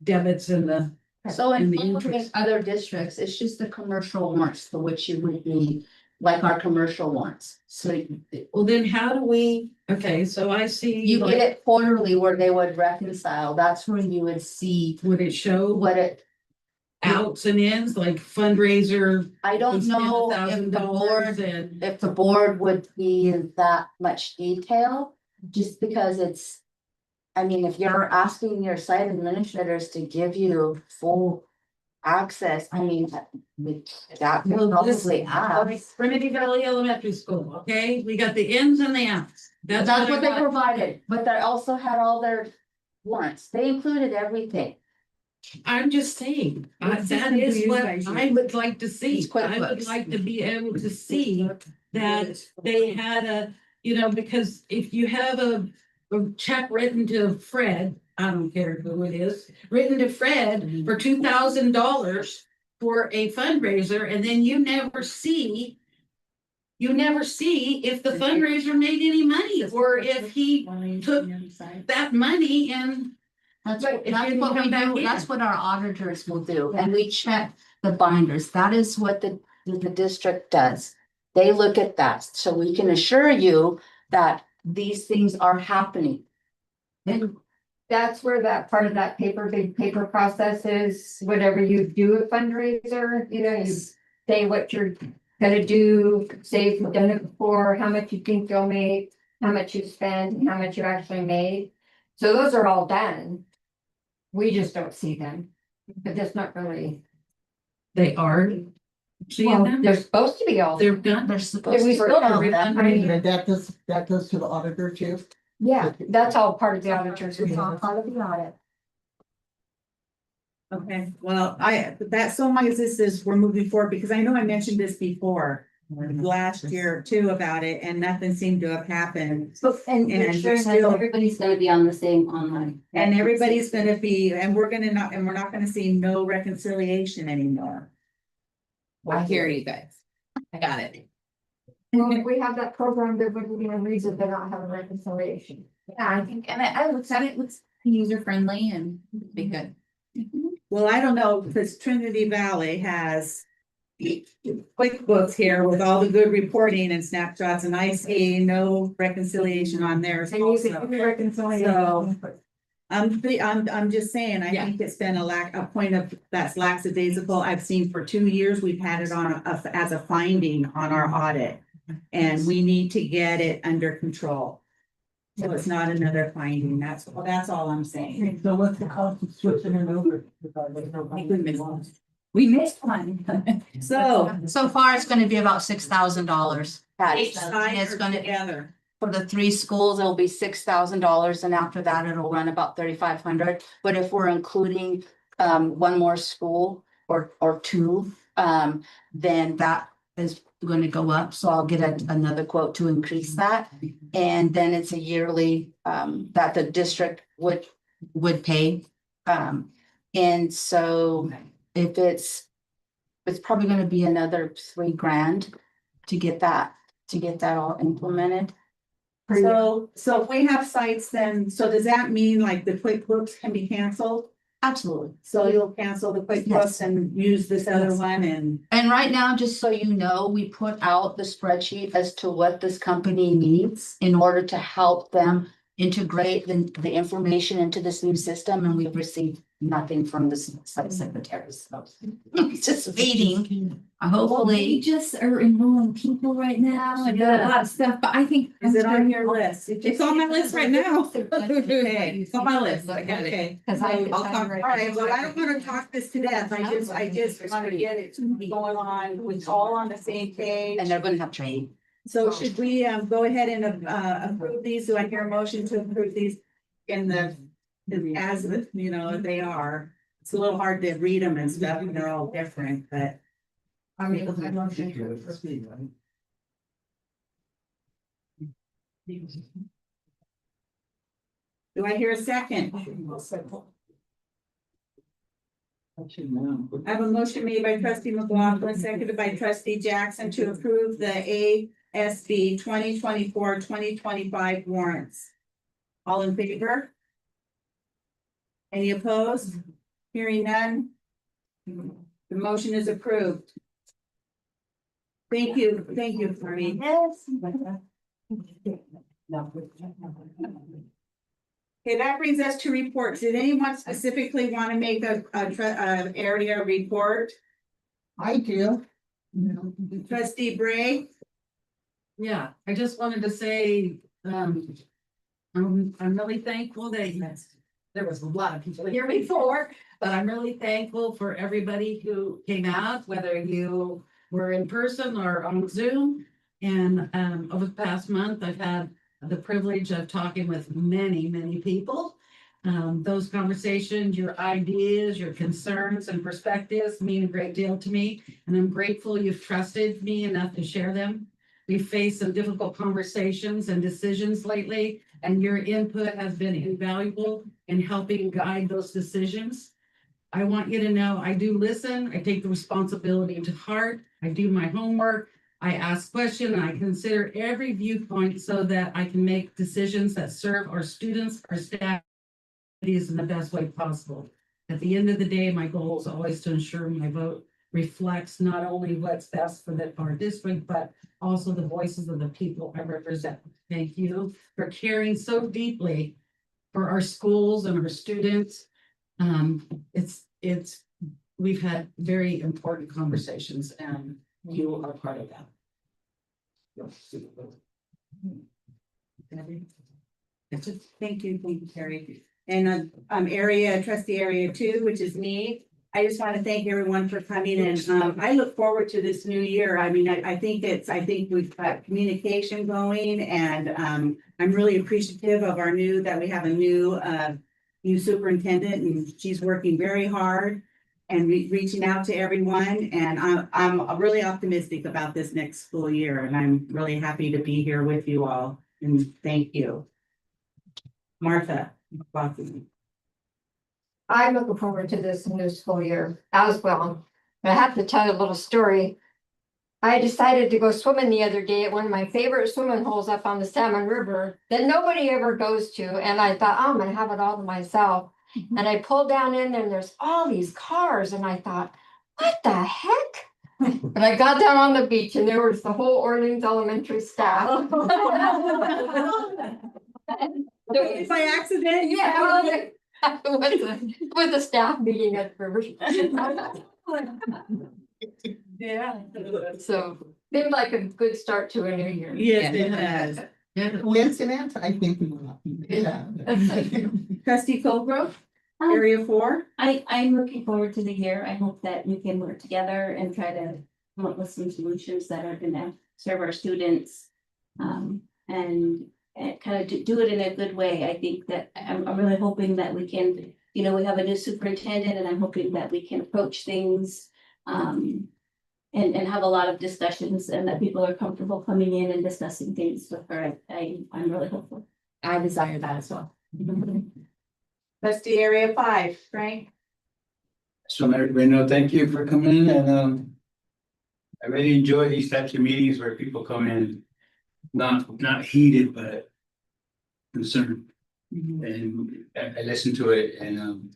debits and the. So in And the following interest. other districts, it's just the commercial warrants for which you would be like our commercial warrants. So Well, then how do we, okay, so I see. you like, get it quarterly where they would reconcile. That's where you would see Would it show what it, outs and ins, like fundraiser? I don't we spent know if the board, $1,000 and. if the board would be in that much detail, just because it's. I mean, if you're asking your site administrators to give you full access, I mean, that would Well, this, probably ask. Trinity Valley Elementary School, okay, we got the ins and the outs. That's what they provided, but they also had all their warrants. They included everything. I'm just saying, What that system do is you what guys I use? would like to see. It's I would QuickBooks. like to be able to see that they had a, because if you have a check written to Fred, I don't care who it is, written to Fred for $2,000 for a fundraiser, and then you never see if the fundraiser made any money, or if he took that money and. That's But what, if that's you what come we back do, in. that's what our auditors will do, and we check the binders, that is what the district does. They look at that, so we can assure you that these things are happening. And that's where that part of that big paper process is, whenever you do a fundraiser, you say what you're gonna do, say if you've done it before, how much you think you'll make, how much you spend, and how much you actually made. So those are all done. We just don't see them, but that's not really. They are. Well, they're supposed to be all. They're done. They're supposed We to. still tell don't them. have. That goes to the auditor too. Yeah, that's all part of the auditors. It's all part of the audit. Okay, well, that's so long as this is, we're moving forward, because I know I mentioned this before. Last year or two about it, and nothing seemed to have happened. And And sure that still- everybody's gonna be on the same online. And everybody's gonna be, and we're not gonna see no reconciliation anymore. I hear you guys. I got it. Well, if we have that program, there wouldn't be a reason to not have a reconciliation. Yeah, I think, and I looked at it, looks user friendly and be good. Well, I don't know, because Trinity Valley has QuickBooks here with all the good reporting and snapshots, and I see no reconciliation on theirs And you can also. do reconciliation. So, I'm just saying, I think it's been a point of, that's lackadaisical. I've seen for 2 years, we've had it on as a finding on our audit. And we need to get it under control. So it's not another finding. That's all I'm saying. So what's the cost of switching it over? We missed one. So far, it's gonna be about $6,000. each side It's or gonna, together. for the 3 schools, it'll be $6,000, and after that, it'll run about 3,500. But if we're including one more school or 2, then that is gonna go up, so I'll get another quote to increase that. And then it's a yearly that the district would pay. And so if it's probably gonna be another $3,000 to get that all implemented. So if we have sites, then, so does that mean like the QuickBooks can be canceled? Absolutely. So you'll cancel the QuickBooks Yes. and use this other one and. And right now, just so you know, we put out the spreadsheet as to what this company needs in order to help them integrate the information into this new system, and we've received nothing from the site secretaries. So it's just waiting. They Hopefully, just are enrolling people right now and a lot of stuff, but I think. Is it on your list? It's on my list right now. Okay. It's on my list, I got it. Okay. Cause I. All right, well, I don't wanna talk this to death. I just wanna get it going on, we're all on the same page. and they're gonna have training. So should we go ahead and approve these? Do I hear a motion to approve these in the, as they are? It's a little hard to read them and stuff, and they're all different, but. I mean, I motion to approve. Do I hear a second? I have a motion made by trustee McLaughlin, seconded by trustee Jackson to approve the ASB 2024-2025 warrants. All in favor? Any opposed? Hearing none. The motion is approved. Thank you, Marie. Yes. Okay, that brings us to reports. Did anyone specifically want to make a area report? I do. Trustee Bray? Yeah, I just wanted to say, I'm really thankful that there was a lot of people here before, but I'm really thankful for everybody who came out, whether you were in person or on Zoom. And over the past month, I've had the privilege of talking with many, many people. Those conversations, your ideas, your concerns and perspectives mean a great deal to me, and I'm grateful you've trusted me enough to share them. We've faced some difficult conversations and decisions lately, and your input has been invaluable in helping guide those decisions. I want you to know I do listen. I take the responsibility to heart. I do my homework. I ask questions. I consider every viewpoint so that I can make decisions that serve our students, our staff, in the best way possible. At the end of the day, my goal is always to ensure my vote reflects not only what's best for our district, but also the voices of the people I represent. Thank you for caring so deeply for our schools and our students. We've had very important conversations, and you are part of that. Thank you, Terry. And trustee area 2, which is me. I just want to thank everyone for coming in. I look forward to this new year. I mean, I think we've got communication going, and I'm really appreciative of that we have a new superintendent, and she's working very hard and reaching out to everyone. And I'm really optimistic about this next school year, and I'm really happy to be here with you all. And thank you. Martha. I'm looking forward to this new school year as well. I have to tell you a little story. I decided to go swimming the other day at one of my favorite swimming holes up on the Salmon River that nobody ever goes to. And I thought, oh, I'm gonna have it all to myself. And I pulled down in there and there's all these cars. And I thought, what the heck? But I got down on the beach and there was the whole Orleans Elementary staff. By accident? Yeah. With the staff meeting at the river. Yeah. So seemed like a good start to a new year. Yes, it has. Coincidence, I think. Yeah. Trustee Colgrove, area 4. I'm looking forward to the year. I hope that we can work together and try to come up with some solutions that are gonna serve our students. And kind of do it in a good way. I think that I'm really hoping that we can, we have a new superintendent, and I'm hoping that we can approach things and have a lot of discussions, and that people are comfortable coming in and discussing things with her. I'm really hopeful. I desire that as well. Trustee area 5, Frank. So let everybody know, thank you for coming in, and I really enjoy these types of meetings where people come in not heated, but concerned. And I listened to it, and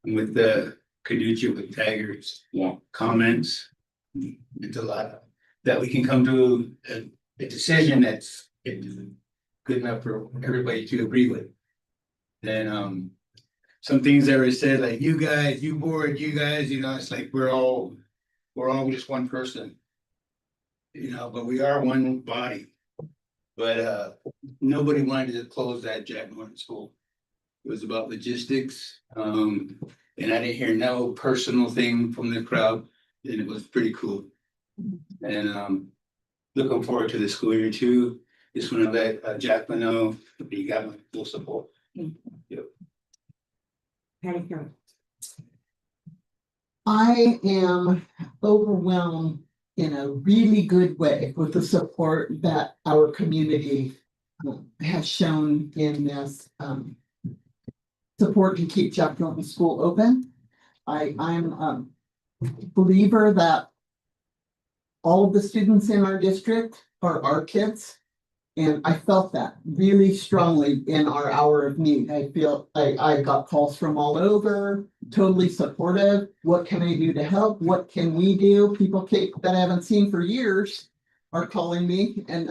I'm with the Caduceus with Tigers. Yeah. Comments. It's a lot that we can come to a decision that's good enough for everybody to agree with. Then some things that were said, like you guys, you board, you guys, it's like we're all just one person. But we are one body. But nobody wanted to close that Jack Norton school. It was about logistics. And I didn't hear no personal thing from the crowd, and it was pretty cool. And looking forward to the school year too. Just want to let Jacqueline know that you got my full support. Yep. I am overwhelmed in a really good way with the support that our community has shown in this support to keep Jack Norton School open. I'm a believer that all of the students in our district are our kids. And I felt that really strongly in our hour of need. I feel I got calls from all over, totally supportive. What can I do to help? What can we do? People that I haven't seen for years are calling me, and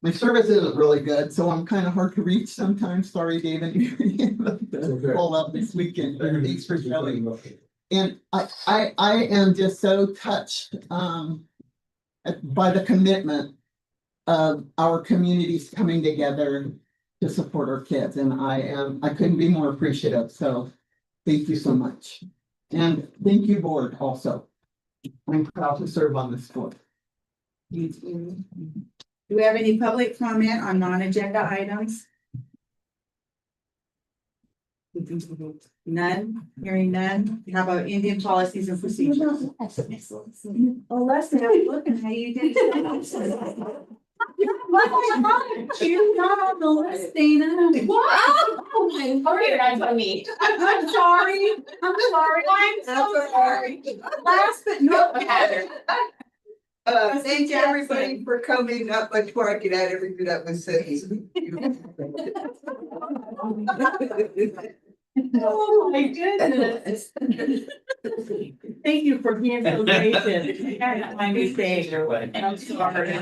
my service isn't really good, so I'm kind of hard to reach sometimes. Sorry, David. Pull up this weekend. But thanks for showing. And I am just so touched by the commitment of our communities coming together to support our kids, and I couldn't be more appreciative. So thank you so much, and thank you, board. Also, I'm proud to serve on this board. Do we have any public comment on non-agenda items? None, hearing none. How about Indian policies and procedures? Oh, Leslie, I was looking how you did. You're not on the list, Dana. Oh, my lord, that's on me. I'm sorry. I'm so sorry. Last but not least. Thank you everybody for coming up before I get out everything that was said. Oh, my goodness. Thank you for being so patient. My mistake. I'm sorry.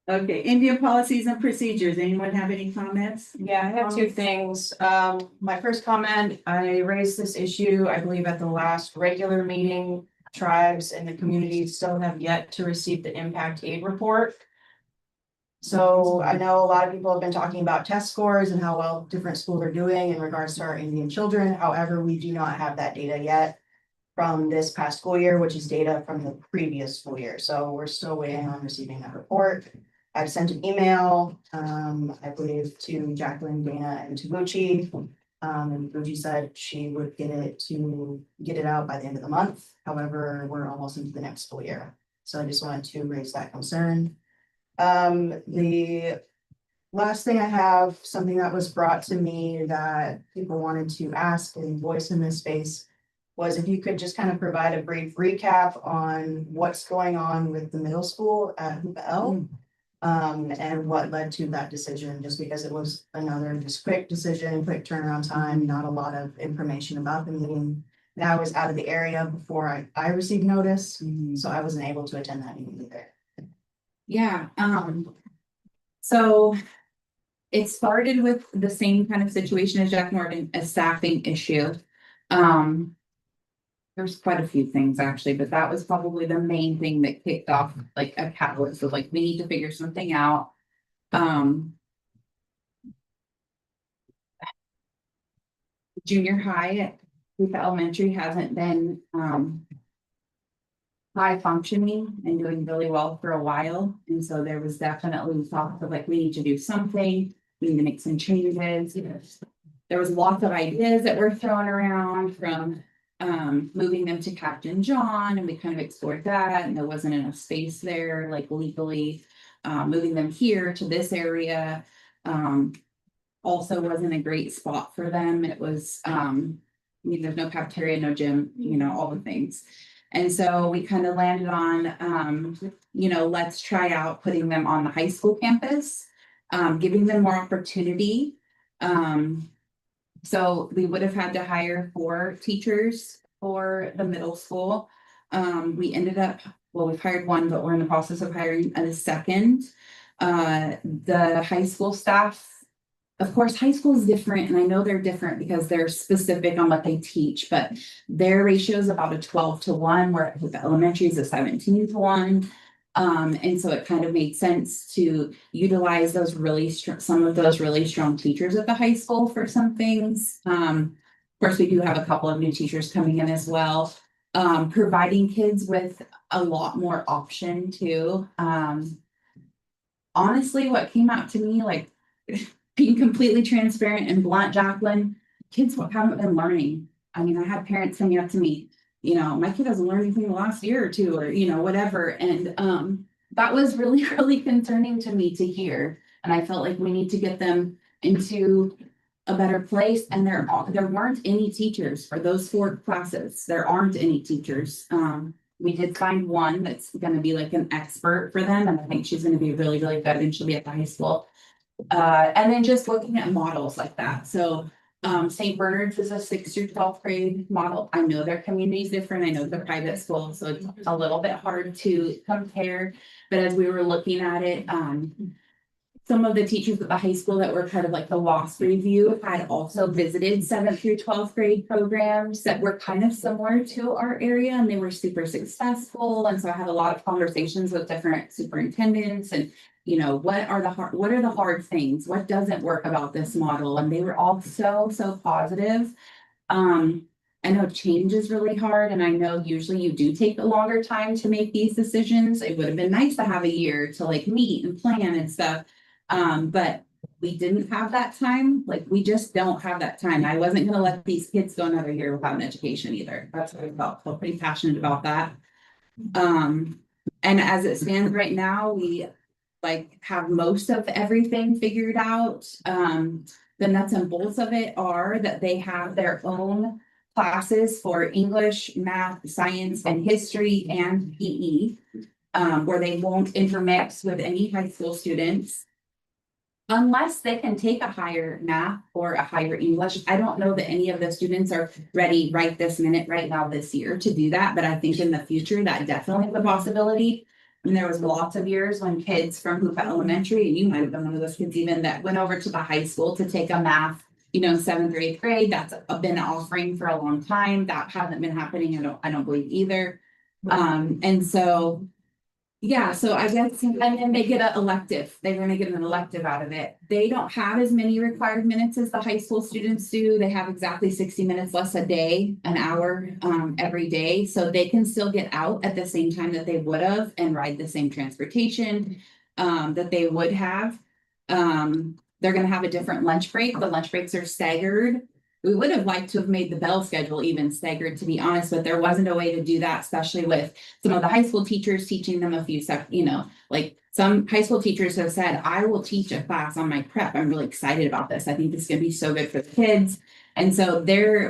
Okay, Indian policies and procedures. Anyone have any comments? Yeah, I have two things. My first comment, I raised this issue, I believe, at the last regular meeting. Tribes and the community still have yet to receive the impact aid report. So I know a lot of people have been talking about test scores and how well different schools are doing in regards to our Indian children. However, we do not have that data yet from this past school year, which is data from the previous school year. So we're still waiting on receiving that report. I've sent an email, I believe, to Jacqueline, Dana, and to Bucci. And Bucci said she would get it out by the end of the month. However, we're almost into the next school year. So I just wanted to raise that concern. The last thing I have, something that was brought to me that people wanted to ask and voice in this space, was if you could just kind of provide a brief recap on what's going on with the middle school at Hoop L. And what led to that decision, just because it was another just quick decision, quick turnaround time, not a lot of information about the meeting. And I was out of the area before I received notice, so I wasn't able to attend that meeting either. Yeah, so it started with the same kind of situation as Jack Norton, a staffing issue. There's quite a few things actually, but that was probably the main thing that kicked off like a catalyst of like, we need to figure something out. Junior high at Hoop Elementary hasn't been high functioning and doing really well for a while. And so there was definitely thought of like, we need to do something, we need to make some changes. There was lots of ideas that were thrown around from moving them to Captain John, and we kind of explored that, and there wasn't enough space there, like legally, moving them here to this area. Also wasn't a great spot for them. It was, I mean, there's no cafeteria, no gym, you know, all the things. And so we kind of landed on, you know, let's try out putting them on the high school campus, giving them more opportunity. So we would have had to hire 4 teachers for the middle school. We ended up, well, we've hired 1, but we're in the process of hiring a second. The high school staff, of course, high school is different, and I know they're different because they're specific on what they teach, but their ratio is about a 12-to-1, where with the elementary is a 17-to-1. And so it kind of made sense to utilize those some of those really strong teachers at the high school for some things. Of course, we do have a couple of new teachers coming in as well, providing kids with a lot more option too. Honestly, what came out to me, like being completely transparent and blunt, Jacqueline, kids haven't been learning. I mean, I had parents coming up to me, you know, my kid hasn't learned anything the last year or 2, or, you know, whatever. And that was really, really concerning to me to hear. And I felt like we need to get them into a better place, and there weren't any teachers for those 4 classes. There aren't any teachers. We did find one that's gonna be like an expert for them, and I think she's gonna be really, really good, and she'll be at the high school. And then just looking at models like that, so St. Bernard's is a 6th through 12th grade model. I know their community is different. I know the private school, so it's a little bit hard to compare. But as we were looking at it, some of the teachers at the high school that were part of like the loss review had also visited 7th through 12th grade programs that were kind of similar to our area, and they were super successful. And so I had a lot of conversations with different superintendents and, you know, what are the hard things? What doesn't work about this model? And they were all so positive. I know change is really hard, and I know usually you do take a longer time to make these decisions. It would have been nice to have a year to like meet and plan and stuff. But we didn't have that time. Like, we just don't have that time. I wasn't gonna let these kids go another year without an education either. That's what I felt pretty passionate about that. And as it stands right now, we like have most of everything figured out. The nuts and bolts of it are that they have their own classes for English, math, science, and history and PE, where they won't intermix with any high school students. Unless they can take a higher math or a higher English. I don't know that any of the students are ready right this minute, right now this year to do that, but I think in the future that definitely is a possibility. And there was lots of years when kids from Hoopa Elementary, and you might have been one of those kids even, that went over to the high school to take a math, you know, 7th or 8th grade. That's been an offering for a long time. That hasn't been happening. I don't believe either. And so, yeah, so I guess, and then they get an elective. They're gonna get an elective out of it. They don't have as many required minutes as the high school students do. They have exactly 60 minutes less a day, an hour, every day. So they can still get out at the same time that they would have and ride the same transportation, that they would have. They're gonna have a different lunch break. The lunch breaks are staggered. We would have liked to have made the bell schedule even staggered, to be honest, but there wasn't a way to do that, especially with some of the high school teachers teaching them a few you know, like some high school teachers have said, I will teach a class on my prep. I'm really excited about this. I think this is gonna be so good for the kids. And so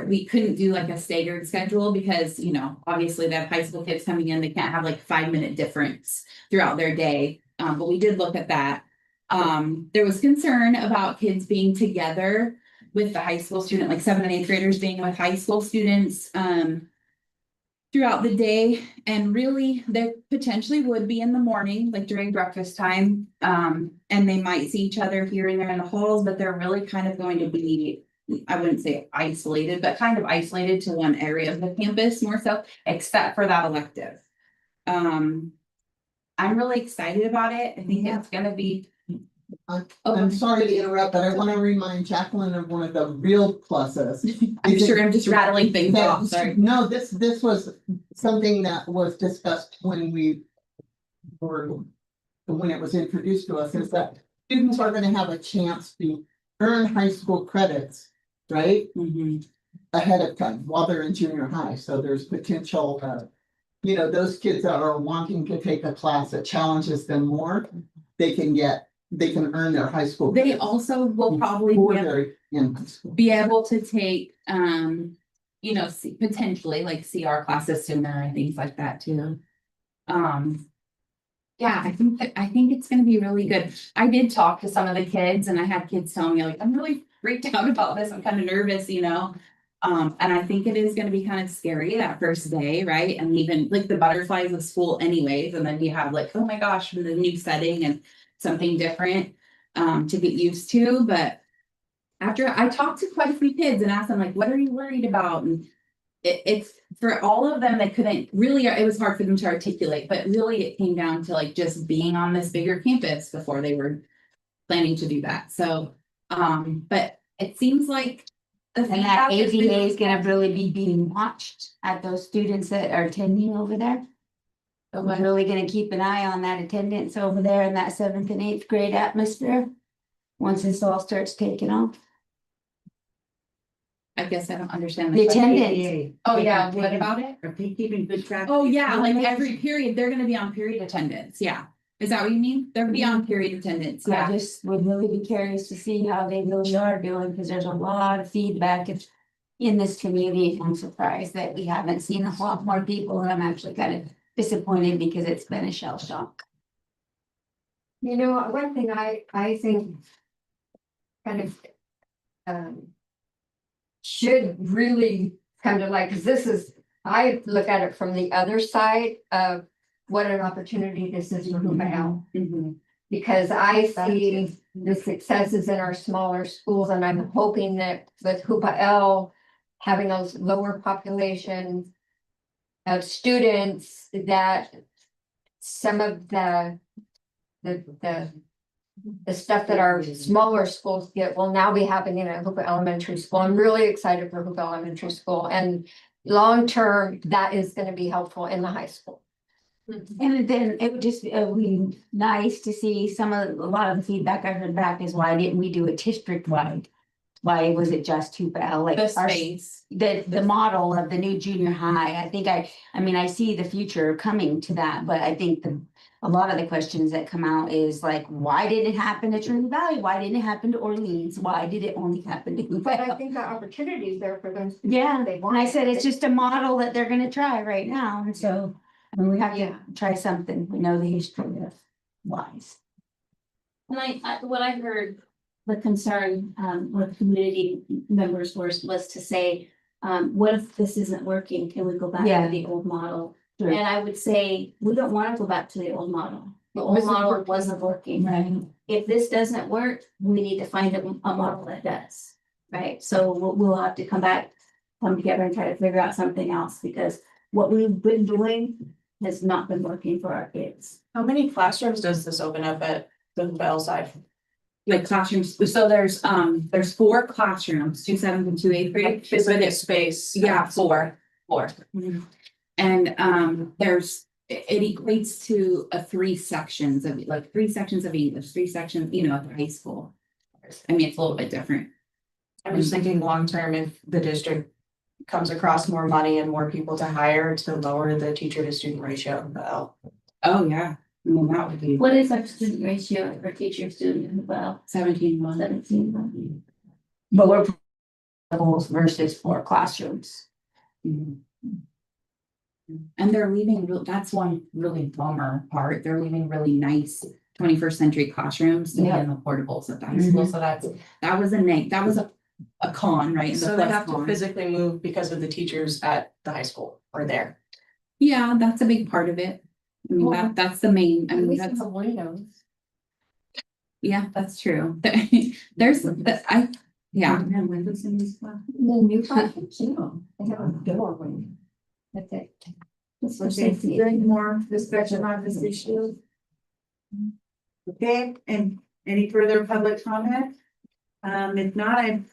we couldn't do like a staggered schedule because, you know, obviously they have high school kids coming in, they can't have like 5-minute difference throughout their day. But we did look at that. There was concern about kids being together with the high school student, like 7th and 8th graders being with high school students throughout the day. And really, there potentially would be in the morning, like during breakfast time. And they might see each other here and there in the halls, but they're really kind of going to be, I wouldn't say isolated, but kind of isolated to one area of the campus more so, except for that elective. I'm really excited about it. I think it's gonna be. I'm sorry to interrupt, but I want to remind Jacqueline of one of the real pluses. I'm sure I'm just rattling things off, sorry. No, this was something that was discussed when it was introduced to us, is that students are going to have a chance to earn high school credits, right? Ahead of time while they're in junior high. So there's potential, you know, those kids that are wanting to take a class that challenges them more, they can earn their high school. They also will probably be able to take, you know, potentially like CR classes sooner and things like that too. Yeah, I think it's gonna be really good. I did talk to some of the kids and I had kids telling me like, I'm really freaked out about this. I'm kind of nervous, you know? And I think it is gonna be kind of scary that first day, right? And even like the butterflies of school anyways, and then you have like, oh my gosh, the new setting and something different to get used to. But after I talked to quite a few kids and asked them like, what are you worried about? And it's for all of them, they couldn't really, it was hard for them to articulate, but really it came down to like just being on this bigger campus before they were planning to do that. So, but it seems like and that ADA is gonna really be being watched at those students that are attending over there. But we're really gonna keep an eye on that attendance over there in that 7th and 8th grade atmosphere. Once this all starts taking off. I guess I don't understand. The attendance. Oh yeah, what about it? Are they keeping good track? Oh yeah, like every period, they're gonna be on period attendance, yeah. Is that what you mean? They're beyond period attendance, I yeah. just would really be curious to see how they really are doing, because there's a lot of feedback in this community. I'm surprised that we haven't seen a lot more people, and I'm actually kind of disappointed because it's been a shell shock. You know, one thing I think kind of should really come to light, because this is, I look at it from the other side of what an opportunity this is for Hoopa L. Because I see the successes in our smaller schools, and I'm hoping that with Hoopa L having a lower population of students, that some of the stuff that our smaller schools get will now be happening at Hoopa Elementary School. I'm really excited for Hoopa Elementary School, and long-term, that is gonna be helpful in the high school. And then it would just be nice to see a lot of the feedback I heard back is why didn't we do it district-wide? Why was it just Hoopa L? Like The our- space. The model of the new junior high, I think I mean, I see the future coming to that, but I think a lot of the questions that come out is like, why did it happen to Trinity Valley? Why didn't it happen to Orleans? Why did it only happen to But I Hoopa L? think the opportunity is there for them. Yeah, They and want I it. said, it's just a model that they're gonna try right now, and so, I mean, we have to try something, we know the history of wise. And what I heard, the concern, with community members was to say, what if this isn't working? Can we go back Yeah. to the old model? Sure. And I would say, we don't want to go back to the old model. The old This is model working. wasn't working. Right. If this doesn't work, we need to find a model that does, right? So we'll have to come together and try to figure out something else, because what we've been doing has not been working for our kids. How many classrooms does this open up at the Bell side? Like classrooms, so there's 4 classrooms, 2 7th and 2 8th grade. Physical space. Yeah, 4. Four. And it equates to 3 sections of like 3 sections of English, 3 sections, at the high school. I mean, it's a little bit different. I'm just thinking long-term, if the district comes across more money and more people to hire to lower the teacher to student ratio of Bell. Oh, yeah. I mean, that would be What is our student ratio for teacher student as well? 17-1. 17. But we're levels versus 4 classrooms. And they're leaving, that's one really bummer part. They're leaving really nice 21st century classrooms to be in the portables at the high school. So that was a con, right? So they have to physically move because of the teachers at the high school or there. Yeah, that's a big part of it. I mean, that's the main, I At mean, least that's, it's a windows. yeah, that's true. There's, yeah. And windows in these classes. The new classes, no, they have a doorway. That's it. It's for safety. More discussion on this issue? Okay, and any further public comment? If not, I'd